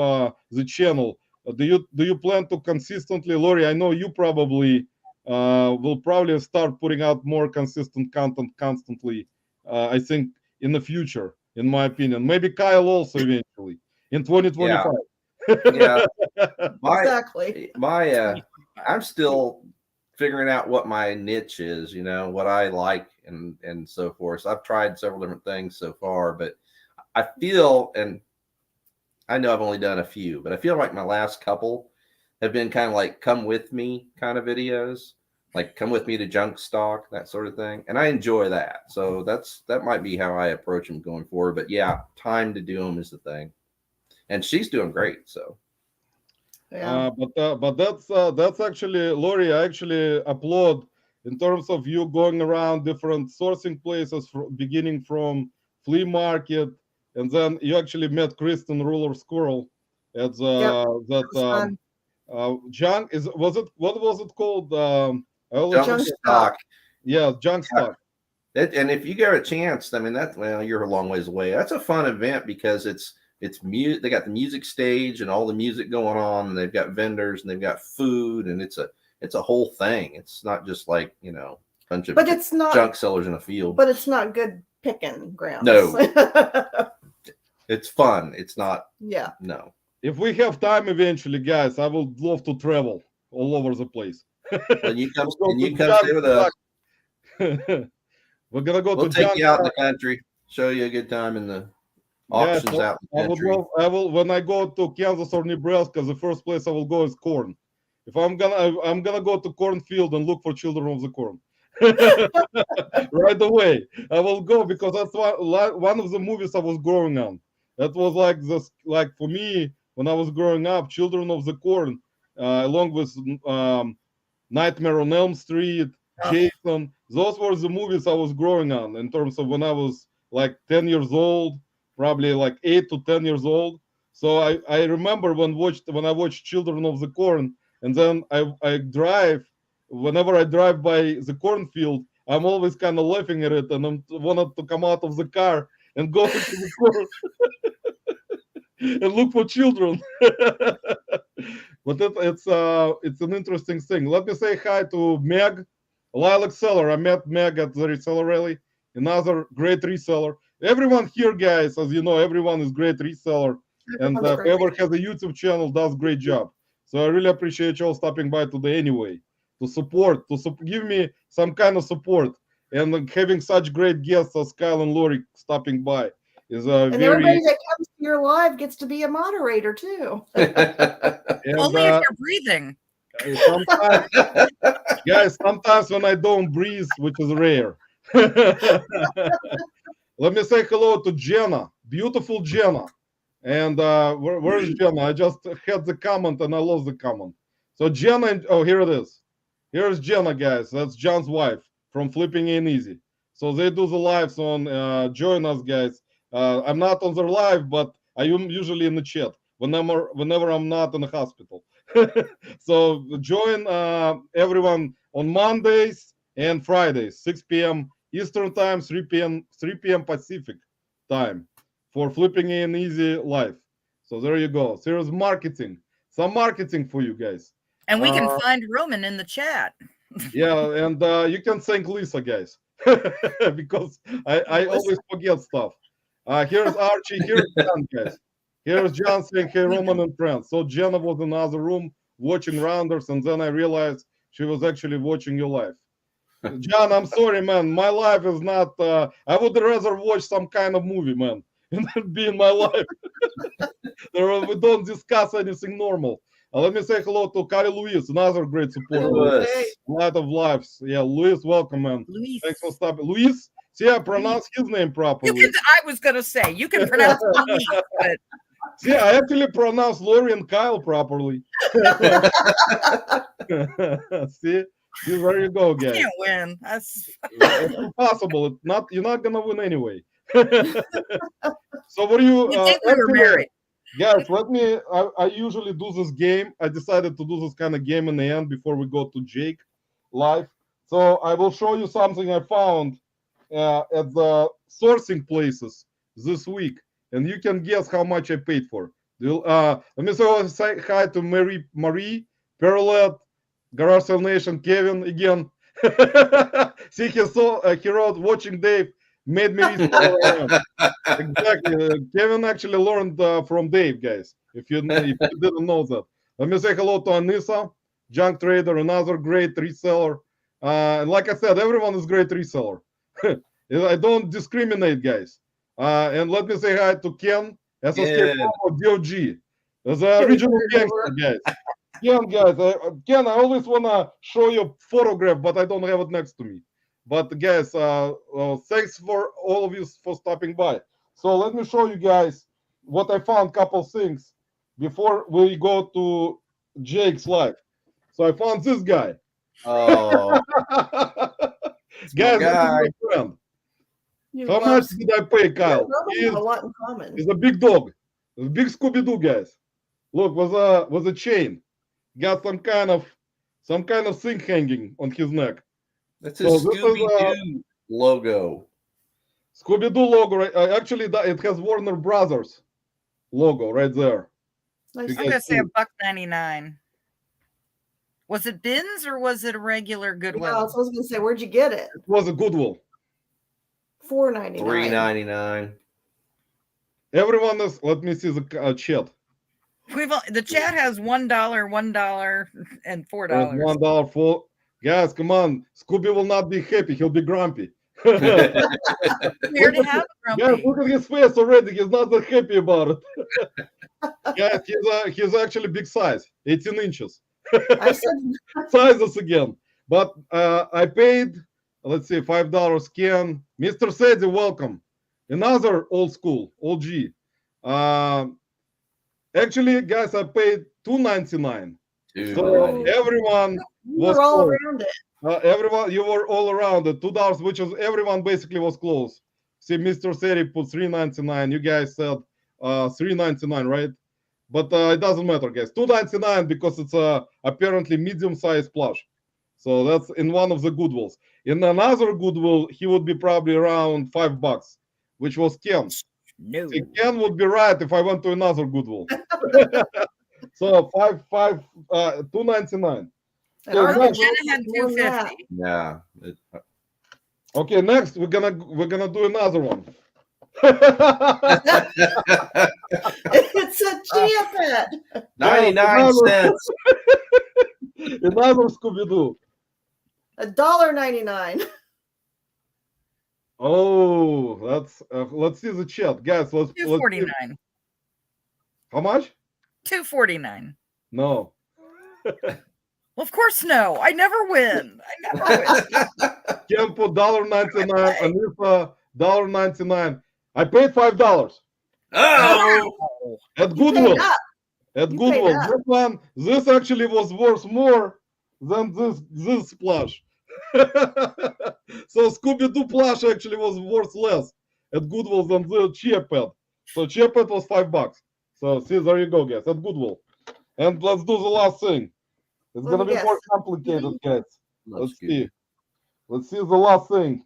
the channel? Do you plan to consistently, Lori? I know you probably will probably start putting out more consistent content constantly. I think in the future, in my opinion, maybe Kyle also eventually in 2025. Yeah. Exactly. I'm still figuring out what my niche is, what I like and so forth. So I've tried several different things so far, but I feel, and I know I've only done a few, but I feel like my last couple have been kind of like come with me kind of videos, like come with me to junk stock, that sort of thing. And I enjoy that. So that might be how I approach them going forward. But yeah, time to do them is the thing. And she's doing great. So Yeah. But that's actually, Lori, I actually applaud in terms of you going around different sourcing places, beginning from flea market, and then you actually met Kristen Ruler Squirrel at junk what was it called? I always junk Junk stock. Yeah, junk stock. And if you get a chance, I mean, you're a long ways away. That's a fun event because it's music. They got the music stage and all the music going on, and they've got vendors and they've got food, and it's a whole thing. It's not just like bunch of But it's not junk sellers in a field. But it's not good picking grounds. No. It's fun. It's not. Yeah. No. If we have time eventually, guys, I would love to travel all over the place. When you come, We'll and you go to come stay with us, we're gonna go we'll to take junk you out in stock. the country, show you a good time in the Yes, auctions out in the I would country. love. I will when I go to Kansas or Nebraska. The first place I will go is corn. If I'm gonna go to cornfield and look for children of the corn. Right away, I will go because that's one of the movies I was growing on. That was like this, like for me when I was growing up, Children of the Corn, along with Nightmare on Elm Street, Jason. Those were the movies I was growing on in terms of when I was like 10 years old, probably like 8 to 10 years old. So I remember when I watched Children of the Corn, and then I drive. Whenever I drive by the cornfield, I'm always kind of laughing at it, and I wanted to come out of the car and go into the corn and look for children. But it's an interesting thing. Let me say hi to Meg, Lilac Seller. I met Meg at the Reseller Rally, another great reseller. Everyone here, guys, as you know, everyone is great reseller, and whoever has a YouTube channel does great job. So I really appreciate you all stopping by today anyway, to give me some kind of support, and having such great guests as Kyle and Lori stopping by is And everybody that comes to your live gets to be a moderator too. Only if you're breathing. Sometimes, guys, sometimes when I don't breathe, which is rare. Let me say hello to Jenna, beautiful Jenna. And where's Jenna? I just had the comment and I lost the comment. So Jenna, oh, here it is. Here's Jenna, guys. That's John's wife from Flipping Ain't Easy. So they do the lives on. Join us, guys. I'm not on their live, but I am usually in the chat whenever I'm not in the hospital. So join everyone on Mondays and Fridays, 6 p.m. Eastern time, 3 p.m. Pacific time for flipping in easy life. So there you go. Serious marketing. Some marketing for you guys. And we can find Roman in the chat. Yeah, and you can thank Lisa, guys, because I always forget stuff. Here's Archie. Here's John, guys. Here's John saying, hey, Roman and friends. So Jenna was in another room watching rounders, and then I realized she was actually watching your live. John, I'm sorry, man. My life is not. I would rather watch some kind of movie, man, than be in my life. We don't discuss anything normal. Let me say hello to Kari Luis, another great supporter. Luis. Light of Lives. Yeah, Luis, welcome, man. Luis. Thanks for stopping. Luis? See, I pronounced his name properly. I was going to say, you can pronounce Luis, but... See, I actually pronounced Lori and Kyle properly. See? There you go, guys. You can't win. That's it's impossible. You're not gonna win anyway. So what do you? You think we were married? Guys, I usually do this game. I decided to do this kind of game in the end before we go to Jake live. So I will show you something I found at the sourcing places this week, and you can guess how much I paid for. Let me say hi to Marie, Perlet, Garage Sale Nation, Kevin again. See, he wrote watching Dave made me exactly. Kevin actually learned from Dave, guys. If you didn't know that, let me say hello to Anissa, Junk Trader, another great reseller. And like I said, everyone is great reseller. I don't discriminate, guys. And let me say hi to Ken, SSK DOG, the original gangster, guys. Ken, I always wanna show you a photograph, but I don't have it next to me. But guys, thanks for all of you for stopping by. So let me show you guys what I found. Couple things before we go to Jake's live. So I found this guy. Oh, guys, this is my friend. How much did I pay, Kyle? A lot in common. He's a big dog. He's a big Scooby-Doo, guys. Look, was a chain. Got some kind of thing hanging on his neck. That's his Scooby-Doo logo. Scooby-Doo logo. Right? Actually, it has Warner Brothers logo right there. Nice. I'm gonna say $1.99. Was it Bins or was it a regular Goodwill? Yeah, I was gonna say, where'd you get it? It was a Goodwill. $4.99. $3.99. Everyone is. Let me see the chat. The chat has $1, $1, and $4. $1 for guys. Come on, Scooby will not be happy. He'll be grumpy. We already have Grumpy. Guys, look at his face already. He's not that happy about it. Guys, he's actually big size, 18 inches. I said Sizes again. But I paid, let's see, $5 Ken. Mr. Sadie, welcome. Another old school, OG. Actually, guys, I paid $2.99. So everyone was all close. around it. Everyone, you were all around it. $2, which is everyone basically was close. See, Mr. Sadie put $3.99. You guys said $3.99, right? But it doesn't matter, guys. $2.99 because it's apparently medium-sized plush. So that's in one of the Goodwills. In another Goodwill, he would be probably around $5, which was Ken. No. See, Ken would be right if I went to another Goodwill. So $2.99. So next, Jenna had $2.50. Yeah. okay, next we're gonna do another one. It's a chia pet. 99 cents. Another Scooby-Doo. $1.99. Oh, that's let's see the chat, guys. Let's $2.49. How much? $2.49. No. Well, of course, no. I never win. Ken put $1.99. Anissa $1.99. I paid $5. Oh, At Goodwill. At Goodwill. This actually was worth more than this plush. So Scooby-Doo plush actually was worth less at Goodwill than the Chia Pet. So Chia Pet was $5. So see, there you go, guys, at Goodwill. And let's do the last thing. It's gonna be more complicated, guys. Let's see. Let's see the last thing.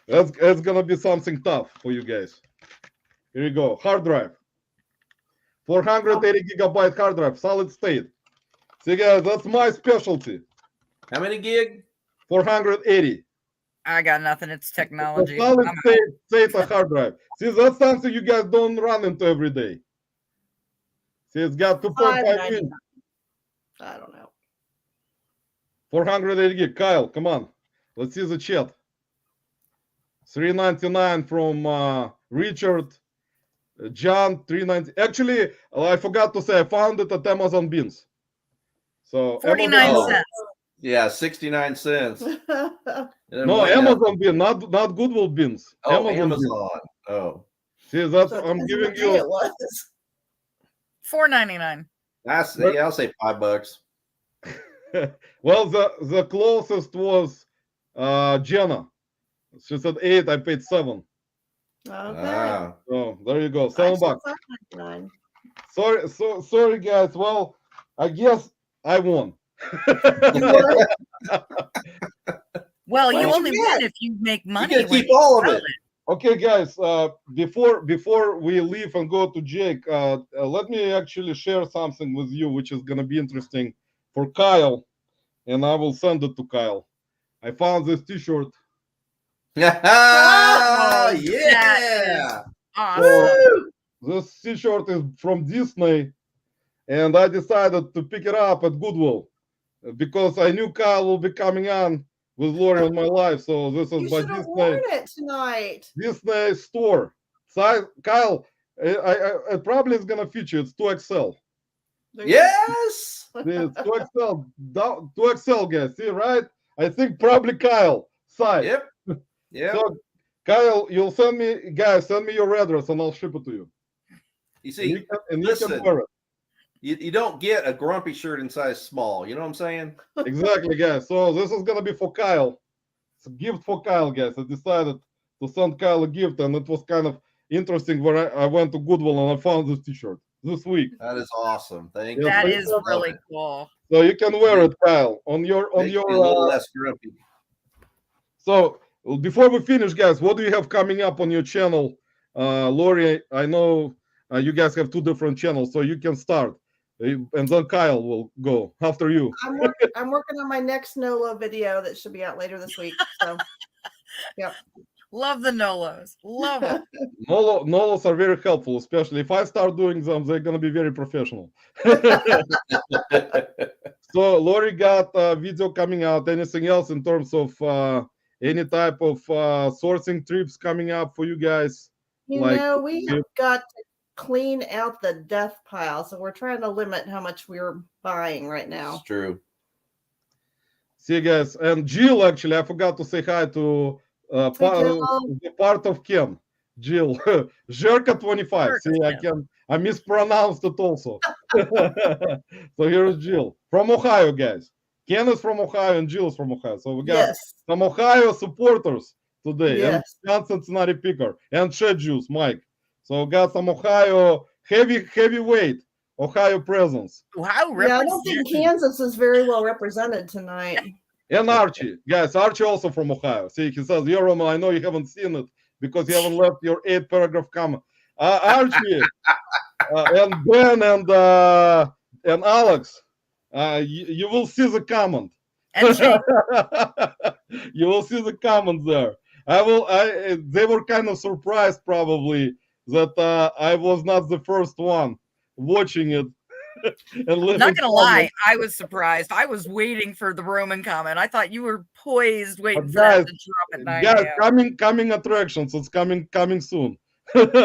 That's gonna be something tough for you guys. Here you go. Hard drive. 480 gigabyte hard drive, solid state. See, guys, that's my specialty. How many gig? 480. I got nothing. It's technology. Solid state a hard drive. See, that's something you guys don't run into every day. See, it's got 2.5 inch. I don't know. 480 gig. Kyle, come on. Let's see the chat. 399 from Richard. John, 390. Actually, I forgot to say, I found it at Amazon Beans. So 49 cents. Yeah, 69 cents. No, Amazon Beans, not Goodwill Beans. Oh, Amazon. Amazon. Oh. See, that's So I'm giving it you. was. $4.99. Yeah, I'll say $5. Well, the closest was Jenna. She said 8. I paid 7. Okay. Ah. So there you go. I $7. said $5.99. Sorry, guys. Well, I guess I won. Well, you What'd only you win get? if you make You money. can when keep all of sell it. Okay, guys. Before we leave and go to Jake, let me actually share something with you, which is gonna be interesting for Kyle, and I will send it to Kyle. I found this T-shirt. Yeah. Awesome. This T-shirt is from Disney, and I decided to pick it up at Goodwill because I knew Kyle will be coming on with Lori on my live. So this is You by should have worn it tonight. Disney store. Size, Kyle, it probably is gonna fit you. It's 2XL. Yes. It's 2XL. 2XL, guys. See, right? I think probably Kyle size. Yep. Yeah. So, Kyle, you'll send me, guys, send me your address and I'll ship it to you. You see, You can listen. wear it. You don't get a grumpy shirt in size small. You know what I'm saying? Exactly, guys. So this is gonna be for Kyle. It's a gift for Kyle, guys. I decided to send Kyle a gift, and it was kind of interesting where I went to Goodwill and I found this T-shirt this week. That is awesome. Thank Yes, you. That I is love really it. cool. So you can wear it, Kyle, on your Makes me a little less grumpy. So before we finish, guys, what do you have coming up on your channel? Lori, I know you guys have 2 different channels, so you can start. And then Kyle will go after you. I'm working on my next NOLA video that should be out later this week. So, yeah. Love the Nolos. Love it. Nolos are very helpful, especially if I start doing them, they're going to be very professional. So Lori got a video coming out. Anything else in terms of any type of sourcing trips coming up for you guys? We have got to clean out the death pile. So we're trying to limit how much we're buying right now. It's true. See you guys. And Jill, actually, I forgot to say hi to part of Ken. Jill. Jerka 25. See, I mispronounced it also. So here's Jill. From Ohio, guys. Ken is from Ohio and Jill is from Ohio. So we got some Ohio supporters today. Yes. And Cincinnati picker. And Shed Juice, Mike. So we got some Ohio heavyweight Ohio presence. Wow, yeah, I don't think Kansas is very well represented tonight. And Archie. Guys, Archie also from Ohio. See, he says, Roman, I know you haven't seen it because you haven't left your 8-paragraph comment. Archie and Ben and Alex, you will see the comment. And You will see the comments there. They were kind of surprised probably that I was not the first one watching it. And not gonna lie, I was surprised. I was waiting for the Roman comment. I thought you were poised, waiting for that to drop at 9 Guys, a.m. coming attractions. It's coming soon. Kyle,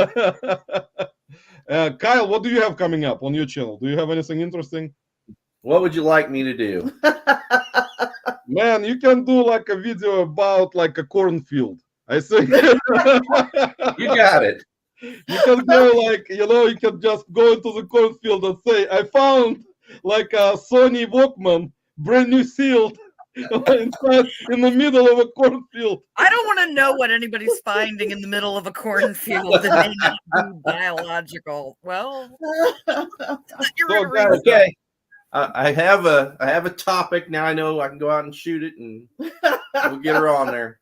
what do you have coming up on your channel? Do you have anything interesting? What would you like me to do? Man, you can do like a video about like a cornfield. I think You got it. you can go like, you can just go into the cornfield and say, I found like a Sony Walkman, brand new sealed inside in the middle of a cornfield. I don't want to know what anybody's finding in the middle of a cornfield that may not be biological. Well, okay. I have a topic now. I know I can go out and shoot it, and we'll get her on there.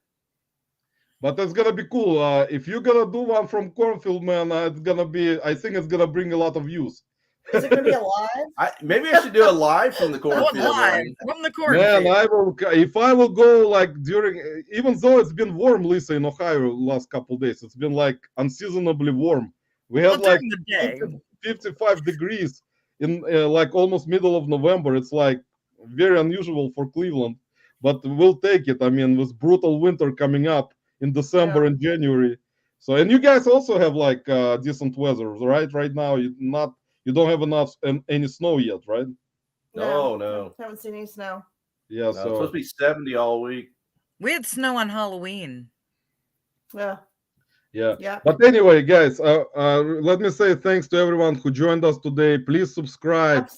But it's gonna be cool. If you're gonna do one from cornfield, man, it's gonna be. I think it's gonna bring a lot of views. Is it going to be alive? Maybe I should do a live from the Going cornfield. live one. from the Man, cornfield. I will. If I will go like during, even though it's been warm, Lisa, in Ohio last couple days, it's been like unseasonably warm. We Well, had like during the day. 55 degrees in like almost middle of November. It's like very unusual for Cleveland, but we'll take it. I mean, with brutal winter coming up in December and January. So, and you guys also have like decent weather, right? Right now, you don't have enough any snow yet, right? No. Haven't seen any snow. Yeah. No, it's So supposed to be 70 all week. We had snow on Halloween. Yeah. yeah. Yeah. But anyway, guys, let me say thanks to everyone who joined us today. Please subscribe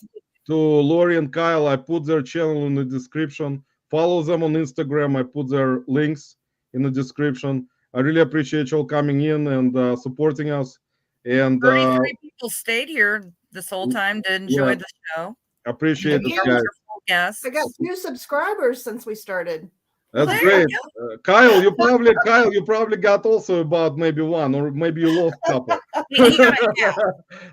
to Lori and Kyle. I put their channel in the description. Follow them on Instagram. I put their links in the description. I really appreciate you all coming in and supporting us. And 33 people stayed here this whole time to enjoy the show. Appreciate it, guys. Wonderful guests. I got 2 subscribers since we started. That's There great. you Kyle, you probably got also about maybe one, or maybe you lost a couple. Yeah.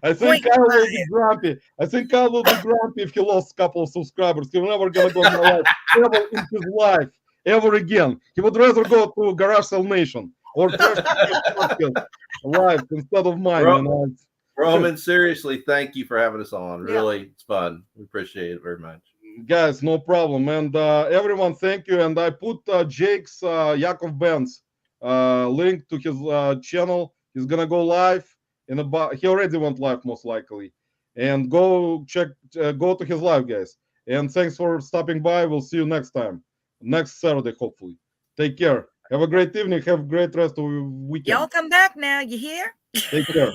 I think Kyle will be grumpy. I think Kyle will be grumpy if he lost a couple of subscribers. He's never gonna go live ever in his life, ever again. He would rather go to Garage Sale Nation or Trash live instead of mine. Bro, you know? Roman, seriously, thank you for having us on. Really, it's fun. We appreciate it very much. Guys, no problem. And everyone, thank you. And I put Jake's Yakov Benz link to his channel. He's gonna go live in about. He already went live, most likely. And go go to his live, guys. And thanks for stopping by. We'll see you next time, next Saturday, hopefully. Take care. Have a great evening. Have a great rest of your weekend. Y'all come back now. You hear? Take care.